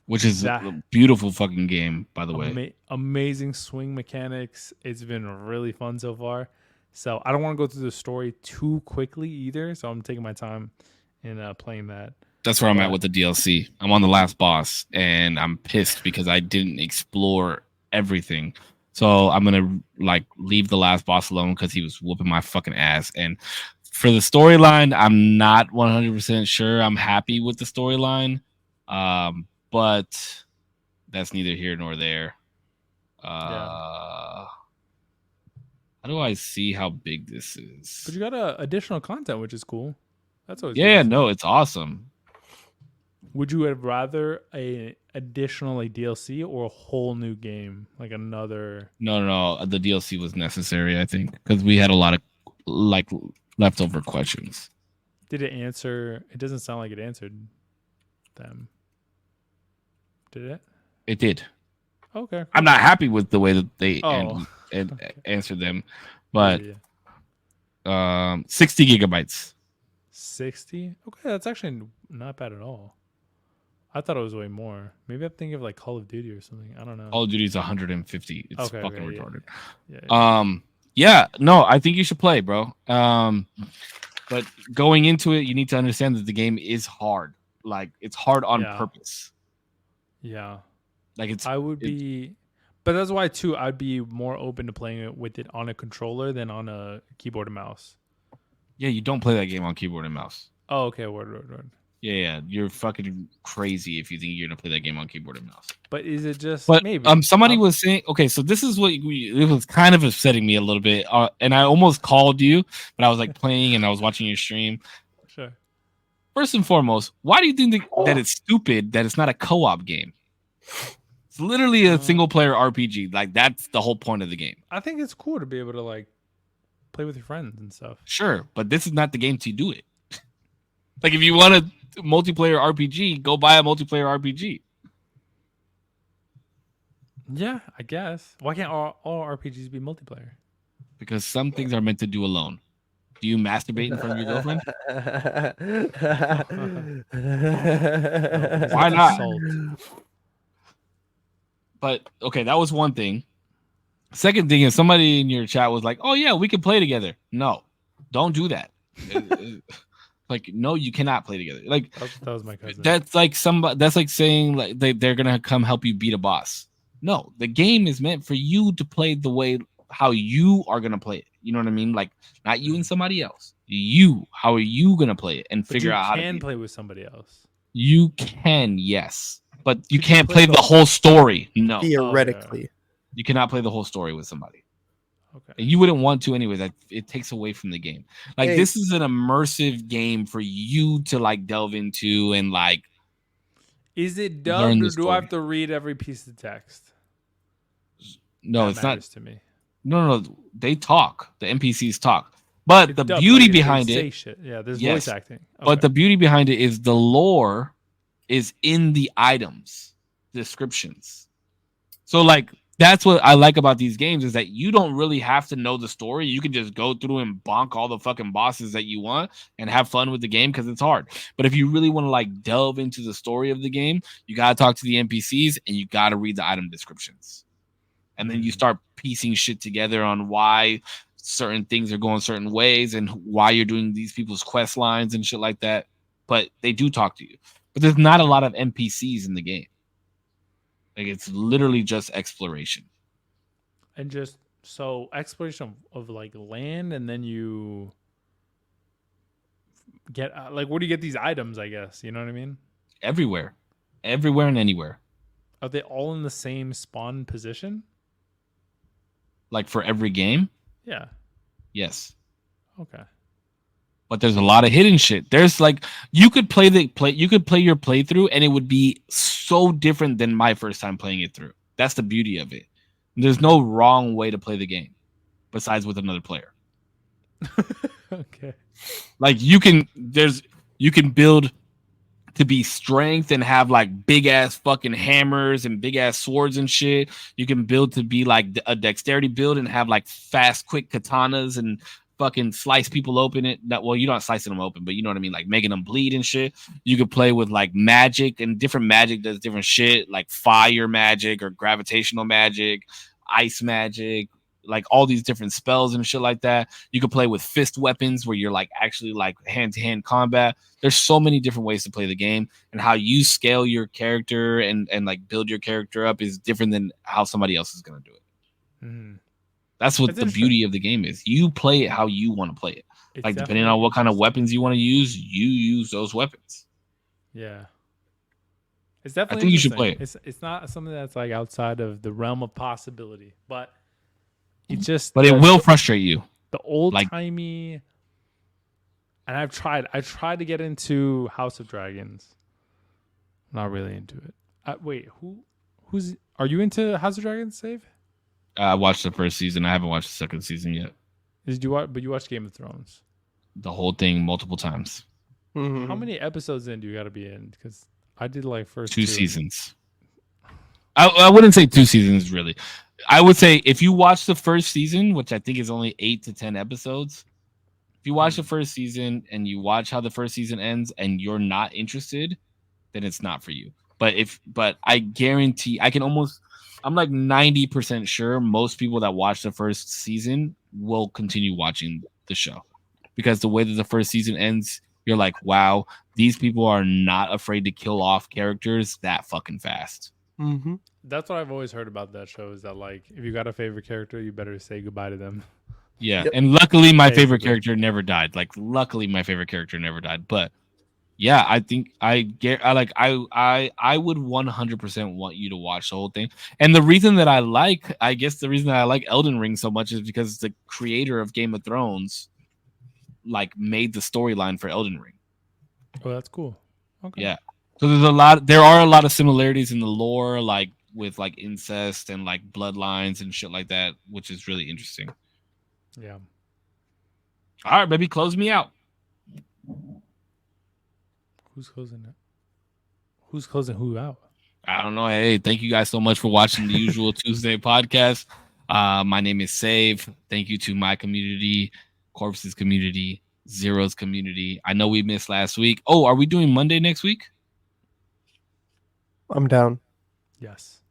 which is a beautiful fucking game, by the way. Amazing swing mechanics. It's been really fun so far. So I don't want to go through the story too quickly either. So I'm taking my time in playing that. That's where I'm at with the DLC. I'm on the last boss, and I'm pissed because I didn't explore everything. So I'm gonna like leave the last boss alone because he was whooping my fucking ass. And for the storyline, I'm not 100% sure. I'm happy with the storyline, but that's neither here nor there. How do I see how big this is? But you got additional content, which is cool. That's always no, it's awesome. Would you have rather a additional DLC or a whole new game, like another? No. The DLC was necessary, I think, because we had a lot of like leftover questions. Did it answer? It doesn't sound like it answered them. Did it? It did. Okay. Cool. I'm not happy with the way that they Okay. answered them, but Yeah. 60 gigabytes. 60? Okay, that's actually not bad at all. I thought it was way more. Maybe I'm thinking of like Call of Duty or something. I don't know. Call of Duty is 150. It's Okay, fucking retarded. Yeah. No, I think you should play, bro. But going into it, you need to understand that the game is hard. Like, it's hard on purpose. Yeah. Like, but that's why too I'd be more open to playing it with it on a controller than on a keyboard and mouse. Yeah, you don't play that game on keyboard and mouse. Oh, okay. Word. Yeah, you're fucking crazy if you think you're gonna play that game on keyboard and mouse. But is it just? But maybe somebody was saying, okay, so this is what it was kind of upsetting me a little bit, and I almost called you, but I was like playing and I was watching your stream. Sure. First and foremost, why do you think that it's stupid that it's not a co-op game? It's literally a single player RPG. Like, that's the whole point of the game. I think it's cool to be able to like play with your friends and stuff. Sure, but this is not the game to do it. Like, if you want a multiplayer RPG, go buy a multiplayer RPG. Yeah, I guess. Why can't all RPGs be multiplayer? Because some things are meant to do alone. Do you masturbate in front of your girlfriend? No, why not? Assault. But okay, that was one thing. Second thing is somebody in your chat was like, "Oh yeah, we can play together." No, don't do that. Like, no, you cannot play together. Like, that was my cousin. That's like saying like they're gonna come help you beat a boss. No, the game is meant for you to play the way how you are gonna play it. You know what I mean? Like, not you and somebody else. You, how are you gonna play it and figure out how to play with somebody else. You can, yes, but you can't play the whole story. No, theoretically, you cannot play the whole story with somebody. Okay, and you wouldn't want to anyway. That it takes away from the game. Like, this is an immersive game for you to like delve into and like. Is it dubbed or do I have to read every piece of text? No, it's not. To me. No, they talk. The NPCs talk. But it's the beauty behind it, yeah, there's voice acting. Okay. But the beauty behind it is the lore is in the items descriptions. So like, that's what I like about these games is that you don't really have to know the story. You can just go through and bonk all the fucking bosses that you want and have fun with the game because it's hard. But if you really want to like delve into the story of the game, you got to talk to the NPCs and you got to read the item descriptions. And then you start piecing shit together on why certain things are going certain ways and why you're doing these people's quest lines and shit like that. But they do talk to you. But there's not a lot of NPCs in the game. Like, it's literally just exploration. And just so exploration of like land, and then you get like, where do you get these items? I guess you know what I mean. Everywhere and anywhere. Are they all in the same spawn position? Like for every game? Yeah. Yes. Okay. But there's a lot of hidden shit. There's like, you could play your playthrough and it would be so different than my first time playing it through. That's the beauty of it. There's no wrong way to play the game besides with another player. Okay. Like, you can build to be strength and have like big ass fucking hammers and big ass swords and shit. You can build to be like a dexterity build and have like fast, quick katanas and fucking slice people open. Well, you're not slicing them open, but you know what I mean, like making them bleed and shit. You could play with like magic, and different magic does different shit, like fire magic or gravitational magic, ice magic, like all these different spells and shit like that. You could play with fist weapons where you're like actually like hand-to-hand combat. There's so many different ways to play the game, and how you scale your character and like build your character up is different than how somebody else is going to do it. Mm-hmm. That's what the beauty of the game is. You play it how you want to play it. Like, depending on what kind of weapons you want to use, you use those weapons. Yeah. It's definitely, I think you should play it. It's not something that's like outside of the realm of possibility, but it's just. But it will frustrate you. The old timey. And I tried to get into House of Dragons. I'm not really into it. Wait, are you into House of Dragons, Save? I watched the first season. I haven't watched the second season yet. But you watched Game of Thrones. the whole thing multiple times. Mm-hmm. How many episodes in do you got to be in? Because I did like first two seasons. I wouldn't say 2 seasons really. I would say if you watch the first season, which I think is only 8 to 10 episodes, if you watch the first season and you watch how the first season ends and you're not interested, then it's not for you. But I guarantee I'm like 90% sure most people that watch the first season will continue watching the show. Because the way that the first season ends, you're like, wow, these people are not afraid to kill off characters that fucking fast. Mm-hmm. That's what I've always heard about that show, is that like if you got a favorite character, you better say goodbye to them. Yeah, yep. And luckily my favorite character never died. But yeah, I think I would 100% want you to watch the whole thing. And the reason that I like Elden Ring so much is because the creator of Game of Thrones like made the storyline for Elden Ring. Oh, that's cool. Okay. Yeah. So there are a lot of similarities in the lore, like with like incest and like bloodlines and shit like that, which is really interesting. Yeah. All right, baby, close me out. Who's closing it? Who's closing who out? I don't know. Hey, thank you guys so much for watching the usual Tuesday podcast. My name is Save. Thank you to my community, Korpsx community, Zero's community. I know we missed last week. Oh, are we doing Monday next week? I'm down. Yes.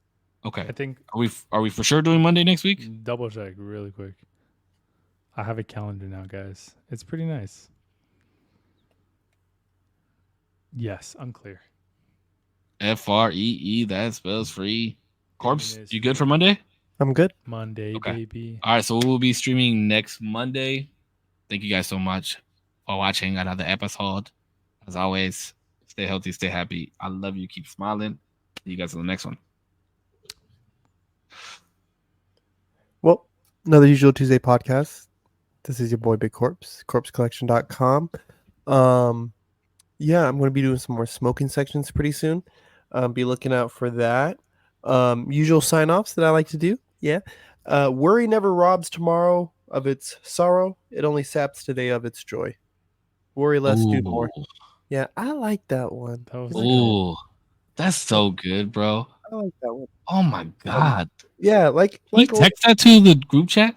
Okay. I think are we for sure doing Monday next week? Double check really quick. I have a calendar now, guys. It's pretty nice. Yes, unclear. FREE, that spells free. Korpsx, you good for Monday? I'm good. Monday, okay. Baby. All right, so we'll be streaming next Monday. Thank you guys so much for watching another episode. As always, stay healthy, stay happy. I love you. Keep smiling. See you guys on the next one. Well, another Usual Tuesday podcast. This is your boy Big Korps, korpscollection.com. Yeah, I'm going to be doing some more smoking sections pretty soon. Be looking out for that. Usual sign-offs that I like to do. Yeah. Worry never robs tomorrow of its sorrow. It only saps today of its joy. Worry less, do more. Yeah, I like that one. Oh, that's so good, bro. I like that one. Oh my god. Yeah, like text that to the group chat.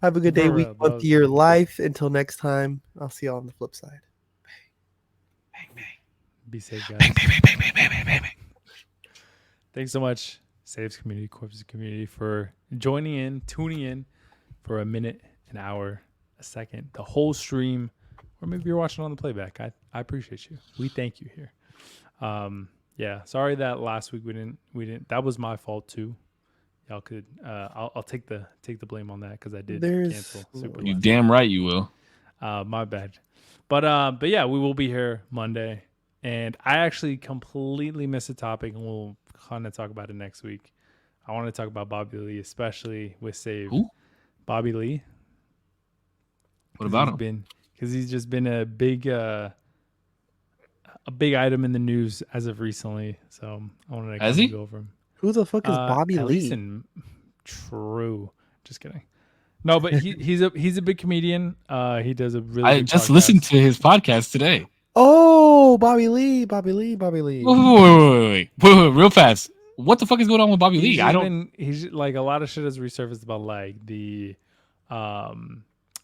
Have a good day, week, month, year, life. Until next time, I'll see y'all on the flip side. Bang, bang. Be safe, guys. Bang, bang, bang, bang, bang, bang, bang, bang. Thanks so much, Saves community, Korpsx community, for joining in, tuning in for a minute, an hour, a second, the whole stream, or maybe you're watching on the playback. I appreciate you. We thank you here. Yeah, sorry that last week we didn't. That was my fault too. Y'all could. I'll take the blame on that because I did cancel. You damn right you will. My bad. But yeah, we will be here Monday, and I actually completely missed a topic, and we'll kind of talk about it next week. I want to talk about Bobby Lee, especially with Save. Who? Bobby Lee. What about him? Because he's just been a big item in the news as of recently. So I wanted to go over him. Who the fuck is Bobby Lee? True. Just kidding. No, but he's a big comedian. He does a really. I just listened to his podcast today. Oh, Bobby Lee. Wait, real fast. What the fuck is going on with Bobby Lee? He's like, a lot of shit has resurfaced about like the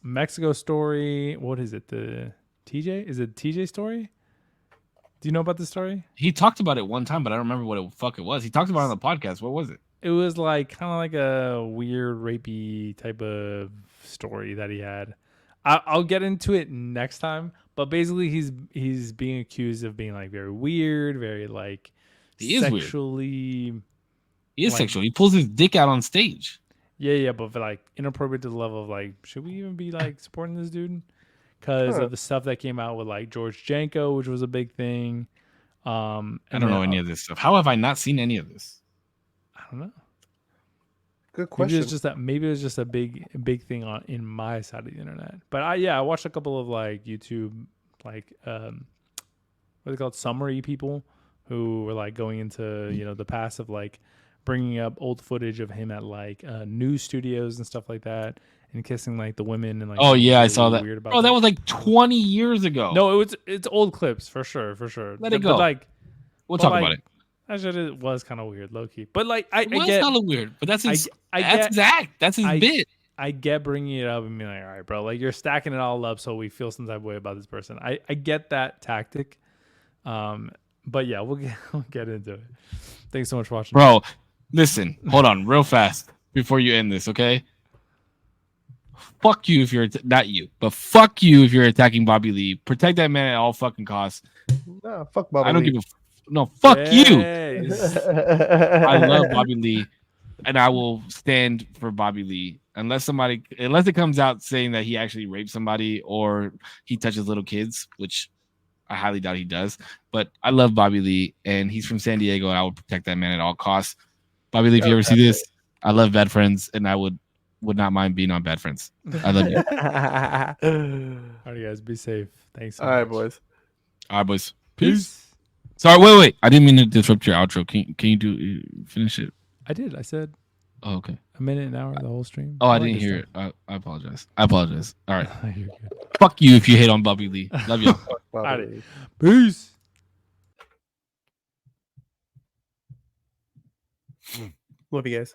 Mexico story. What is it? The TJ? Is it TJ story? Do you know about this story? He talked about it one time, but I don't remember what the fuck it was. He talked about it on the podcast. What was it? It was like kind of like a weird rapey type of story that he had. I'll get into it next time, but basically he's being accused of being like very weird, very like he is sexually. Weird. He is sexual. He pulls his dick out on stage. Yeah, but like inappropriate to the level of like, should we even be like supporting this dude? Because of the stuff that came out with like George Janko, which was a big thing. I don't know any of this stuff. How have I not seen any of this? I don't know. Good question. Maybe it was just a big thing in my side of the internet. But I watched a couple of like YouTube like what are they called, summary people who were like going into the past of like bringing up old footage of him at like news studios and stuff like that, and kissing like the women and like. Oh yeah, I really saw that. Weird about Oh, that was like 20 years ago. No, it's old clips for sure. Let it go. But like, we'll talk about it. Actually, it was kind of weird, low key. But like, I was get kind of weird. But that's his. That's his bit. I get bringing it up and being like, all right, bro, like you're stacking it all up, so we feel some type of way about this person. I get that tactic. But yeah, we'll get into it. Thanks so much for watching, bro. Listen, hold on, real fast before you end this, okay? Fuck you if you're not you, but fuck you if you're attacking Bobby Lee. Protect that man at all fucking costs. No, fuck Bobby Lee. I don't give a no. Fuck you. I love Bobby Lee, and I will stand for Bobby Lee unless it comes out saying that he actually raped somebody or he touches little kids, which I highly doubt he does. But I love Bobby Lee, and he's from San Diego, and I will protect that man at all costs. Bobby Lee, if you ever see this, I love Bad Friends, and I would not mind being on Bad Friends. I love you. All right, guys, be safe. Thanks. All right, boys. Peace. Sorry, wait. I didn't mean to disrupt your outro. Can you finish it? I did. I said. Oh, okay. A minute, an hour, the whole stream. Oh, I didn't hear it. I apologize. All right. You're good. Fuck you if you hate on Bobby Lee. Love you. All right. Peace. Love you guys.